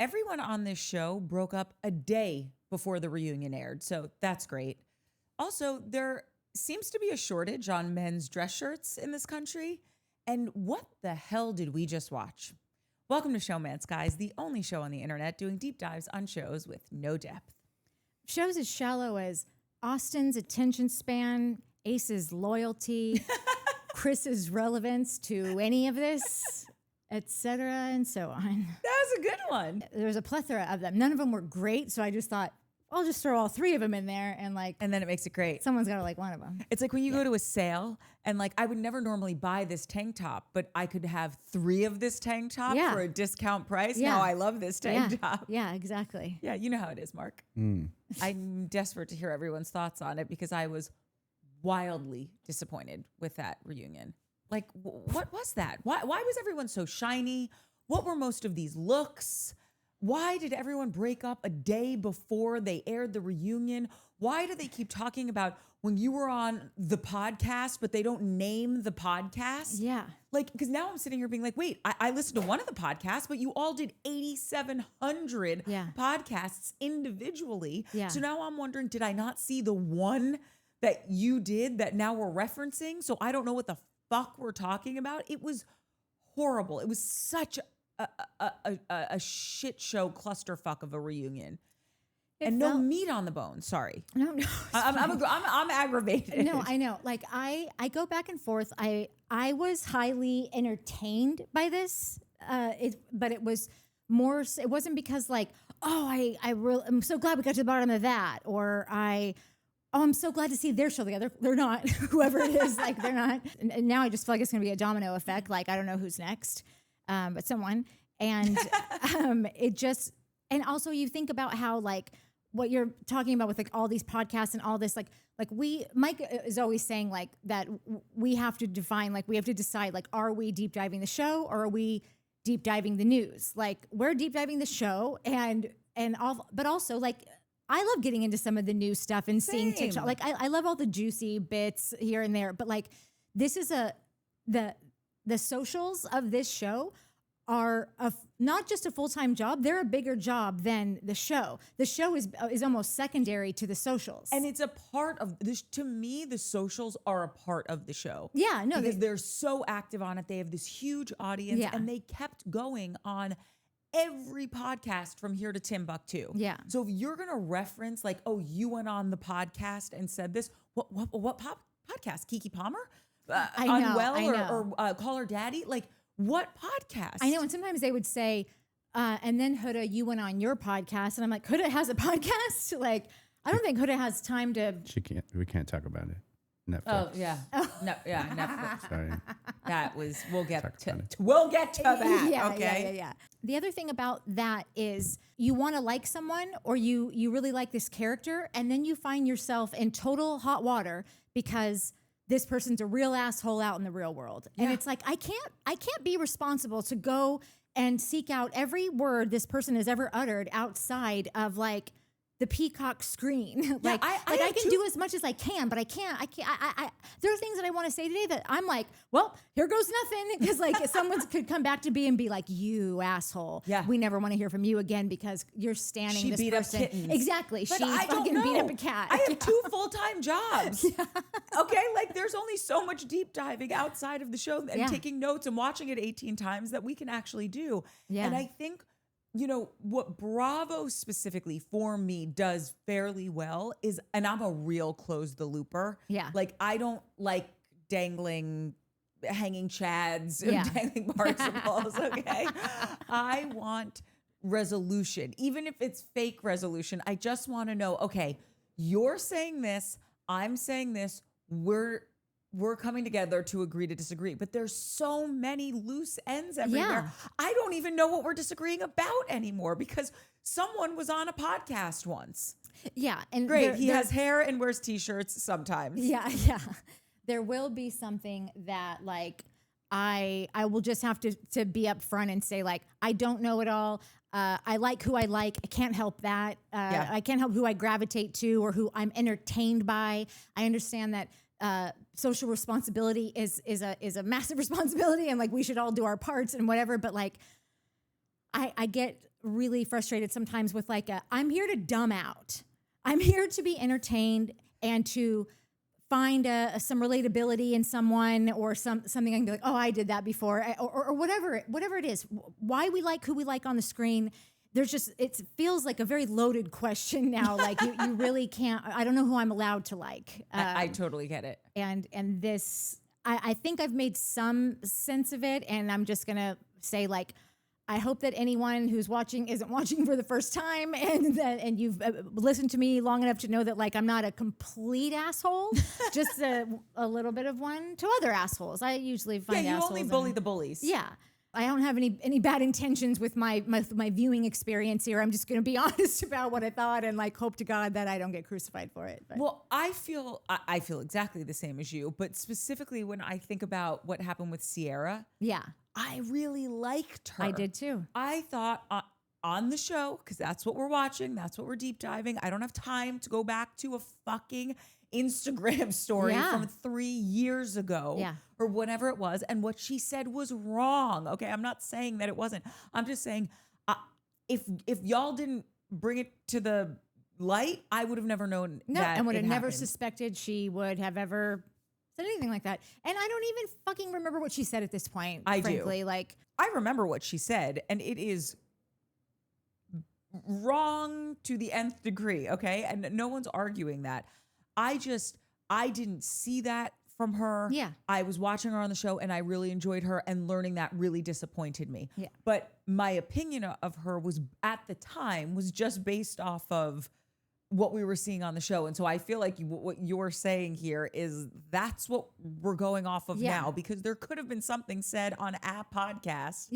everyone on this show broke up a day before the reunion aired, so that's great. Also, there seems to be a shortage on men's dress shirts in this country. And what the hell did we just watch? Welcome to Showmance, guys, the only show on the internet doing deep dives on shows with no depth. Shows as shallow as Austin's attention span, Ace's loyalty, Chris's relevance to any of this, etc., and so on. That was a good one. There was a plethora of them. None of them were great, so I just thought, I'll just throw all three of them in there and then it makes it great. Someone's got to like one of them. It's like when you go to a sale and like I would never normally buy this tank top, but I could have 3 of this tank top for a discount price. Yeah. Now I love this tank top. Yeah, exactly. Yeah, you know how it is, Mark. I'm desperate to hear everyone's thoughts on it because I was wildly disappointed with that reunion. Like, what was that? Why was everyone so shiny? What were most of these looks? Why did everyone break up a day before they aired the reunion? Why do they keep talking about when you were on the podcast, but they don't name the podcast? Yeah. Like, because now I'm sitting here being like, wait, I listened to one of the podcasts, but you all did 8,700 podcasts individually. Yeah. So now I'm wondering, did I not see the one that you did that now we're referencing? So I don't know what the fuck we're talking about. It was horrible. It was such a shit show clusterfuck of a reunion. And no meat on the bone. Sorry. No. I'm aggravated. No, I know. Like I go back and forth. I was highly entertained by this. But it was more. It wasn't because like, I'm so glad we got to the bottom of that, or I'm so glad to see their show together. They're not. Whoever it is, like they're not. And now I just feel like it's going to be a domino effect. Like I don't know who's next. But someone, and it just, and also you think about how like what you're talking about with like all these podcasts and all this, like Mike is always saying like that we have to define, like we have to decide, like, are we deep diving the show or are we deep diving the news? Like we're deep diving the show and all, but also like, I love getting into some of the new stuff and seeing TikTok. Like I love all the juicy bits here and there, but like this is the socials of this show are not just a full-time job. They're a bigger job than the show. The show is almost secondary to the socials. And it's a part of this. To me, the socials are a part of the show. Yeah, no. Because they're so active on it. They have this huge audience and they kept going on every podcast from here to Timbuktu. Yeah. So if you're going to reference like, oh, you went on the podcast and said this, what podcast? Kiki Palmer? I know, Unwell or Call Her Daddy? Like, what podcast? I know, and sometimes they would say, and then Huda, you went on your podcast, and I'm like, Huda has a podcast? Like, I don't think Huda has time to. We can't talk about it. Netflix. Oh yeah, no, yeah, Netflix. Sorry. That was. We'll get to that. Yeah, okay. Yeah. The other thing about that is you want to like someone, or you really like this character, and then you find yourself in total hot water because this person's a real asshole out in the real world. And it's like, I can't be responsible to go and seek out every word this person has ever uttered outside of like the peacock screen. Like I can do as much as I can, but I can't. There are things that I want to say today that I'm like, well, here goes nothing. Because like someone could come back to me and be like, you asshole. Yeah. We never want to hear from you again because you're standing She this beat person. up kittens. Exactly. But She fucking beat up a cat. I have 2 full-time jobs. Okay, like there's only so much deep diving outside of the show and taking notes and watching it 18 times that we can actually do. Yeah. And I think, you know, what Bravo specifically for me does fairly well is, and I'm a real close the looper. Yeah. Like I don't like hanging chads and dangling participles, okay? I want resolution. Even if it's fake resolution, I just want to know, okay, you're saying this, I'm saying this, we're coming together to agree to disagree. But there's so many loose ends everywhere. Yeah. I don't even know what we're disagreeing about anymore because someone was on a podcast once. Yeah. And great. He has hair and wears t-shirts sometimes. Yeah. There will be something that like I will just have to be upfront and say like, I don't know it all. I like who I like. I can't help that. I can't help who I gravitate to or who I'm entertained by. I understand that social responsibility is a massive responsibility and like we should all do our parts and whatever. But like, I get really frustrated sometimes with like I'm here to dumb out. I'm here to be entertained and to find some relatability in someone or something I can be like, oh, I did that before, or whatever it is. Why we like who we like on the screen. There's just, it feels like a very loaded question now. Like you really can't, I don't know who I'm allowed to like. I totally get it. And this, I think I've made some sense of it, and I'm just going to say like, I hope that anyone who's watching isn't watching for the first time, and you've listened to me long enough to know that like I'm not a complete asshole, just a little bit of one to other assholes. I usually find you assholes only bully the bullies. Yeah. I don't have any bad intentions with my viewing experience here. I'm just going to be honest about what I thought and like hope to God that I don't get crucified for it. But. Well, I feel exactly the same as you, but specifically when I think about what happened with Sierra, yeah, I really liked her. I did too. I thought on the show, because that's what we're watching, that's what we're deep diving. I don't have time to go back to a fucking Instagram story from 3 years ago or whatever it was. And what she said was wrong. Okay. I'm not saying that it wasn't. I'm just saying if y'all didn't bring it to the light, I would have never known that. And would have never suspected she would have ever said anything like that. And I don't even fucking remember what she said at this point. Frankly. Like, I remember what she said, and it is wrong to the nth degree. Okay. And no one's arguing that. I didn't see that from her. Yeah. I was watching her on the show and I really enjoyed her, and learning that really disappointed me. Yeah. But my opinion of her was at the time was just based off of what we were seeing on the show. And so I feel like what you're saying here is that's what we're going off of now, because there could have been something said on a podcast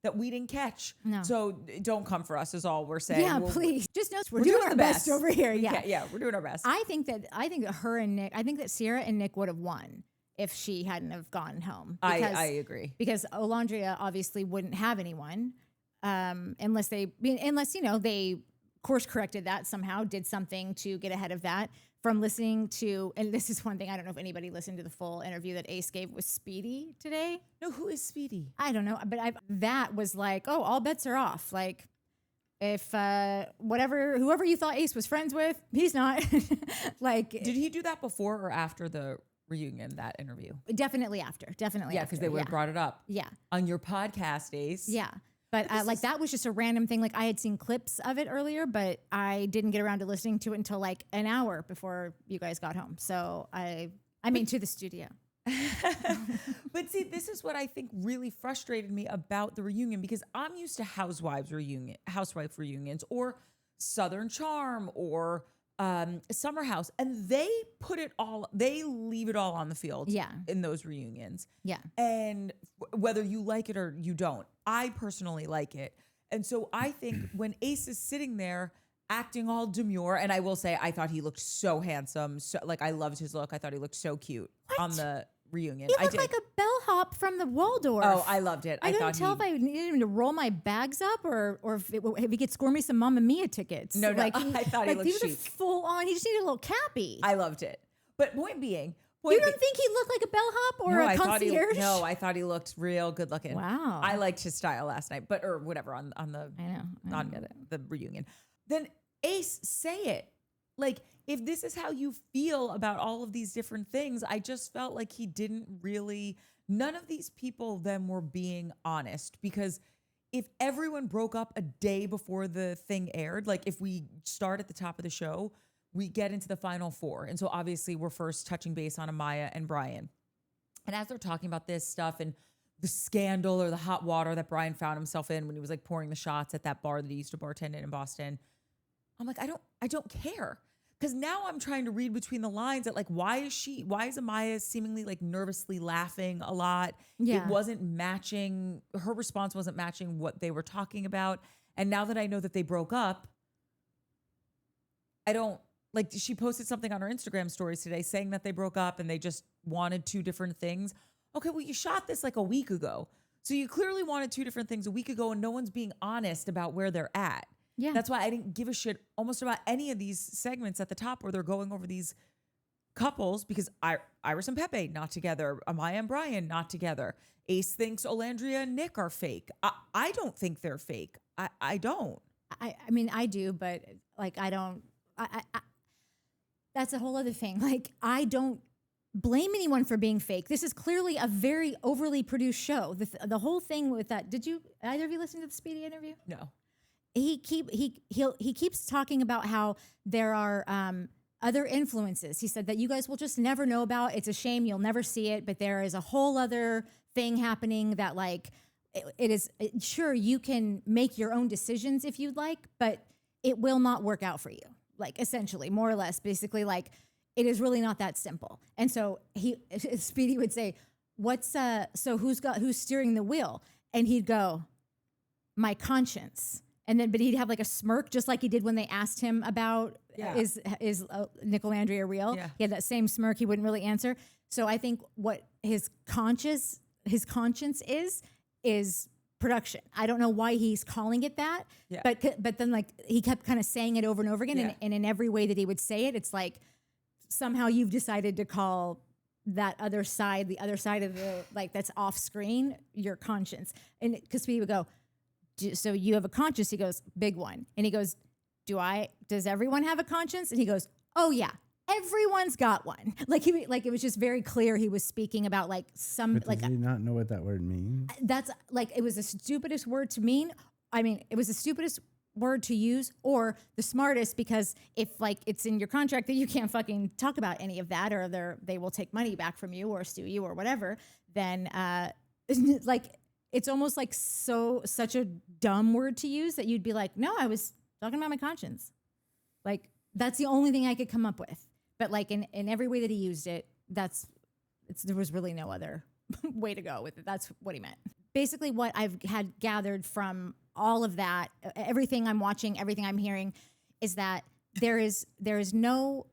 that we didn't catch. No. So don't come for us is all we're saying. Yeah, please. Just know we're doing our best over here. Yeah, we're doing our best. I think that her and Nick, I think that Sierra and Nick would have won if she hadn't have gone home. Because, I agree. Because Olandria obviously wouldn't have anyone unless they course corrected that somehow, did something to get ahead of that. From listening to, and this is one thing, I don't know if anybody listened to the full interview that Ace gave with Speedy today. No, who is Speedy? I don't know, but that was like, oh, all bets are off. Like, if whoever you thought Ace was friends with, he's not. Like, did he do that before or after the reunion, that interview? Definitely after. Yeah, because they would have brought it up. Yeah. On your podcast, Ace. Yeah. But like that was just a random thing. Like I had seen clips of it earlier, but I didn't get around to listening to it until like an hour before you guys got home. So I mean to the studio. But see, this is what I think really frustrated me about the reunion, because I'm used to housewife reunions or Southern Charm or Summer House, and they leave it all on the field in those reunions. Yeah. And whether you like it or you don't, I personally like it. And so I think when Ace is sitting there acting all demure, and I will say, I thought he looked so handsome. So like, I loved his look. I thought he looked so cute on the reunion. He looked like a bellhop from the Waldorf. Oh, I loved it. I couldn't tell if I needed him to roll my bags up or if he could score me some Mamma Mia tickets. No, I thought he looked chic. Full on. He just needed a little cappy. I loved it. But point being, you don't think he looked like a bellhop or a concierge? I thought he looked real good looking. Wow. I liked his style last night, or whatever on the the reunion. Then Ace, say it. Like, if this is how you feel about all of these different things, I just felt like he didn't really, none of these people then were being honest, because if everyone broke up a day before the thing aired, like if we start at the top of the show, we get into the final four. And so obviously we're first touching base on Amaya and Brian. And as they're talking about this stuff and the scandal or the hot water that Brian found himself in when he was like pouring the shots at that bar that he used to bartend in Boston, I'm like, I don't care. Because now I'm trying to read between the lines that like, why is Amaya seemingly like nervously laughing a lot? Yeah. It wasn't matching, her response wasn't matching what they were talking about. And now that I know that they broke up, I don't, like, she posted something on her Instagram stories today saying that they broke up and they just wanted two different things. Okay, well, you shot this like a week ago. So you clearly wanted two different things a week ago, and no one's being honest about where they're at. Yeah. That's why I didn't give a shit almost about any of these segments at the top where they're going over these couples, because Iris and Pepe not together, Amaya and Brian not together. Ace thinks Olandria and Nick are fake. I don't think they're fake. I don't. I mean, I do, but like, I don't, that's a whole other thing. Like, I don't blame anyone for being fake. This is clearly a very overly produced show. The whole thing with that, did either of you listen to the Speedy interview? No. He keeps talking about how there are other influences. He said that you guys will just never know about. It's a shame you'll never see it, but there is a whole other thing happening that like it is sure you can make your own decisions if you'd like, but it will not work out for you. Like essentially, more or less, basically like it is really not that simple. And so Speedy would say, so who's steering the wheel? And he'd go, my conscience. And then, but he'd have like a smirk, just like he did when they asked him about is Nicolandria real? Yeah. He had that same smirk. He wouldn't really answer. So I think what his conscience is production. I don't know why he's calling it that, but then like he kept kind of saying it over and over again, and in every way that he would say it, it's like somehow you've decided to call that other side, the other side of the like that's off screen, your conscience. And because he would go, so you have a conscience? He goes, big one. And he goes, does everyone have a conscience? And he goes, oh yeah, everyone's got one. Like it was just very clear he was speaking about like some, But like, does he not know what that word means? that's like, it was the stupidest word to mean. I mean, it was the stupidest word to use or the smartest, because if like it's in your contract that you can't fucking talk about any of that, or they will take money back from you or sue you or whatever, then like, it's almost like such a dumb word to use that you'd be like, no, I was talking about my conscience. Like, that's the only thing I could come up with. But like in every way that he used it, there was really no other way to go with it. That's what he meant. Basically what I've had gathered from all of that, everything I'm watching, everything I'm hearing, is that there's no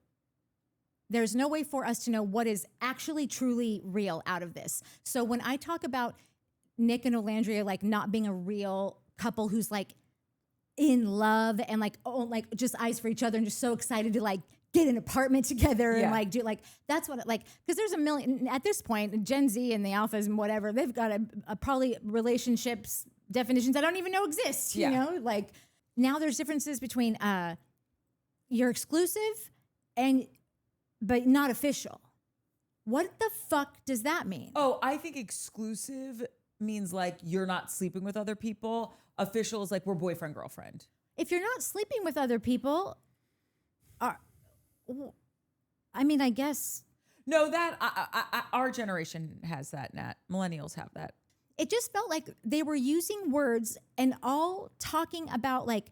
way for us to know what is actually truly real out of this. So when I talk about Nick and Olandria like not being a real couple who's like in love and like just eyes for each other and just so excited to like get an apartment together and like do like that's what like, because there's a million at this point, Gen Z and the alphas and whatever, they've got a probably relationships definitions I don't even know exist. You know, like now there's differences between you're exclusive but not official. What the fuck does that mean? Oh, I think exclusive means like you're not sleeping with other people. Official is like we're boyfriend, girlfriend. If you're not sleeping with other people, I mean, I guess. No, that our generation has that, Nat. Millennials have that. It just felt like they were using words and all talking about like,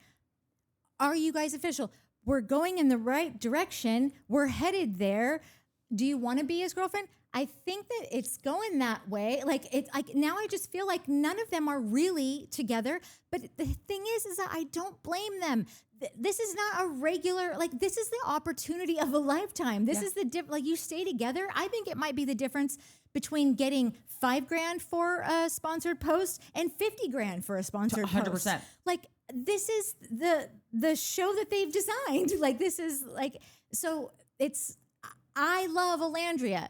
are you guys official? We're going in the right direction. We're headed there. Do you want to be his girlfriend? I think that it's going that way. Like it's like now I just feel like none of them are really together. But the thing is that I don't blame them. This is not a regular, like this is the opportunity of a lifetime. This is the like you stay together. I think it might be the difference between getting $5,000 for a sponsored post and $50,000 for a sponsored 100%. post. Like this is the show that they've designed. Like this is like, so it's, I love Olandria.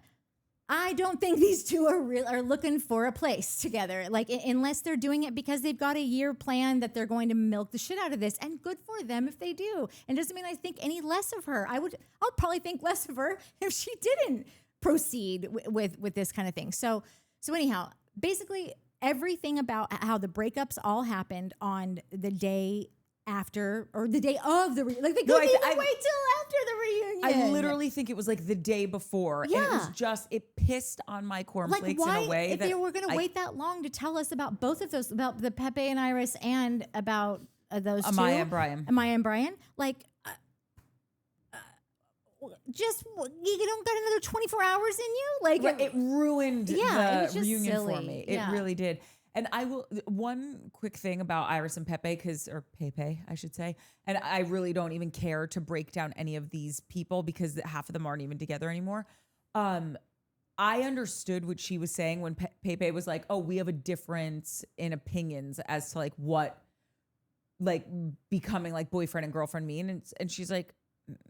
I don't think these two are looking for a place together. Like unless they're doing it because they've got a year plan that they're going to milk the shit out of this, and good for them if they do. And it doesn't mean I think any less of her. I'll probably think less of her if she didn't proceed with this kind of thing. So anyhow, basically everything about how the breakups all happened on the day after or the day of the like they couldn't even wait till after the reunion. I literally think it was like the day before. Yeah. And it was just, it pissed on my cornflakes in a way if that they were going to wait that long to tell us about both of those, about the Pepe and Iris and about those Amaya two. and Brian. Amaya and Brian. Like, just, you don't got another 24 hours in you? Like, it ruined it was the just reunion silly. for me. It really did. And I will, one quick thing about Iris and Pepe, or Pepe, I should say, and I really don't even care to break down any of these people because half of them aren't even together anymore. I understood what she was saying when Pepe was like, oh, we have a difference in opinions as to like what like becoming like boyfriend and girlfriend mean. And she's like,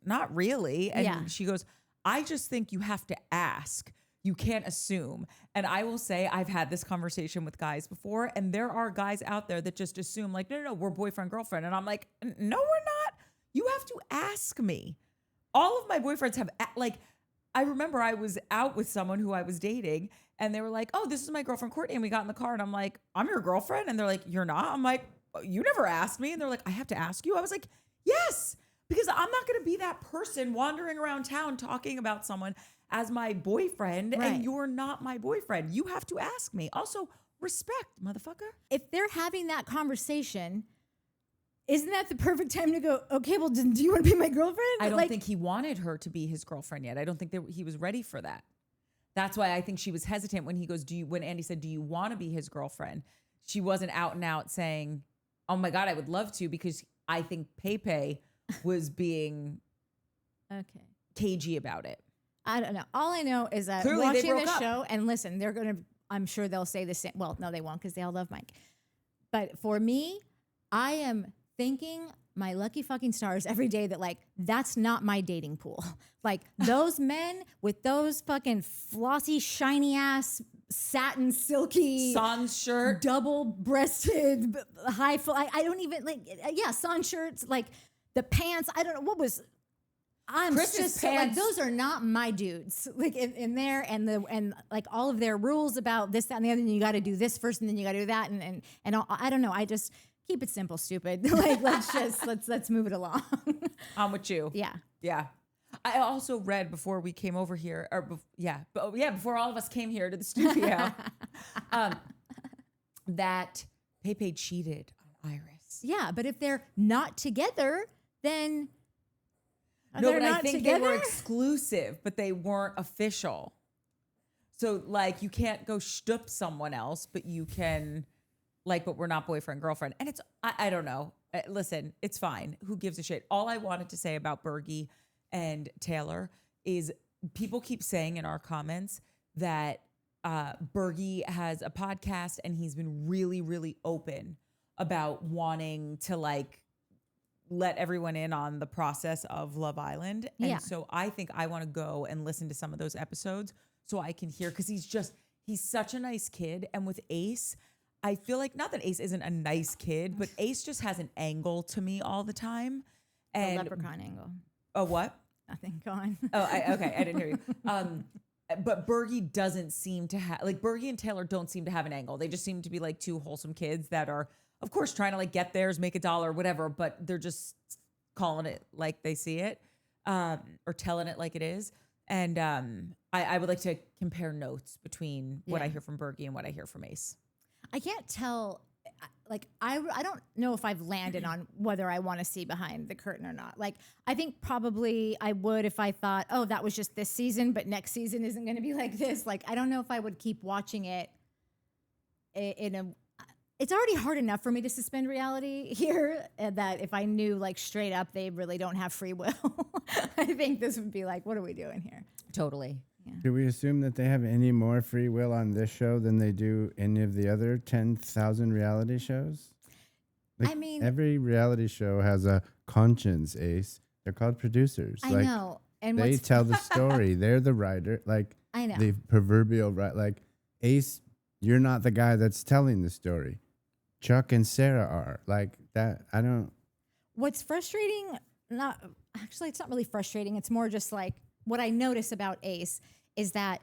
not really. And she goes, I just think you have to ask. you can't assume. And I will say I've had this conversation with guys before, and there are guys out there that just assume like, no, we're boyfriend, girlfriend. And I'm like, no, we're not. You have to ask me. All of my boyfriends have like, I remember I was out with someone who I was dating and they were like, oh, this is my girlfriend Courtney. And we got in the car and I'm like, I'm your girlfriend. And they're like, you're not. I'm like, you never asked me. And they're like, I have to ask you. I was like, yes, because I'm not going to be that person wandering around town talking about someone as my boyfriend and you're not my boyfriend. You have to ask me. Also, respect, motherfucker. If they're having that conversation, isn't that the perfect time to go, okay, well, do you want to be my girlfriend? I don't think he wanted her to be his girlfriend yet. I don't think that he was ready for that. That's why I think she was hesitant when he goes, when Andy said, do you want to be his girlfriend? She wasn't out and out saying, oh my God, I would love to, because I think Pepe was being cagey about it. I don't know. All I know is that Clearly watching this show, and listen, they're going to, I'm sure they'll say the same. Well, no, they won't, because they all love Mike. But for me, I am thanking my lucky fucking stars every day that like, that's not my dating pool. Like those men with those fucking flossy, shiny ass, satin, silky, sans shirt, double breasted, high, I don't even like, sans shirts, like the pants. I don't know what was, I'm Chris's just pants. like, those are not my dudes. Like in there and like all of their rules about this, that, and the other, and you got to do this first and then you got to do that. And all, I don't know. I just keep it simple, stupid. Like, let's move it along. I'm with you. Yeah. Yeah. I also read before we came over here, before all of us came here to the studio, that Pepe cheated on Iris. Yeah, but if they're not together, then no, but I think they were exclusive, but they weren't official. So like, you can't go shtup someone else, but you can, like, but we're not boyfriend, girlfriend. And it's, I don't know. Listen, it's fine. Who gives a shit? All I wanted to say about Bergie and Taylor is people keep saying in our comments that Bergie has a podcast and he's been really, really open about wanting to like let everyone in on the process of Love Island. And so I think I want to go and listen to some of those episodes so I can hear, because he's such a nice kid. And with Ace, I feel like, not that Ace isn't a nice kid, but Ace just has an angle to me all the time. And the leprechaun angle. Oh, what? Nothing, go on. Okay, I didn't hear you. But Bergie doesn't seem to have, like, Bergie and Taylor don't seem to have an angle. They just seem to be like two wholesome kids that are, of course, trying to like get theirs, make $1, whatever, but they're just calling it like they see it, or telling it like it is. And I would like to compare notes between what I hear from Bergie and what I hear from Ace. I can't tell, like, I don't know if I've landed on whether I want to see behind the curtain or not. Like, I think probably I would if I thought, oh, that was just this season, but next season isn't going to be like this. Like, I don't know if I would keep watching it it's already hard enough for me to suspend reality here, that if I knew like straight up they really don't have free will, I think this would be like, what are we doing here? Totally. Yeah. Do we assume that they have any more free will on this show than they do any of the other 10,000 reality shows? Like, I mean, every reality show has a conscience, Ace. They're called producers. I know. And they tell the story. They're the writer. Like, I know. The proverbial right. Like, Ace, you're not the guy that's telling the story. Chuck and Sarah are like that. I don't. What's frustrating? Actually, it's not really frustrating. It's more just like what I notice about Ace is that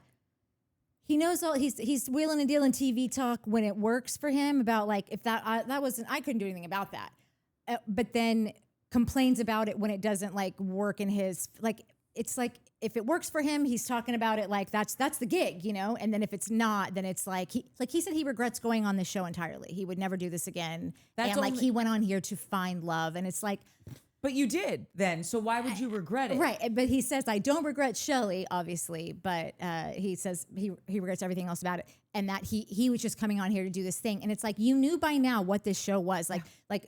he knows all. He's wheeling and dealing TV talk when it works for him about like, if that wasn't, I couldn't do anything about that. But then complains about it when it doesn't like work in his, like, it's like, if it works for him, he's talking about it like that's the gig, you know? And then if it's not, then it's like he said he regrets going on this show entirely. He would never do this again. And like he went on here to find love. And it's like, but you did then. So why would you regret it? Right. But he says, I don't regret Shelly, obviously, but he says he regrets everything else about it. And that he was just coming on here to do this thing. And it's like, you knew by now what this show was. Like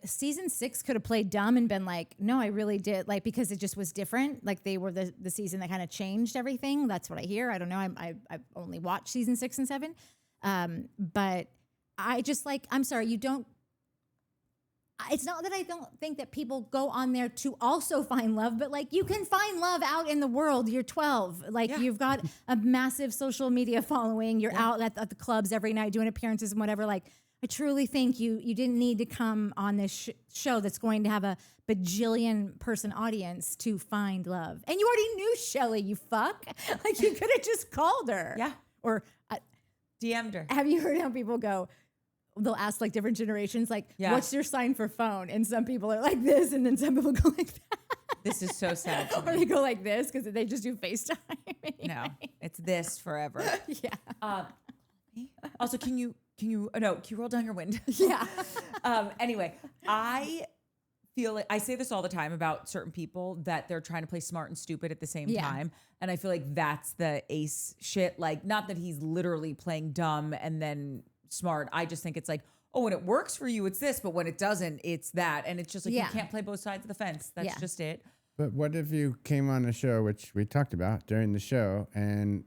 season 6 could have played dumb and been like, no, I really did. Like, because it just was different. Like they were the season that kind of changed everything. That's what I hear. I don't know. I've only watched season 6 and 7. But I just like, I'm sorry, you don't. it's not that I don't think that people go on there to also find love, but like you can find love out in the world. You're 12. Like you've got a massive social media following. You're out at the clubs every night doing appearances and whatever. Like I truly think you didn't need to come on this show that's going to have a bajillion person audience to find love. And you already knew Shelly, you fuck. Like you could have just called her. Yeah. Or DM'd her. have you heard how people go, they'll ask like different generations, like, what's your sign for phone? And some people are like this, and then some people go like that. This is so sad to Or me. they go like this because they just do FaceTime. Anyway. No, it's this forever. Yeah. Also, can you roll down your window? Yeah. Anyway, I feel like I say this all the time about certain people that they're trying to play smart and stupid at the same time. And I feel like that's the Ace shit. Like, not that he's literally playing dumb and then smart. I just think it's like, oh, when it works for you, it's this, but when it doesn't, it's that. And it's just like, you can't play both sides of the fence. That's just it. But what if you came on a show, which we talked about during the show, and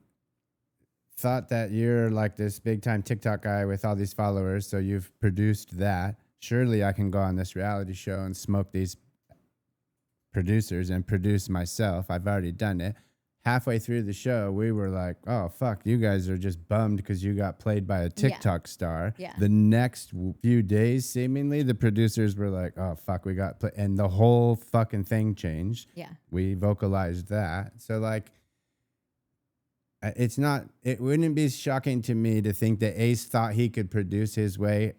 thought that you're like this big time TikTok guy with all these followers, so you've produced that. Surely I can go on this reality show and smoke these producers and produce myself. I've already done it. Halfway through the show, we were like, oh, fuck, you guys are just bummed because you got played by a TikTok star. Yeah. The next few days, seemingly, the producers were like, oh, fuck, we got played. And the whole fucking thing changed. Yeah. We vocalized that. So, like, it wouldn't be shocking to me to think that Ace thought he could produce his way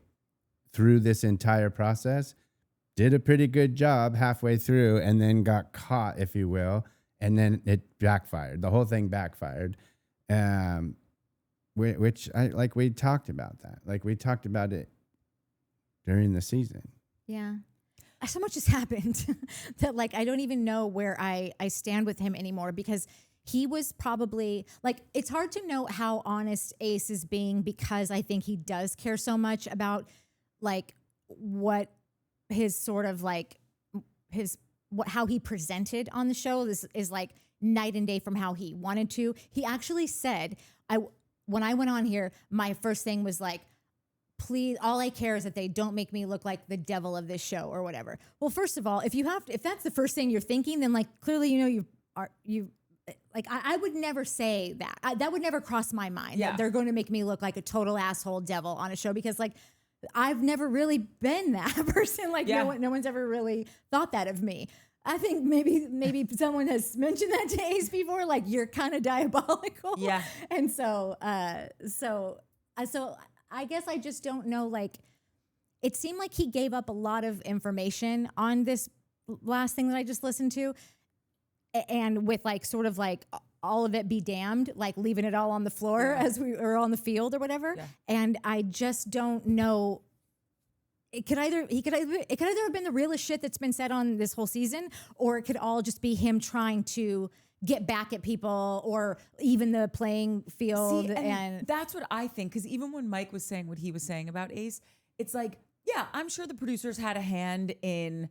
through this entire process, did a pretty good job halfway through, and then got caught, if you will. And then it backfired. The whole thing backfired, which we talked about that. Like we talked about it during the season. Yeah. So much has happened that like I don't even know where I stand with him anymore, because he was probably like, it's hard to know how honest Ace is being, because I think he does care so much about like what his sort of like how he presented on the show. This is like night and day from how he wanted to. He actually said, when I went on here, my first thing was like, please, all I care is that they don't make me look like the devil of this show or whatever. Well, first of all, if that's the first thing you're thinking, then like clearly, you like, I would never say that. That would never cross my mind that they're going to make me look like a total asshole devil on a show, because like, I've never really been that person. Like no one's ever really thought that of me. I think maybe someone has mentioned that to Ace before, like you're kind of diabolical. Yeah. And so I guess I just don't know. Like, it seemed like he gave up a lot of information on this last thing that I just listened to, and with like sort of like all of it be damned, like leaving it all on the floor as we are on the field or whatever. Yeah. And I just don't know. It could either have been the realest shit that's been said on this whole season, or it could all just be him trying to get back at people, or even the playing field. And that's what I think. Because even when Mike was saying what he was saying about Ace, it's like, yeah, I'm sure the producers had a hand in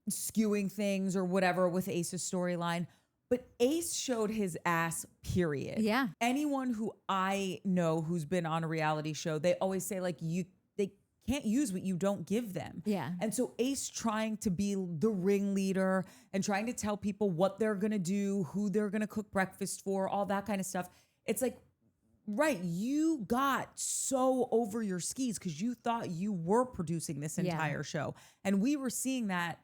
skewing things or whatever with Ace's storyline. But Ace showed his ass, period. Yeah. Anyone who I know who's been on a reality show, they always say like they can't use what you don't give them. Yeah. And so Ace trying to be the ringleader and trying to tell people what they're going to do, who they're going to cook breakfast for, all that kind of stuff. It's like, right, you got so over your skis because you thought you were producing this entire show. And we were seeing that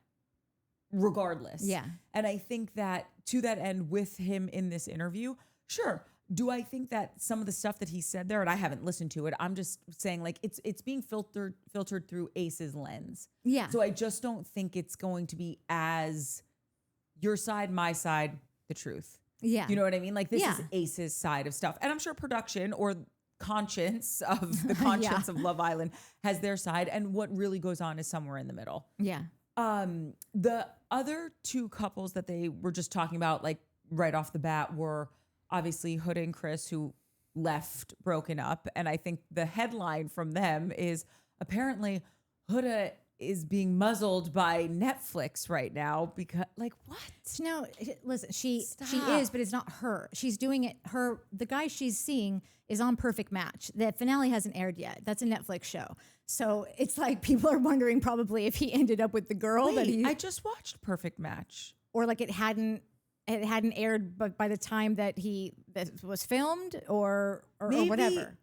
regardless. Yeah. And I think that to that end, with him in this interview, sure. Do I think that some of the stuff that he said there, and I haven't listened to it, I'm just saying like it's being filtered through Ace's lens. Yeah. So I just don't think it's going to be as your side, my side, the truth. Yeah. You know what I mean? Like this is Ace's side of stuff. And I'm sure production or conscience of the conscience of Love Island has their side, and what really goes on is somewhere in the middle. Yeah. The other two couples that they were just talking about, like right off the bat, were obviously Huda and Chris, who left broken up. And I think the headline from them is apparently Huda is being muzzled by Netflix right now because like what? No, listen, she Stop. is, but it's not her. She's doing it. The guy she's seeing is on Perfect Match. The finale hasn't aired yet. That's a Netflix show. So it's like people are wondering probably if he ended up with the girl that he I just watched Perfect Match. or like it hadn't aired but by the time that was filmed or whatever.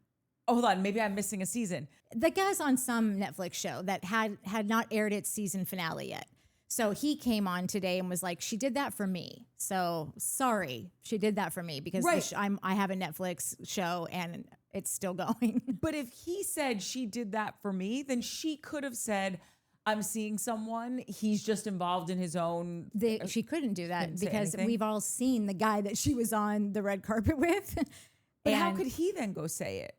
Oh, hold on, maybe I'm missing a season. The guy's on some Netflix show that had not aired its season finale yet. So he came on today and was like, she did that for me. So sorry, she did that for me because Right. I have a Netflix show and it's still going. But if he said she did that for me, then she could have said, I'm seeing someone. He's just involved in his own. She couldn't do that Couldn't say because anything? we've all seen the guy that she was on the red carpet with. But how And could he then go say it?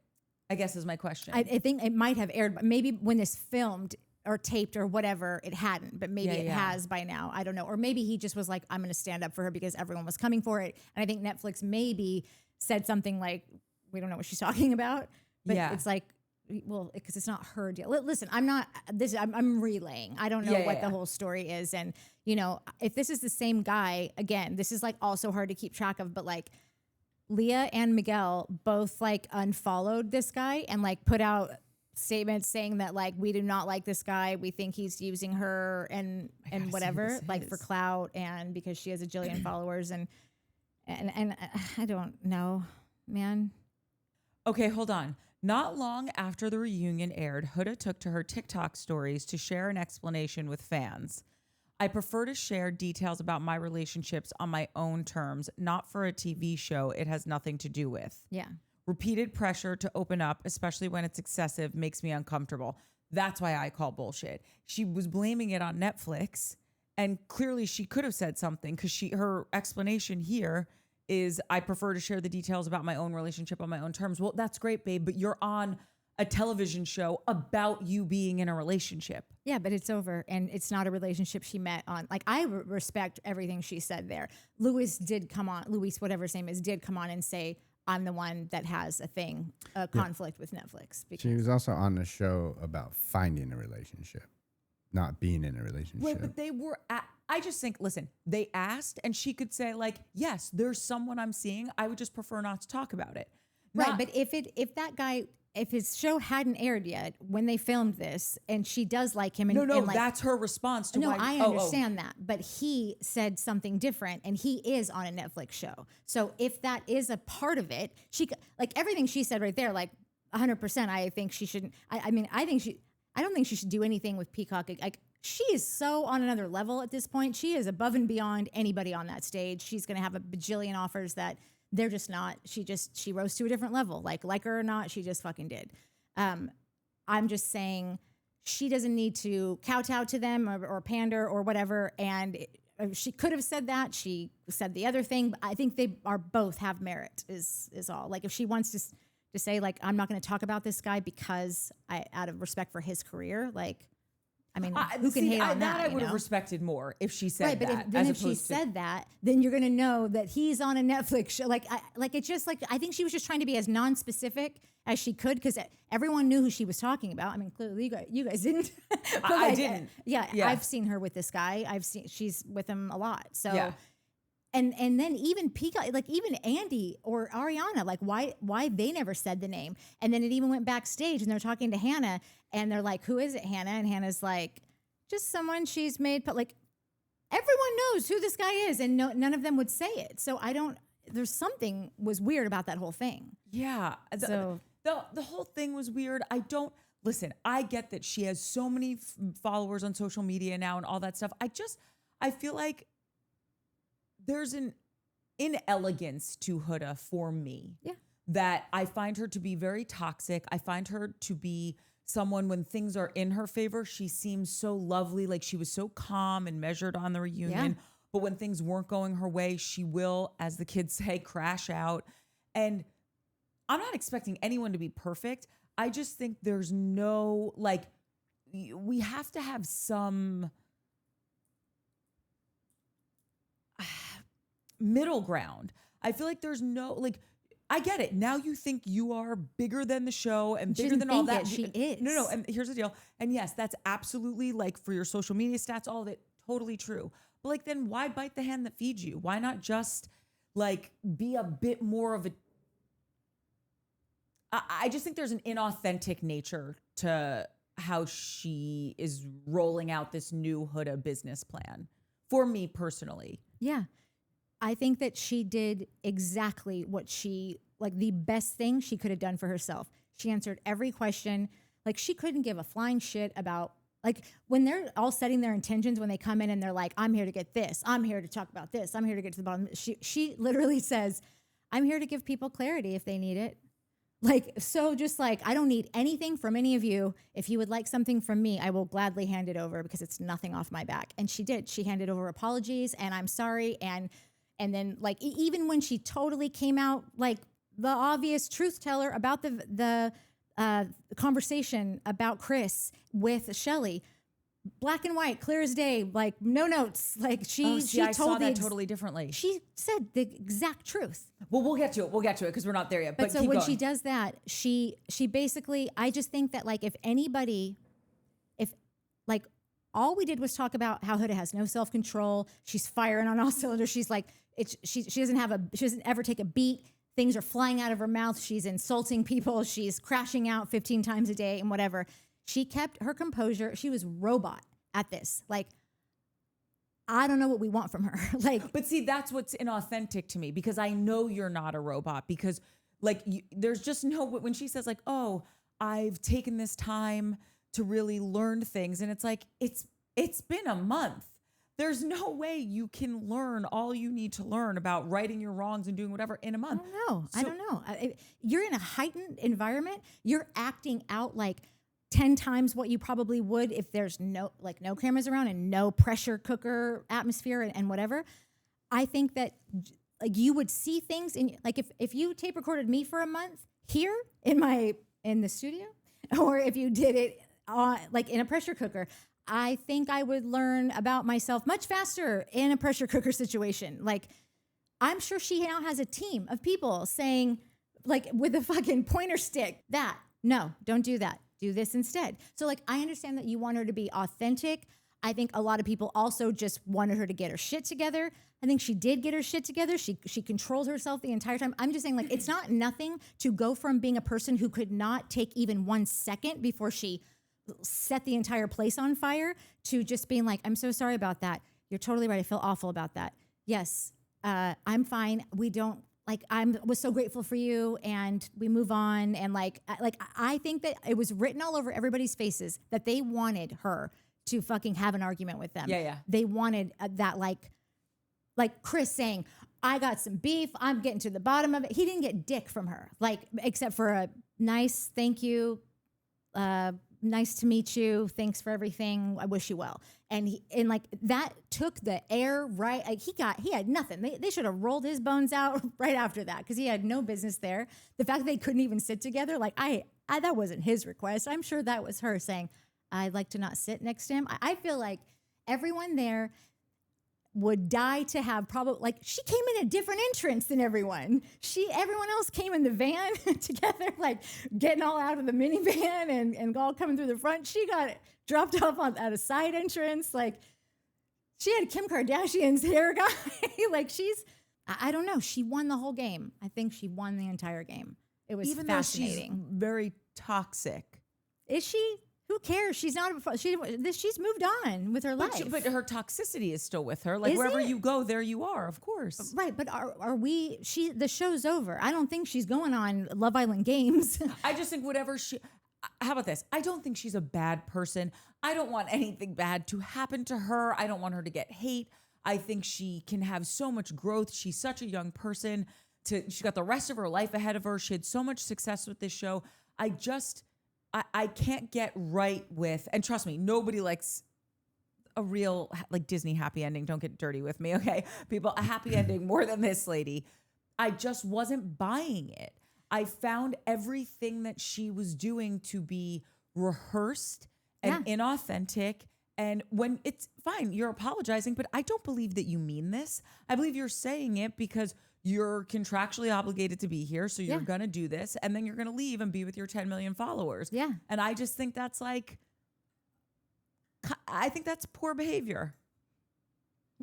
I guess is my question. I think it might have aired, but maybe when this filmed or taped or whatever, it hadn't, but maybe it has by now. I don't know. Or maybe he just was like, I'm going to stand up for her because everyone was coming for it. And I think Netflix maybe said something like, we don't know what she's talking about, but it's like, well, because it's not heard yet. Listen, I'm relaying. I don't know what the whole story is. And, you know, if this is the same guy, again, this is like also hard to keep track of, but like, Leah and Miguel both like unfollowed this guy and like put out statements saying that like we do not like this guy. We think he's using her and whatever, like for clout and because she has a jillion followers and I don't know, man. Okay, hold on. Not long after the reunion aired, Huda took to her TikTok stories to share an explanation with fans. I prefer to share details about my relationships on my own terms, not for a TV show it has nothing to do with. Yeah. Repeated pressure to open up, especially when it's excessive, makes me uncomfortable. That's why I call bullshit. She was blaming it on Netflix, and clearly she could have said something because her explanation here is I prefer to share the details about my own relationship on my own terms. Well, that's great, babe, but you're on a television show about you being in a relationship. Yeah, but it's over and it's not a relationship she met on. Like I respect everything she said there. Luis, whatever his name is, did come on and say, I'm the one that has a conflict with Netflix. She was also on the show about finding a relationship, not being in a relationship. Right, but they were, I just think, listen, they asked and she could say like, yes, there's someone I'm seeing. I would just prefer not to talk about it. Right, but if his show hadn't aired yet when they filmed this and she does like him. And like, that's her response to no, why. I understand that. But he said something different and he is on a Netflix show. So if that is a part of it, like everything she said right there, like 100%, I think she shouldn't. I don't think she should do anything with Peacock. Like she is so on another level at this point. She is above and beyond anybody on that stage. She's going to have a bajillion offers that they're just not. She rose to a different level. Like her or not, she just fucking did. I'm just saying she doesn't need to kowtow to them or pander or whatever. And she could have said that. She said the other thing. But I think they are both have merit is all. Like if she wants to say like, I'm not going to talk about this guy because out of respect for his career, like, I mean, who can hate on that? I would have respected more if she said that. But if she said that, then you're going to know that he's on a Netflix show. It's just like, I think she was just trying to be as non-specific as she could because everyone knew who she was talking about. I mean, clearly you guys didn't. I didn't. Yeah, I've seen her with this guy. She's with him a lot. So, yeah. And then even Peacock, like even Andy or Ariana, like why they never said the name. And then it even went backstage and they're talking to Hannah and they're like, who is it, Hannah? And Hannah's like, just someone she's made, but like everyone knows who this guy is and none of them would say it. So there's something was weird about that whole thing. Yeah. The whole thing was weird. Listen, I get that she has so many followers on social media now and all that stuff. I feel like there's an inelegance to Huda for me. Yeah. That I find her to be very toxic. I find her to be someone when things are in her favor, she seems so lovely. Like she was so calm and measured on the reunion. Yeah. But when things weren't going her way, she will, as the kids say, crash out. And I'm not expecting anyone to be perfect. I just think there's no, like, we have to have some middle ground. I feel like there's no, like, I get it. Now you think you are bigger than the show and She bigger doesn't than all think that. it. She is. No. And here's the deal. And yes, that's absolutely like for your social media stats, all of it, totally true. But like, then why bite the hand that feeds you? Why not just like be a bit more of a, I just think there's an inauthentic nature to how she is rolling out this new Huda business plan for me personally. Yeah. I think that she did exactly what the best thing she could have done for herself. She answered every question. Like, she couldn't give a flying shit about, like, when they're all setting their intentions, when they come in and they're like, I'm here to get this, I'm here to talk about this, I'm here to get to the bottom. She literally says, I'm here to give people clarity if they need it. Like, so just like, I don't need anything from any of you. If you would like something from me, I will gladly hand it over because it's nothing off my back. And she did. She handed over apologies and I'm sorry. And then like, even when she totally came out like the obvious truth teller about the conversation about Chris with Shelly, black and white, clear as day, like no notes. Like she I told saw that totally differently. She said the exact truth. Well, we'll get to it. We'll get to it because we're not there yet. But so keep when going. she does that, she basically, I just think that like if like all we did was talk about how Huda has no self-control, she's firing on all cylinders. She's like, she doesn't ever take a beat. Things are flying out of her mouth. She's insulting people. She's crashing out 15 times a day and whatever. She kept her composure. She was robot at this. Like, I don't know what we want from her. Like, but see, that's what's inauthentic to me because I know you're not a robot because like there's just no, when she says like, oh, I've taken this time to really learn things. And it's like, it's been a month. There's no way you can learn all you need to learn about righting your wrongs and doing whatever in a month. I don't know. You're in a heightened environment. You're acting out like 10 times what you probably would if there's no cameras around and no pressure cooker atmosphere and whatever. I think that like you would see things in like if you tape recorded me for a month here in the studio, or if you did it like in a pressure cooker, I think I would learn about myself much faster in a pressure cooker situation. Like, I'm sure she now has a team of people saying, like, with a fucking pointer stick, no, don't do that. Do this instead. So, like, I understand that you want her to be authentic. I think a lot of people also just wanted her to get her shit together. I think she did get her shit together. She controlled herself the entire time. I'm just saying, like, it's not nothing to go from being a person who could not take even 1 second before she set the entire place on fire to just being like, I'm so sorry about that. You're totally right. I feel awful about that. Yes, I'm fine. We don't like, was so grateful for you and we move on. And like, I think that it was written all over everybody's faces that they wanted her to fucking have an argument with them. Yeah. They wanted that like Chris saying, I got some beef. I'm getting to the bottom of it. He didn't get dick from her, like, except for a nice thank you, nice to meet you. Thanks for everything. I wish you well. And like that took the air right. Like he had nothing. They should have rolled his bones out right after that because he had no business there. The fact that they couldn't even sit together, like I that wasn't his request. I'm sure that was her saying, I'd like to not sit next to him. I feel like everyone there would die to have probably, like, she came in a different entrance than everyone. Everyone else came in the van together, like getting all out of the minivan and all coming through the front. She got dropped off at a side entrance. Like, she had Kim Kardashian's hair guy. Like, I don't know. She won the whole game. I think she won the entire game. It was Even fascinating. Though she's very toxic. Is she? Who cares? She's she's moved on with her life. But her toxicity is still with her. Like, Is wherever it? you go, there you are, of course. Right, but are we? The show's over. I don't think she's going on Love Island Games. I just think how about this? I don't think she's a bad person. I don't want anything bad to happen to her. I don't want her to get hate. I think she can have so much growth. She's such a young person. She's got the rest of her life ahead of her. She had so much success with this show. I can't get right with, and trust me, nobody likes a real like Disney happy ending. Don't get dirty with me, okay? People, a happy ending more than this lady. I just wasn't buying it. I found everything that she was doing to be rehearsed and inauthentic. And when it's fine, you're apologizing, but I don't believe that you mean this. I believe you're saying it because you're contractually obligated to be here, so you're Yeah. going to do this, and then you're going to leave and be with your 10 million followers. Yeah. And I just think that's like, I think that's poor behavior.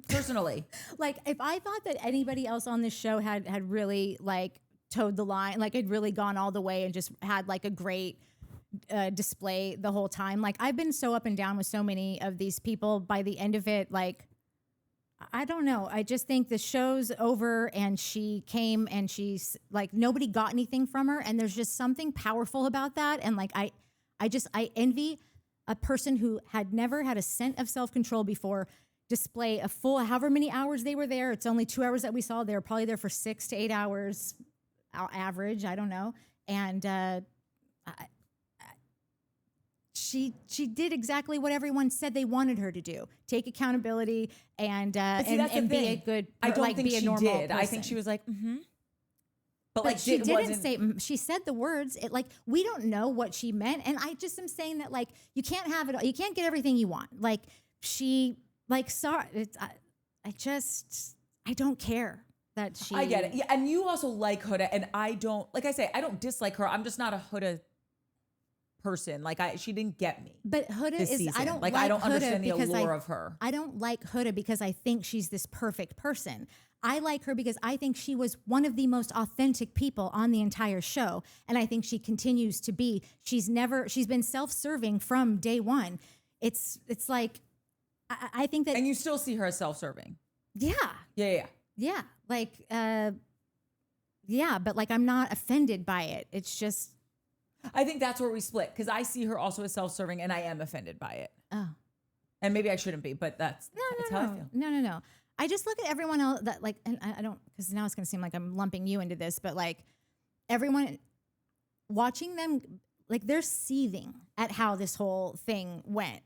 Personally. Like, if I thought that anybody else on this show had really like towed the line, like had really gone all the way and just had like a great display the whole time. Like, I've been so up and down with so many of these people. By the end of it, like, I don't know. I just think the show's over and she came and she's like, nobody got anything from her. And there's just something powerful about that. And like, I envy a person who had never had a scent of self-control before display a full, however many hours they were there. It's only 2 hours that we saw. They were probably there for 6 to 8 hours average. I don't know. And, she did exactly what everyone said they wanted her to do: take accountability and be a good. I don't like, think be a she normal did. I think person. she was like, but like she didn't wasn't- say. She said the words. It like we don't know what she meant, and I just am saying that like you can't have it. You can't get everything you want. Like she like sorry. I don't care that she. I get it. Yeah, and you also like Huda, and I don't. Like I say, I don't dislike her. I'm just not a Huda person. Like she didn't get me. But Huda this is. season. I don't like like I don't Huda understand the because allure of her. I don't like Huda because I think she's this perfect person. I like her because I think she was one of the most authentic people on the entire show. And I think she continues to be. She's been self-serving from day one. It's like, I think that. And you still see her as self-serving. Yeah. Yeah. Like, yeah, but like, I'm not offended by it. It's just. I think that's where we split, because I see her also as self-serving and I am offended by it. Oh. And maybe I shouldn't be, but that's how I feel. No. I just look at everyone else that like, and I don't, because now it's going to seem like I'm lumping you into this, but like everyone watching them, like they're seething at how this whole thing went.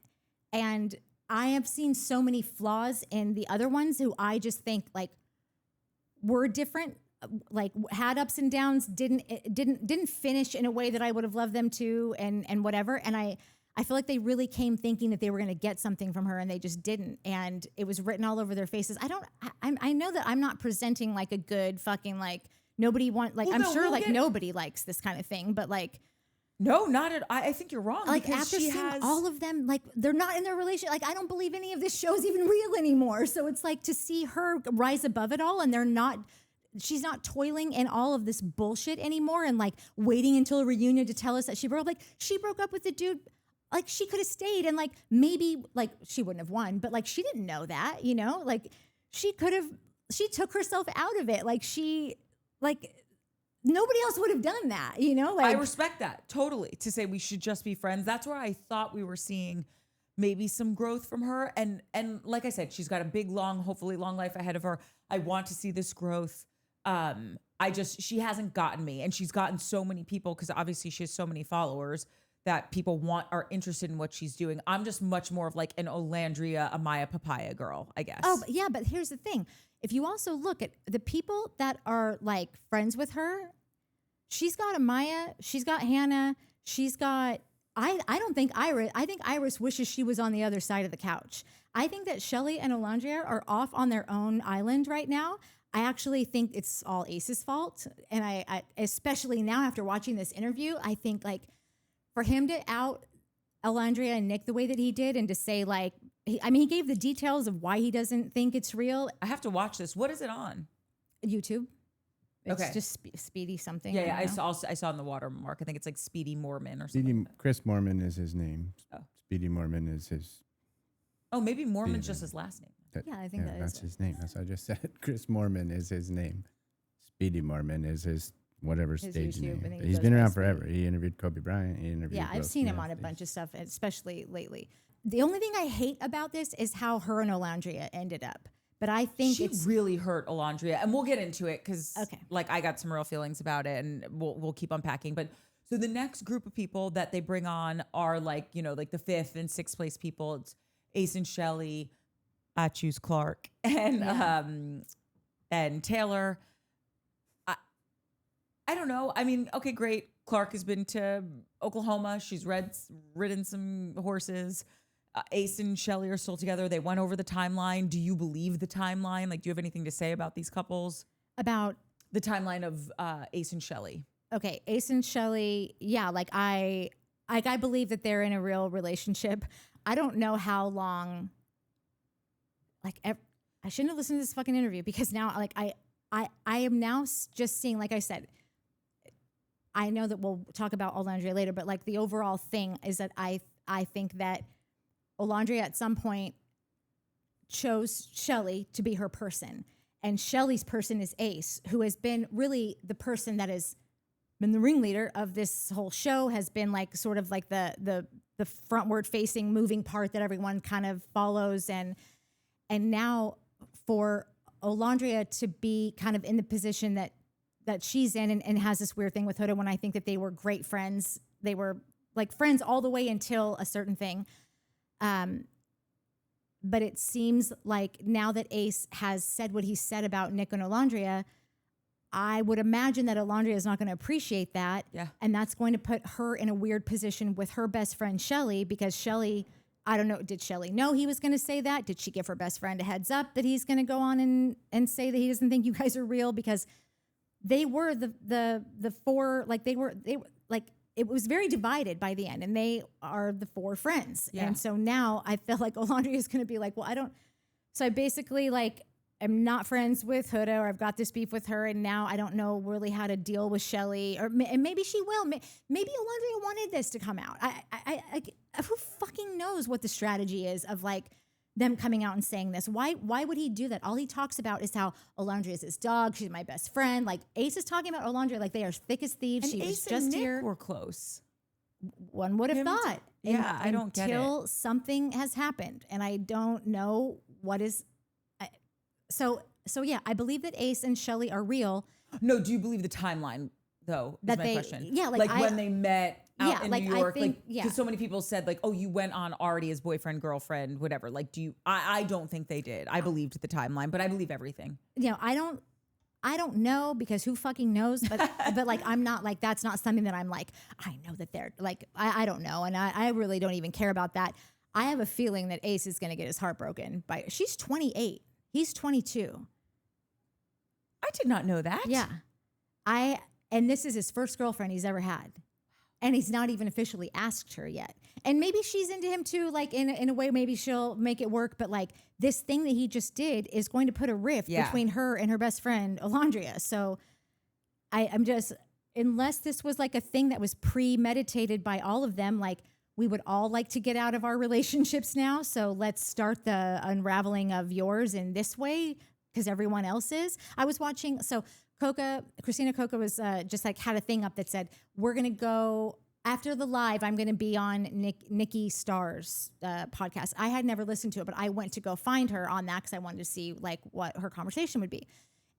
And I have seen so many flaws in the other ones who I just think like were different, like had ups and downs, didn't finish in a way that I would have loved them to, and whatever. And I feel like they really came thinking that they were going to get something from her, and they just didn't. And it was written all over their faces. I know that I'm not presenting like a good fucking like nobody want like, Well, I'm no, sure we'll like get- nobody likes this kind of thing, but like. No, not at. I think you're wrong. Like because after she seeing has all of them, like they're not in their relationship. Like I don't believe any of this show is even real anymore. So it's like to see her rise above it all, and she's not toiling in all of this bullshit anymore, and like waiting until a reunion to tell us that she broke up. Like she broke up with the dude. Like she could have stayed, and like maybe like she wouldn't have won, but like she didn't know that, you know. Like she could have. She took herself out of it. Like she like. Nobody else would have done that, you know? Like I respect that totally, to say we should just be friends. That's where I thought we were seeing maybe some growth from her. And like I said, she's got a big, hopefully long life ahead of her. I want to see this growth. She hasn't gotten me, and she's gotten so many people, because obviously she has so many followers that people are interested in what she's doing. I'm just much more of like an Olandria, Amaya Papaya girl, I guess. Oh, but yeah, but here's the thing. If you also look at the people that are like friends with her, she's got Amaya, she's got Hannah, she's got, I think Iris wishes she was on the other side of the couch. I think that Shelly and Olandria are off on their own island right now. I actually think it's all Ace's fault. And I especially now after watching this interview, I think like for him to out Olandria and Nick the way that he did, and to say like, he gave the details of why he doesn't think it's real. I have to watch this. What is it on? YouTube. It's Okay. just Speedy something. Yeah, I don't know. I saw in the watermark. I think it's like Speedy Morman or something. Speedy, Chris Morman is his name. Oh. Speedy Morman is his. Oh, maybe Morman's Speedy just his last name. Yeah, I think that is that's it. his name. That's what I just said. Chris Morman is his name. Speedy Morman is his whatever His stage YouTube, name. and he He's goes been by around Speedy. forever. He interviewed Kobe Bryant. He interviewed. Yeah, I've Will seen him Smith. on a bunch of stuff, especially lately. The only thing I hate about this is how her and Olandria ended up. But I think She it's really hurt Olandria, and we'll get into it because, Okay. like, I got some real feelings about it, and we'll keep unpacking. But so the next group of people that they bring on are like, you know, like the 5th and 6th place people. It's Ace and Shelly. I choose Clark and Taylor. I don't know. I mean, okay, great. Clark has been to Oklahoma. She's ridden some horses. Ace and Shelly are still together. They went over the timeline. Do you believe the timeline? Like, do you have anything to say about these couples? About The timeline of Ace and Shelly. okay, Ace and Shelly, yeah, like I believe that they're in a real relationship. I don't know how long. Like I shouldn't have listened to this fucking interview because now, like I am now just seeing, like I said, I know that we'll talk about Olandria later, but like the overall thing is that I think that Olandria at some point chose Shelly to be her person, and Shelly's person is Ace, who has been really the person that has been the ringleader of this whole show, has been like sort of like the frontward facing moving part that everyone kind of follows, and now for Olandria to be kind of in the position that she's in and has this weird thing with Huda, when I think that they were great friends. They were like friends all the way until a certain thing. But it seems like now that Ace has said what he said about Nick and Olandria, I would imagine that Olandria is not going to appreciate that. Yeah. And that's going to put her in a weird position with her best friend, Shelly, because Shelly, I don't know, did Shelly know he was going to say that? Did she give her best friend a heads up that he's going to go on and say that he doesn't think you guys are real? Because they were the four, like they were like, it was very divided by the end, and they are the four friends. Yeah. And so now I feel like Olandria is going to be like, well, I don't, so I basically like am not friends with Huda, or I've got this beef with her, and now I don't know really how to deal with Shelly, and maybe she will. Maybe Olandria wanted this to come out. I who fucking knows what the strategy is of like them coming out and saying this. Why would he do that? All he talks about is how Olandria is his dog. She's my best friend. Like Ace is talking about Olandria like they are thick as thieves. And She Ace was just and Nick here. were close. One would have Him thought. too. Yeah, I don't get it. Until something has happened, and I don't know what is. So yeah, I believe that Ace and Shelly are real. No, do you believe the timeline though? Is That my they- question. yeah, like when they met out Yeah, in like, New I York, think- like yeah. because so many people said like, oh, you went on already as boyfriend, girlfriend, whatever. Like, do you? I don't think they did. I believed the timeline, but I believe everything. You know, I don't know, because who fucking knows? But but like I'm not like, that's not something that I'm like, I know that they're like, I don't know, and I really don't even care about that. I have a feeling that Ace is going to get his heart broken by. She's 28. He's 22. I did not know that. Yeah. And this is his first girlfriend he's ever had. And he's not even officially asked her yet. And maybe she's into him too, like in a way, maybe she'll make it work. But like this thing that he just did is going to put a rift between her and her best friend, Olandria. So I'm just, unless this was like a thing that was premeditated by all of them, like we would all like to get out of our relationships now. So let's start the unraveling of yours in this way, because everyone else is. I was watching, so Christina Coca was just like had a thing up that said, we're going to go, after the live, I'm going to be on Nikki Starr's podcast. I had never listened to it, but I went to go find her on that because I wanted to see like what her conversation would be.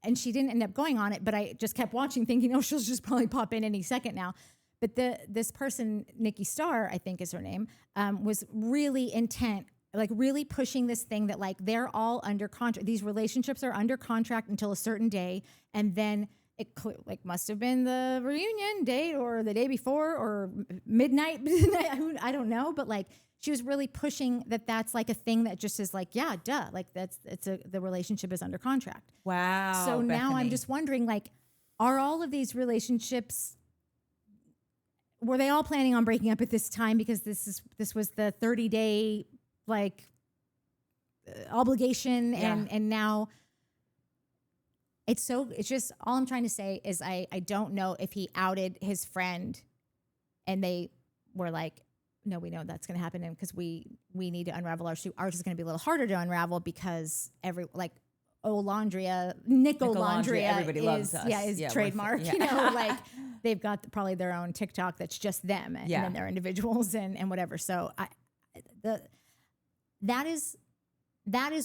And she didn't end up going on it, but I just kept watching thinking, oh, she'll just probably pop in any second now. But this person, Nikki Starr, I think is her name, was really intent, like really pushing this thing that like they're all under contract. These relationships are under contract until a certain day, and then it like must have been the reunion date or the day before or midnight. I don't know, but like she was really pushing that that's like a thing that just is like, yeah, duh, like the relationship is under contract. Wow. So now I'm Bethany. just wondering, like, are all of these relationships, were they all planning on breaking up at this time because this was the 30-day like obligation, and now it's just, all I'm trying to say is I don't know if he outed his friend and they were like, no, we know that's going to happen, and because we need to unravel ours too. Ours is going to be a little harder to unravel because Olandria, Nick Olandria, everybody loves us. is trademark. Yeah. You know, like they've got probably their own TikTok that's just them, and then they're individuals and whatever. So that is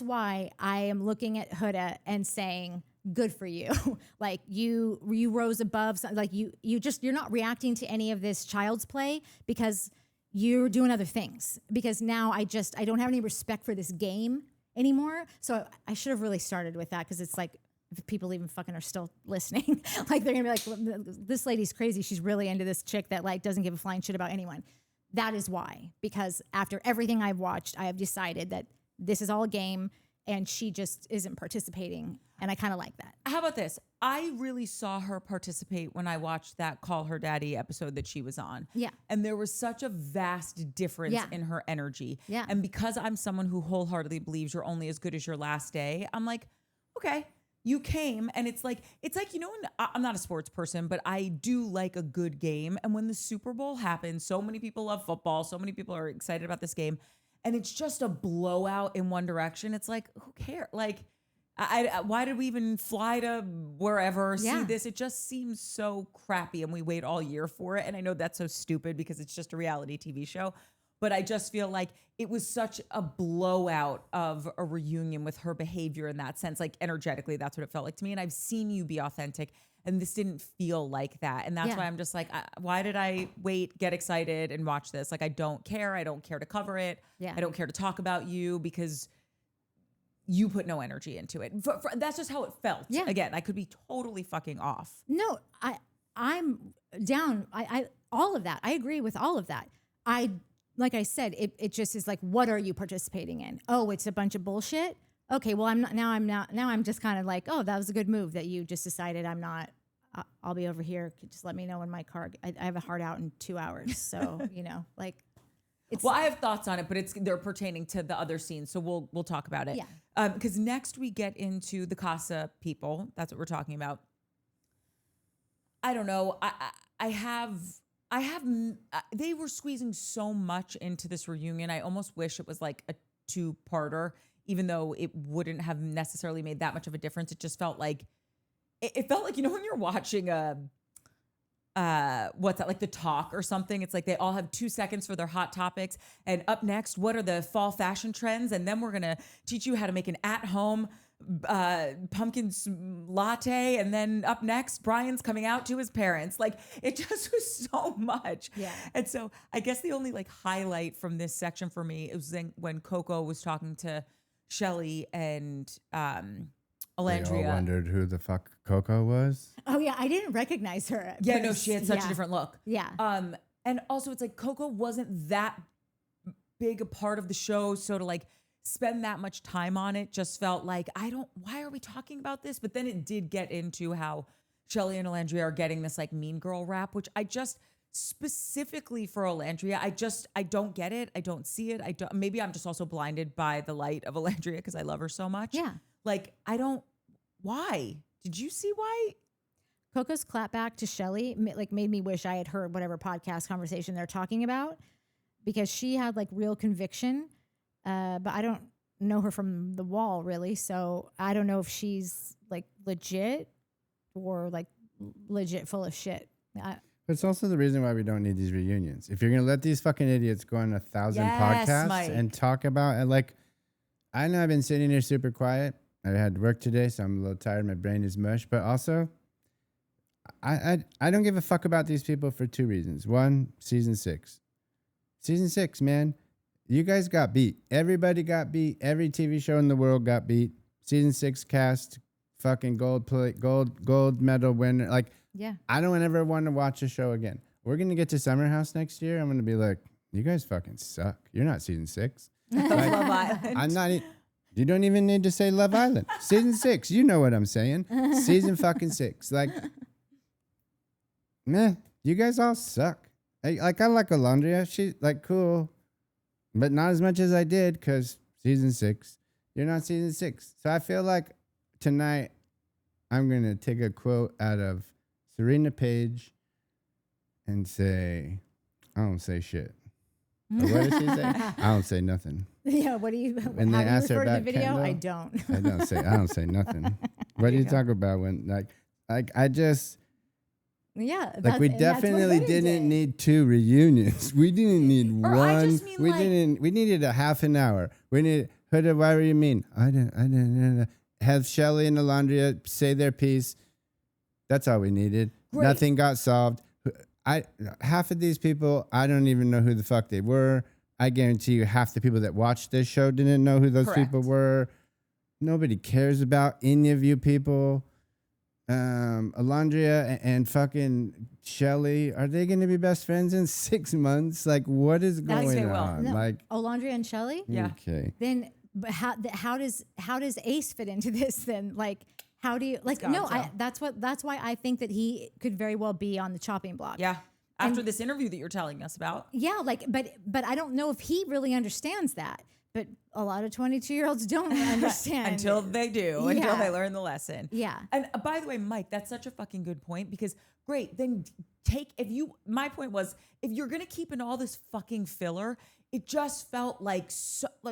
why I am looking at Huda and saying, good for you. Like you rose above, like you're not reacting to any of this child's play because you're doing other things. Because now I don't have any respect for this game anymore. So I should have really started with that, because it's like, if people even fucking are still listening, like they're gonna be like, this lady's crazy. She's really into this chick that like doesn't give a flying shit about anyone. That is why, because after everything I've watched, I have decided that this is all a game, and she just isn't participating. And I kind of like that. How about this? I really saw her participate when I watched that Call Her Daddy episode that she was on. Yeah. And there was such a vast difference Yeah. in her energy. Yeah. And because I'm someone who wholeheartedly believes you're only as good as your last day, I'm like, okay, you came. And it's like, you know, when, I'm not a sports person, but I do like a good game. And when the Super Bowl happens, so many people love football. So many people are excited about this game. And it's just a blowout in one direction. It's like, who cares? Like, why did we even fly to wherever, see this? It just seems so crappy and we wait all year for it. And I know that's so stupid because it's just a reality TV show. But I just feel like it was such a blowout of a reunion with her behavior in that sense. Like energetically, that's what it felt like to me. And I've seen you be authentic and this didn't feel like that. And that's why I'm just like, why did I wait, get excited and watch this? Like, I don't care. I don't care to cover it. Yeah. I don't care to talk about you because you put no energy into it. That's just how it felt. Yeah. Again, I could be totally fucking off. No, I'm down. I all of that. I agree with all of that. Like I said, it just is like, what are you participating in? Oh, it's a bunch of bullshit. Okay, well, I'm just kind of like, oh, that was a good move that you just decided I'm not. I'll be over here. Just let me know when my car. I have a hard out in 2 hours, so you know, like. Well, I have thoughts on it, but they're pertaining to the other scenes, so we'll talk about it. Yeah. Because next we get into the Casa people. That's what we're talking about. I don't know. They were squeezing so much into this reunion. I almost wish it was like a 2-parter, even though it wouldn't have necessarily made that much of a difference. It just felt like, it felt like, you know, when you're watching what's that, like The Talk or something, it's like they all have 2 seconds for their hot topics, and up next, what are the fall fashion trends, and then we're gonna teach you how to make an at-home pumpkin latte, and then up next Brian's coming out to his parents. Like, it just was so much. And so I guess the only like highlight from this section for me was when Coco was talking to Shelly and Alandria. They all wondered who the fuck Coco was. Oh yeah, I didn't recognize her. Yeah, no, she had such a different look. Yeah. And also it's like Coco wasn't that big a part of the show, so to like spend that much time on it just felt like, why are we talking about this? But then it did get into how Shelly and Alandria are getting this like mean girl rap, which I just, specifically for Alandria, I don't get it. I don't see it. Maybe I'm just also blinded by the light of Alandria because I love her so much. Yeah. Like, why? Did you see why? Coco's clapback to Shelly like made me wish I had heard whatever podcast conversation they're talking about, because she had like real conviction. But I don't know her from the wall really. So I don't know if she's like legit or like legit full of shit. It's also the reason why we don't need these reunions. If you're going to let these fucking idiots go on 1,000 podcasts Mike. and talk about it, like, I know I've been sitting here super quiet. I had work today, so I'm a little tired. My brain is mush. But also, I don't give a fuck about these people for 2 reasons. One, season 6. Season 6, man. You guys got beat. Everybody got beat. Every TV show in the world got beat. Season 6 cast, fucking gold medal winner. Like, yeah. I don't ever want to watch a show again. We're going to get to Summer House next year. I'm going to be like, you guys fucking suck. You're not season 6. Like, Love Island. I'm not. You don't even need to say Love Island. Season 6. You know what I'm saying. Season fucking 6. Like, meh. You guys all suck. I like Alandria. She's like cool, but not as much as I did because season 6. You're not season 6. So I feel like tonight I'm going to take a quote out of Serena Page and say, I don't say shit. Or what did she say? I don't say nothing. Yeah, what do you? When how they do you asked her refer to the about video? Kendall, I don't. I don't say nothing. What do you talk about when like I just Yeah, like we definitely didn't need 2 reunions. We didn't need Or one. I just mean, We needed a half an hour. We need Huda, why were you mean? I didn't have Shelly and Alandria say their piece. That's all we needed. Great. Nothing got solved. Half of these people, I don't even know who the fuck they were. I guarantee you half the people that watched this show didn't know who those people were. Nobody cares about any of you people. Alandria and fucking Shelly, are they going to be best friends in 6 months? Like, what is going on? No, Like, Alandria and Shelly? Yeah. Okay. Then but how does Ace fit into this then? Like, how do you like? No, that's why I think that he could very well be on the chopping block. Yeah. After this interview that you're telling us about. Yeah, like, but I don't know if he really understands that. But a lot of 22-year-olds don't understand. Until they do, until they learn the lesson. Yeah. And by the way, Mike, that's such a fucking good point because great, then my point was, if you're going to keep in all this fucking filler, it just felt like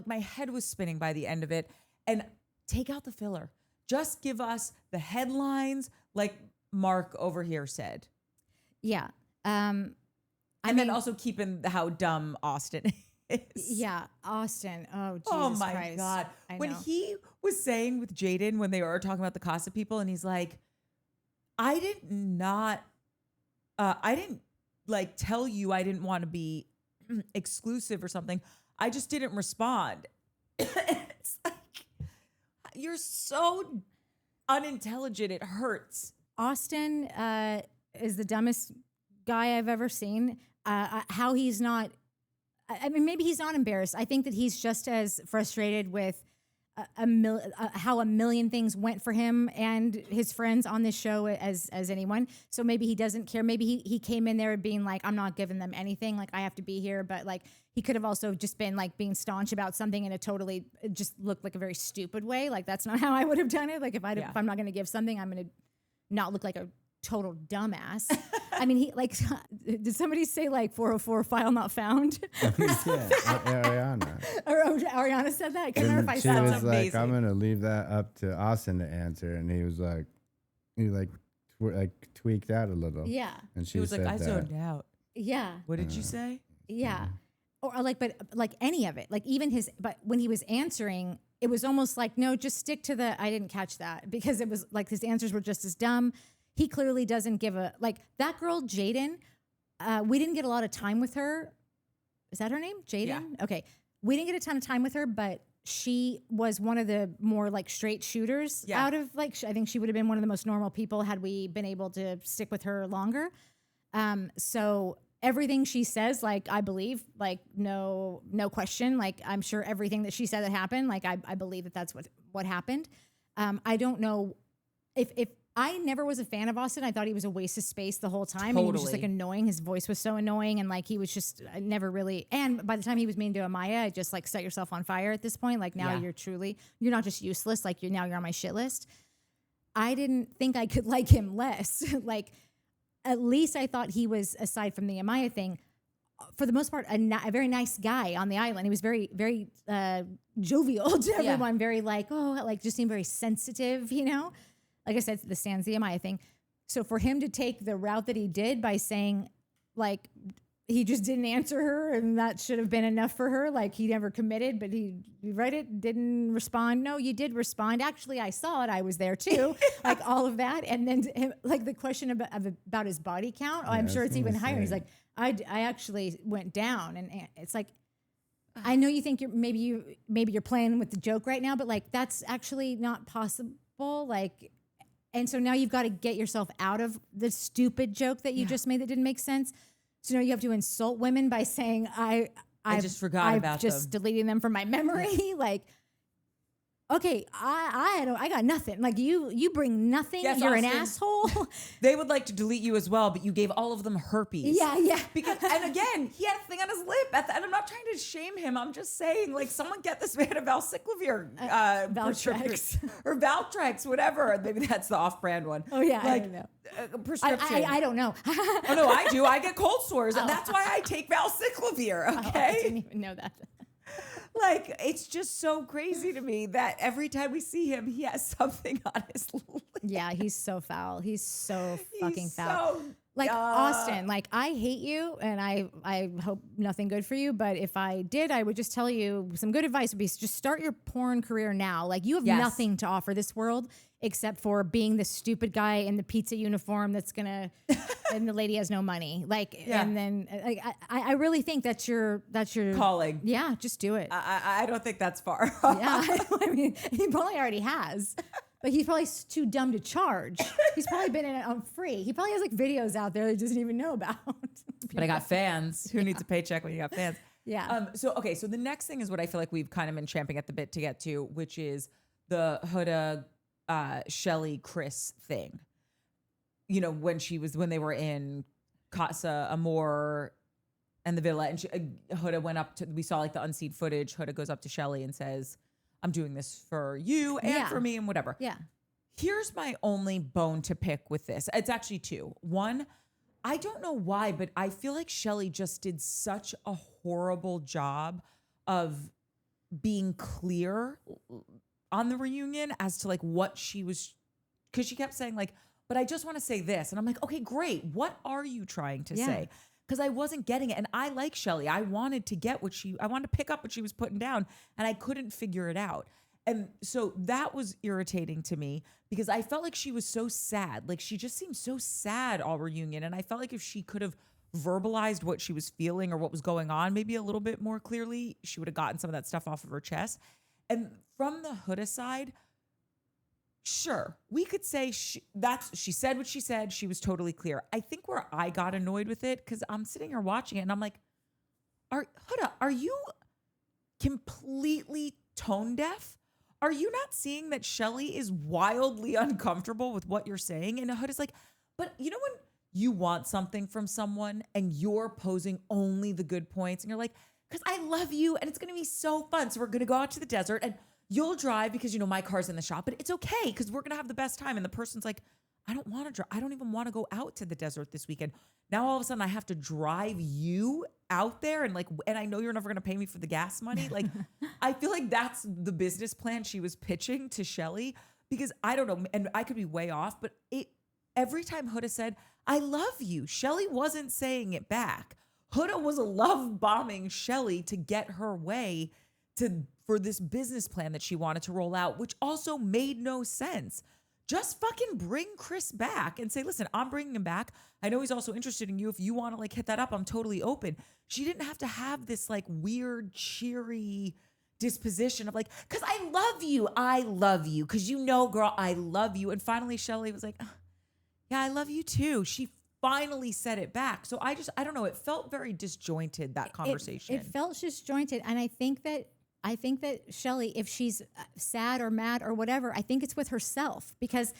my head was spinning by the end of it, and take out the filler. Just give us the headlines like Mark over here said. Yeah. And then also keep in how dumb Austin is. Yeah, Austin. Oh, Jesus oh my Christ. God. I When know. he was saying with Jaden, when they were talking about the Casa people, and he's like, I didn't like tell you I didn't want to be exclusive or something. I just didn't respond. It's like, you're so unintelligent. It hurts. Austin is the dumbest guy I've ever seen. How he's not, I mean, maybe he's not embarrassed. I think that he's just as frustrated with how a million things went for him and his friends on this show as anyone. So maybe he doesn't care. Maybe he came in there being like, I'm not giving them anything. Like, I have to be here. But like, he could have also just been like being staunch about something in a totally, it just looked like a very stupid way. Like, that's not how I would have done it. Like, if I'm not going to give something, I'm going to not look like a total dumbass. I mean, he like, did somebody say like 404 file not found? Ariana. Or Ariana said that. I can't remember if I She said was that. like, I'm gonna leave that up to Austin to answer, and he was like, tweaked out a little. Yeah. And She was like, I zoned out. Yeah. What did you say? Yeah. Or like, but like any of it, like even but when he was answering, it was almost like, no, just stick to I didn't catch that, because it was like his answers were just as dumb. He clearly doesn't give like that girl, Jaden. We didn't get a lot of time with her. Is that her name? Jaden? Yeah. Okay. We didn't get a ton of time with her, but she was one of the more like straight shooters out of like, I think she would have been one of the most normal people had we been able to stick with her longer. So everything she says, like, I believe, like, no question. Like, I'm sure everything that she said that happened, like, I believe that that's what happened. I don't know if I never was a fan of Austin. I thought he was a waste of space the whole time. Totally. And he was just like annoying. His voice was so annoying. And like, he was just never really, and by the time he was mean to Amaya, I just like set yourself on fire at this point. Like now you're not just useless. Like you're on my shit list. I didn't think I could like him less. Like at least I thought he was, aside from the Amaya thing, for the most part, a very nice guy on the island. He was very, very jovial to everyone. Very like, just seemed very sensitive, you know? Like I said, the Sans the Amaya thing. So for him to take the route that he did by saying, like, he just didn't answer her and that should have been enough for her. Like he never committed, but he read it, didn't respond. No, you did respond. Actually, I saw it. I was there too. Like all of that. And then like the question about his body count. I'm sure it's even higher. He's like, I actually went down, and it's like, I know you think maybe you're playing with the joke right now, but like that's actually not possible. Like, and so now you've got to get yourself out of the stupid joke that you just made that didn't make sense. So now you have to insult women by saying I just forgot about them. Just deleting them from my memory. Like, okay, I got nothing. Like you bring nothing. Yes, You're Austin, an asshole. They would like to delete you as well, but you gave all of them herpes. Yeah. Because, and again, he had a thing on his lip. And I'm not trying to shame him. I'm just saying, like, someone get this man a valsiclovir Valtrex. or Valtrex, whatever. Maybe that's the off-brand one. Oh yeah, like, I don't know. Prescription. I don't know. Oh no, I do. I get cold sores, and that's why I take valciclovir. Okay, I didn't even know that. Like, it's just so crazy to me that every time we see him, he has something on his lip. Yeah, he's so foul. He's so fucking foul. So, like Austin, like I hate you and I hope nothing good for you. But if I did, I would just tell you some good advice would be just start your porn career now. Like you have nothing to offer this world except for being the stupid guy in the pizza uniform that's gonna, and the lady has no money. Like, and then like, I really think that's your calling. Yeah, just do it. I don't think that's far. Yeah, I mean, he probably already has. But he's probably too dumb to charge. He's probably been in it on free. He probably has like videos out there that he doesn't even know about. But I got fans. Who needs a paycheck when you got fans? Yeah. So the next thing is what I feel like we've kind of been champing at the bit to get to, which is the Huda, Shelly, Chris thing. You know, when they were in Casa Amor and the villa, and Huda went up to, we saw like the unseen footage. Huda goes up to Shelly and says, I'm doing this for you and for me and whatever. Yeah. Here's my only bone to pick with this. It's actually two. One, I don't know why, but I feel like Shelly just did such a horrible job of being clear on the reunion as to like what she was, because she kept saying like, but I just want to say this. And I'm like, okay, great. What are you trying to say? Because I wasn't getting it. And I like Shelly. I wanted to get I wanted to pick up what she was putting down, and I couldn't figure it out. And so that was irritating to me because I felt like she was so sad. Like she just seemed so sad all reunion. And I felt like if she could have verbalized what she was feeling or what was going on maybe a little bit more clearly, she would have gotten some of that stuff off of her chest. And from the Huda side, sure, we could say she said what she said. She was totally clear. I think where I got annoyed with it, because I'm sitting here watching it and I'm like, Huda, are you completely tone deaf? Are you not seeing that Shelly is wildly uncomfortable with what you're saying? And Huda's like, but you know when you want something from someone and you're posing only the good points and you're like, because I love you and it's going to be so fun. So we're going to go out to the desert and you'll drive because, you know, my car's in the shop, but it's okay because we're going to have the best time. And the person's like, I don't want to drive. I don't even want to go out to the desert this weekend. Now, all of a sudden I have to drive you out there and I know you're never going to pay me for the gas money. Like, I feel like that's the business plan she was pitching to Shelly, because I don't know. And I could be way off, but every time Huda said, I love you, Shelly wasn't saying it back. Huda was love bombing Shelly to get her way for this business plan that she wanted to roll out, which also made no sense. Just fucking bring Chris back and say, listen, I'm bringing him back. I know he's also interested in you. If you want to like hit that up, I'm totally open. She didn't have to have this like weird, cheery disposition of like, because I love you. Because you know, girl, I love you. And finally, Shelly was like, yeah, I love you too. She finally said it back. So I don't know. It felt very disjointed, that conversation. It felt disjointed. And I think that Shelly, if she's sad or mad or whatever, I think it's with herself, because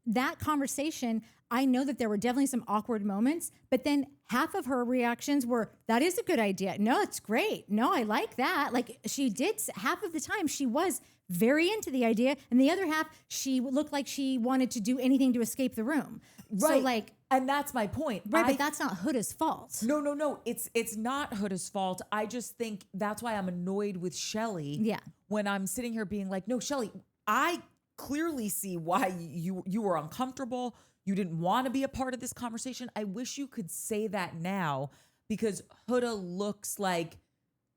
that conversation, I know that there were definitely some awkward moments, but then half of her reactions were, that is a good idea. No, it's great. No, I like that. Like she did, half of the time she was very into the idea. And the other half, she looked like she wanted to do anything to escape the room. Right. So like, and that's my point. Right, but that's not Huda's fault. No. It's not Huda's fault. I just think that's why I'm annoyed with Shelly. Yeah. When I'm sitting here being like, no, Shelly, I clearly see why you were uncomfortable. You didn't want to be a part of this conversation. I wish you could say that now, because Huda looks like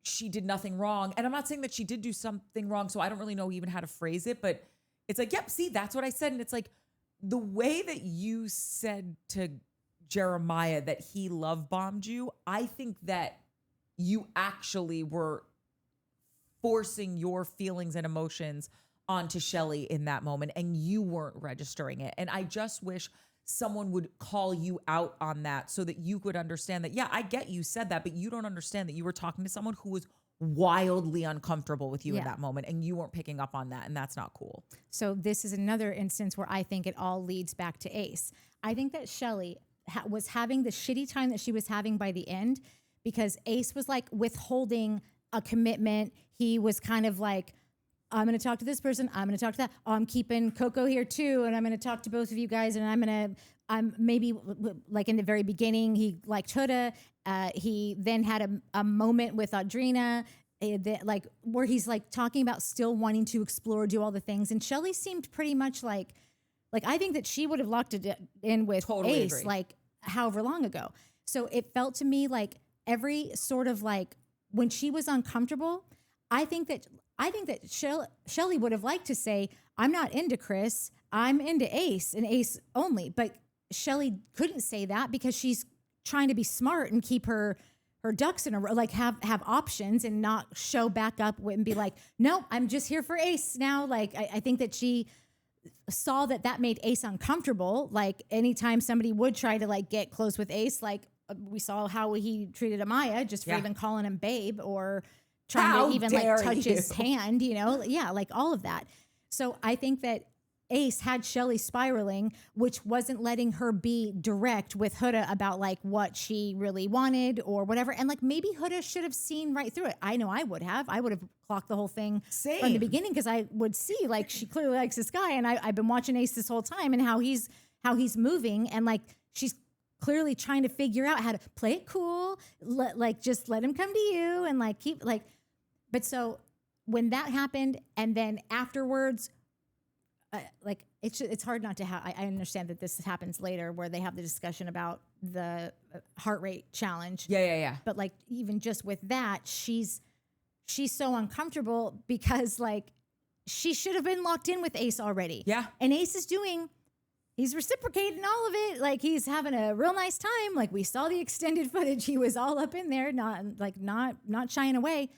she did nothing wrong. And I'm not saying that she did do something wrong, so I don't really know even how to phrase it, but it's like, yep, see, that's what I said. And it's like, the way that you said to Jeremiah that he love bombed you, I think that you actually were forcing your feelings and emotions onto Shelly in that moment, and you weren't registering it. And I just wish someone would call you out on that so that you could understand that, yeah, I get you said that, but you don't understand that you were talking to someone who was wildly uncomfortable with you in that moment, and you weren't picking up on that, and that's not cool. So this is another instance where I think it all leads back to Ace. I think that Shelly was having the shitty time that she was having by the end because Ace was like withholding a commitment. He was kind of like, I'm going to talk to this person. I'm going to talk to that. Oh, I'm keeping Coco here too. And I'm going to talk to both of you guys. And I'm maybe like in the very beginning, he liked Huda. He then had a moment with Audrina, like where he's like talking about still wanting to explore, do all the things. And Shelly seemed pretty much like I think that she would have locked it in with Ace, agree. Like however long ago. So it felt to me like every sort of like when she was uncomfortable, I think that Shelly would have liked to say, I'm not into Chris, I'm into Ace and Ace only. But Shelly couldn't say that because she's trying to be smart and keep her ducks in a row, like have options and not show back up and be like, no, I'm just here for Ace now. Like, I think that she saw that made Ace uncomfortable. Like anytime somebody would try to like get close with Ace, like we saw how he treated Amaya just for Yeah. even calling him babe or trying How to even dare like touch his you. hand, you know? Yeah, like all of that. So I think that Ace had Shelly spiraling, which wasn't letting her be direct with Huda about like what she really wanted or whatever. And like maybe Huda should have seen right through it. I know I would have. I would have clocked the whole thing from the Same. beginning because I would see like she clearly likes this guy, and I've been watching Ace this whole time and how he's moving, and like she's clearly trying to figure out how to play it cool, just let him come to you and like keep like. But so when that happened, and then afterwards. Like it's hard not to have. I understand that this happens later where they have the discussion about the heart rate challenge. Yeah. But like even just with that, she's so uncomfortable because like she should have been locked in with Ace already. Yeah. And Ace he's reciprocating all of it. Like he's having a real nice time. Like we saw the extended footage. He was all up in there, not shying away.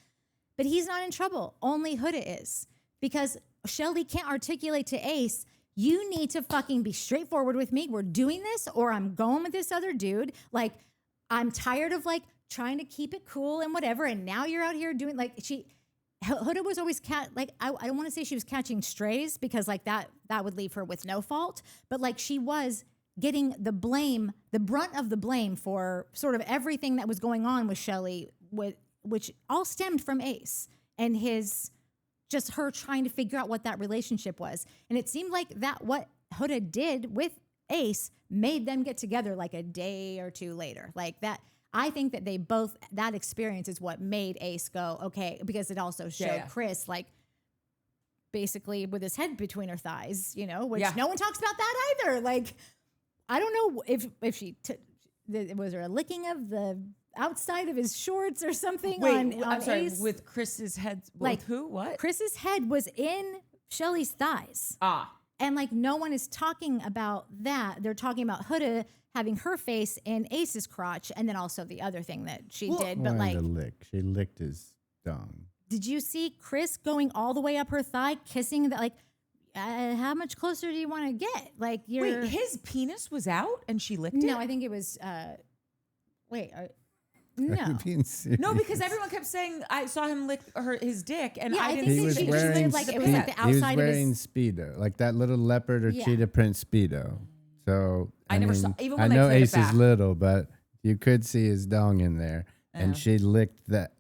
But he's not in trouble. Only Huda is. Because Shelly can't articulate to Ace, you need to fucking be straightforward with me. We're doing this or I'm going with this other dude. Like, I'm tired of like trying to keep it cool and whatever. And now you're out here doing like Huda was always I don't want to say she was catching strays because like that would leave her with no fault. But like she was getting the brunt of the blame for sort of everything that was going on with Shelly, which all stemmed from Ace and just her trying to figure out what that relationship was. And it seemed like that what Huda did with Ace made them get together like a day or two later. Like that, I think that that experience is what made Ace go, okay, because it also showed Chris like basically with his head between her thighs, you know, which no one talks about that either. Like, I don't know if she, was there a licking of the outside of his shorts or something? I'm sorry, Ace? with Chris's head. Like with who? What? Chris's head was in Shelly's thighs. And like no one is talking about that. They're talking about Huda having her face in Ace's crotch, and then also the other thing that she did. But like, she licked his dong. did you see Chris going all the way up her thigh, kissing that? Like, how much closer do you want to get? Like, Wait, his penis was out and she licked it? No, I think it was. No. Are you being serious? No, because everyone kept saying I saw him lick his dick, and Yeah, I I didn't think He that was she just wearing did, like, it was like the he was outside of his- wearing Speedo, like that little leopard or Yeah. cheetah print Speedo. So I never saw- even I when they know played it Ace back. is little, but you could see his dong in there, and she licked that.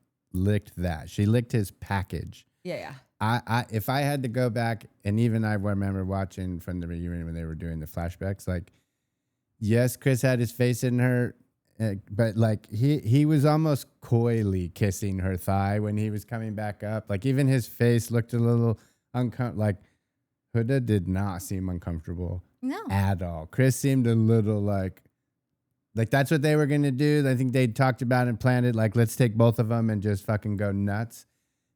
She licked his package. Yeah. I if I had to go back, and even I remember watching from the reunion when they were doing the flashbacks, like, yes, Chris had his face in her, but like he was almost coyly kissing her thigh when he was coming back up. Like even his face looked a little uncomfortable. Like Huda did not seem uncomfortable at all. Chris seemed a little like that's what they were gonna do. I think they talked about and planned it. Like, let's take both of them and just fucking go nuts.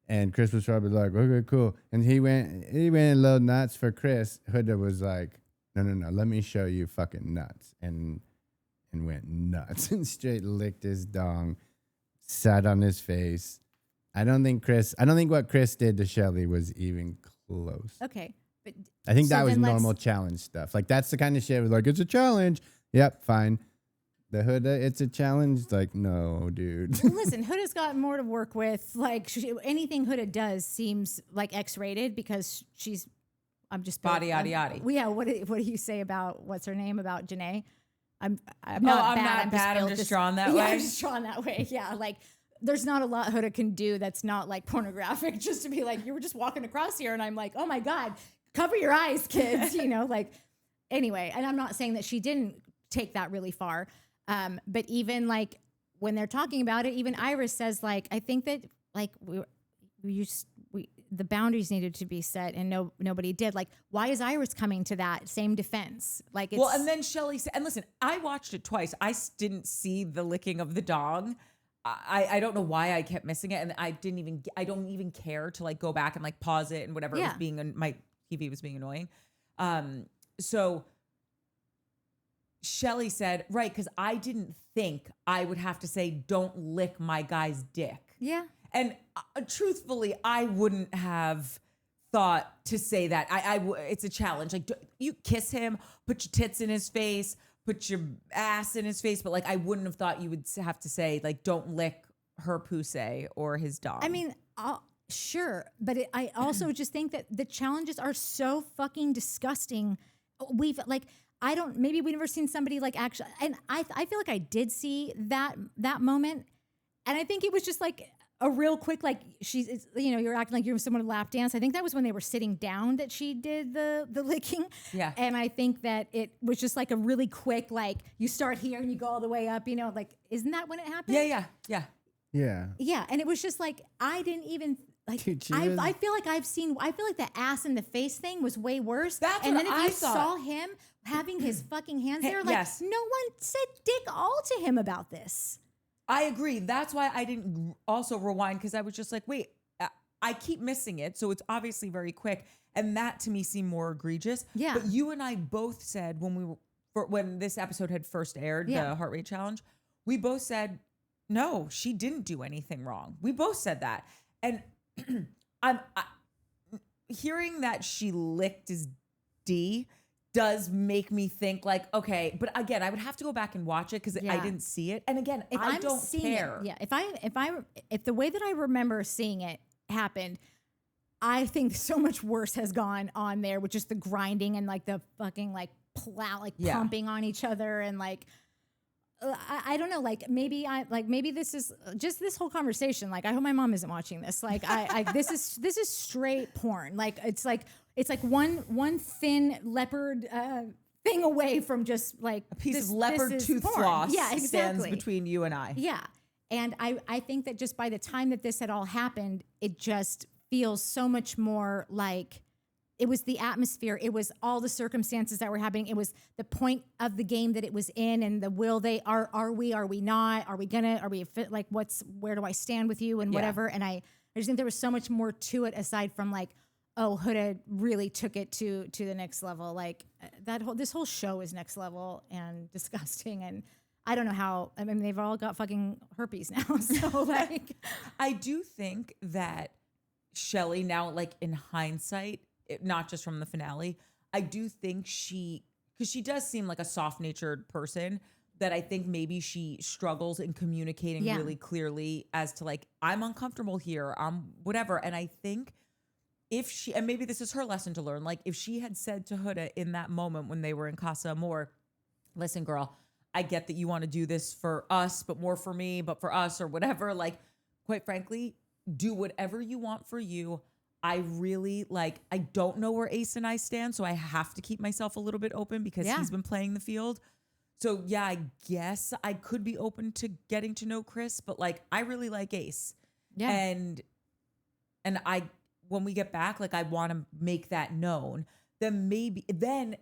And Chris was probably like, okay, cool. And he went a little nuts for Chris. Huda was like, no, let me show you fucking nuts. And went nuts and straight licked his dong, sat on his face. I don't think what Chris did to Shelly was even close. Okay. But I think so that was then let's- normal challenge stuff. Like that's the kind of shit was like, it's a challenge. Yep, fine. The Huda, it's a challenge. Like, no, dude. Listen, Huda's got more to work with. Like anything Huda does seems like X-rated because I'm just Body, yada, yada. Yeah. What do you say about what's her name about Janae? I'm I'm not not bad. I'm just drawn that yeah, way. I'm just drawn that way. Yeah. Like there's not a lot Huda can do that's not like pornographic. Just to be like, you were just walking across here, and I'm like, oh my god, cover your eyes, kids. You know, like anyway. And I'm not saying that she didn't take that really far. But even like when they're talking about it, even Iris says like, I think that like the boundaries needed to be set and nobody did. Like, why is Iris coming to that same defense? Like, it's, And then Shelly said, and listen, I watched it twice. I didn't see the licking of the dog. I don't know why I kept missing it, and I don't even care to like go back and like pause it and whatever. It was my TV was being annoying. So Shelly said, right, because I didn't think I would have to say, don't lick my guy's dick. yeah. And truthfully, I wouldn't have thought to say that. It's a challenge. Like, you kiss him, put your tits in his face, put your ass in his face, but like I wouldn't have thought you would have to say like don't lick her pussy or his dog. I mean, sure, but I also just think that the challenges are so fucking disgusting. We've like, I don't, maybe we've never seen somebody like actually, and I feel like I did see that moment, and I think it was just like a real quick, like you're acting like you're someone lap dance. I think that was when they were sitting down that she did the licking. Yeah. And I think that it was just like a really quick, like you start here and you go all the way up, like, isn't that when it happened? Yeah. Yeah, and it was just like I didn't even like. Dude, I feel like I feel like the ass in the face thing was way worse. That's and what then if I you thought. saw him having his fucking hands there, like Yes. no one said dick all to him about this. I agree. That's why I didn't also rewind because I was just like, wait, I keep missing it. So it's obviously very quick. And that to me seemed more egregious. Yeah. But you and I both said when this episode had first aired, the heart rate challenge, we both said, no, she didn't do anything wrong. We both said that. And I'm hearing that she licked his D does make me think like, okay, but again, I would have to go back and watch it because I didn't see it. And again, I don't care. If the way that I remember seeing it happened, I think so much worse has gone on there with just the grinding and like the fucking like plow, like pumping on each other and like. I don't know, like maybe this is just this whole conversation. Like, I hope my mom isn't watching this. Like, this is straight porn. Like, it's like one thin leopard thing away from just like A piece of leopard tooth porn. floss Yeah, exactly. stands between you and I. Yeah, and I think that just by the time that this had all happened, it just feels so much more like. It was the atmosphere. It was all the circumstances that were happening. It was the point of the game that it was in, and the are we not? Are we fit? Like, where do I stand with you and whatever? And I just think there was so much more to it aside from like, oh, Huda really took it to the next level. Like this whole show is next level and disgusting. And I don't know how. I mean, they've all got fucking herpes now. So like, I do think that Shelly now, like in hindsight. Not just from the finale, I do think because she does seem like a soft-natured person that I think maybe she struggles in communicating really clearly as to like, I'm uncomfortable here, whatever. And I think and maybe this is her lesson to learn, like if she had said to Huda in that moment when they were in Casa Amor, listen, girl, I get that you want to do this for us, but more for me, but for us or whatever, like, quite frankly, do whatever you want for you. I really I don't know where Ace and I stand, so I have to keep myself a little bit open because he's been playing the field. So yeah, I guess I could be open to getting to know Chris, but like I really like Ace. Yeah. And when we get back, like I want to make that known. Then maybe then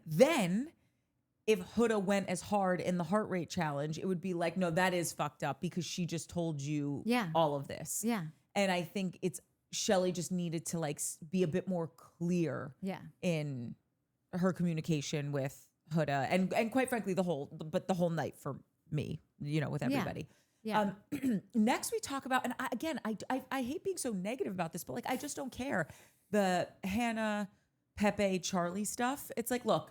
if Huda went as hard in the heart rate challenge, it would be like, no, that is fucked up because she just told you all of this. Yeah. And I think Shelly just needed to like be a bit more clear in her communication with Huda and quite frankly the whole night for me, with everybody. Yeah. Next we talk about, and I hate being so negative about this, but like I just don't care. The Hannah, Pepe, Charlie stuff. It's like, look,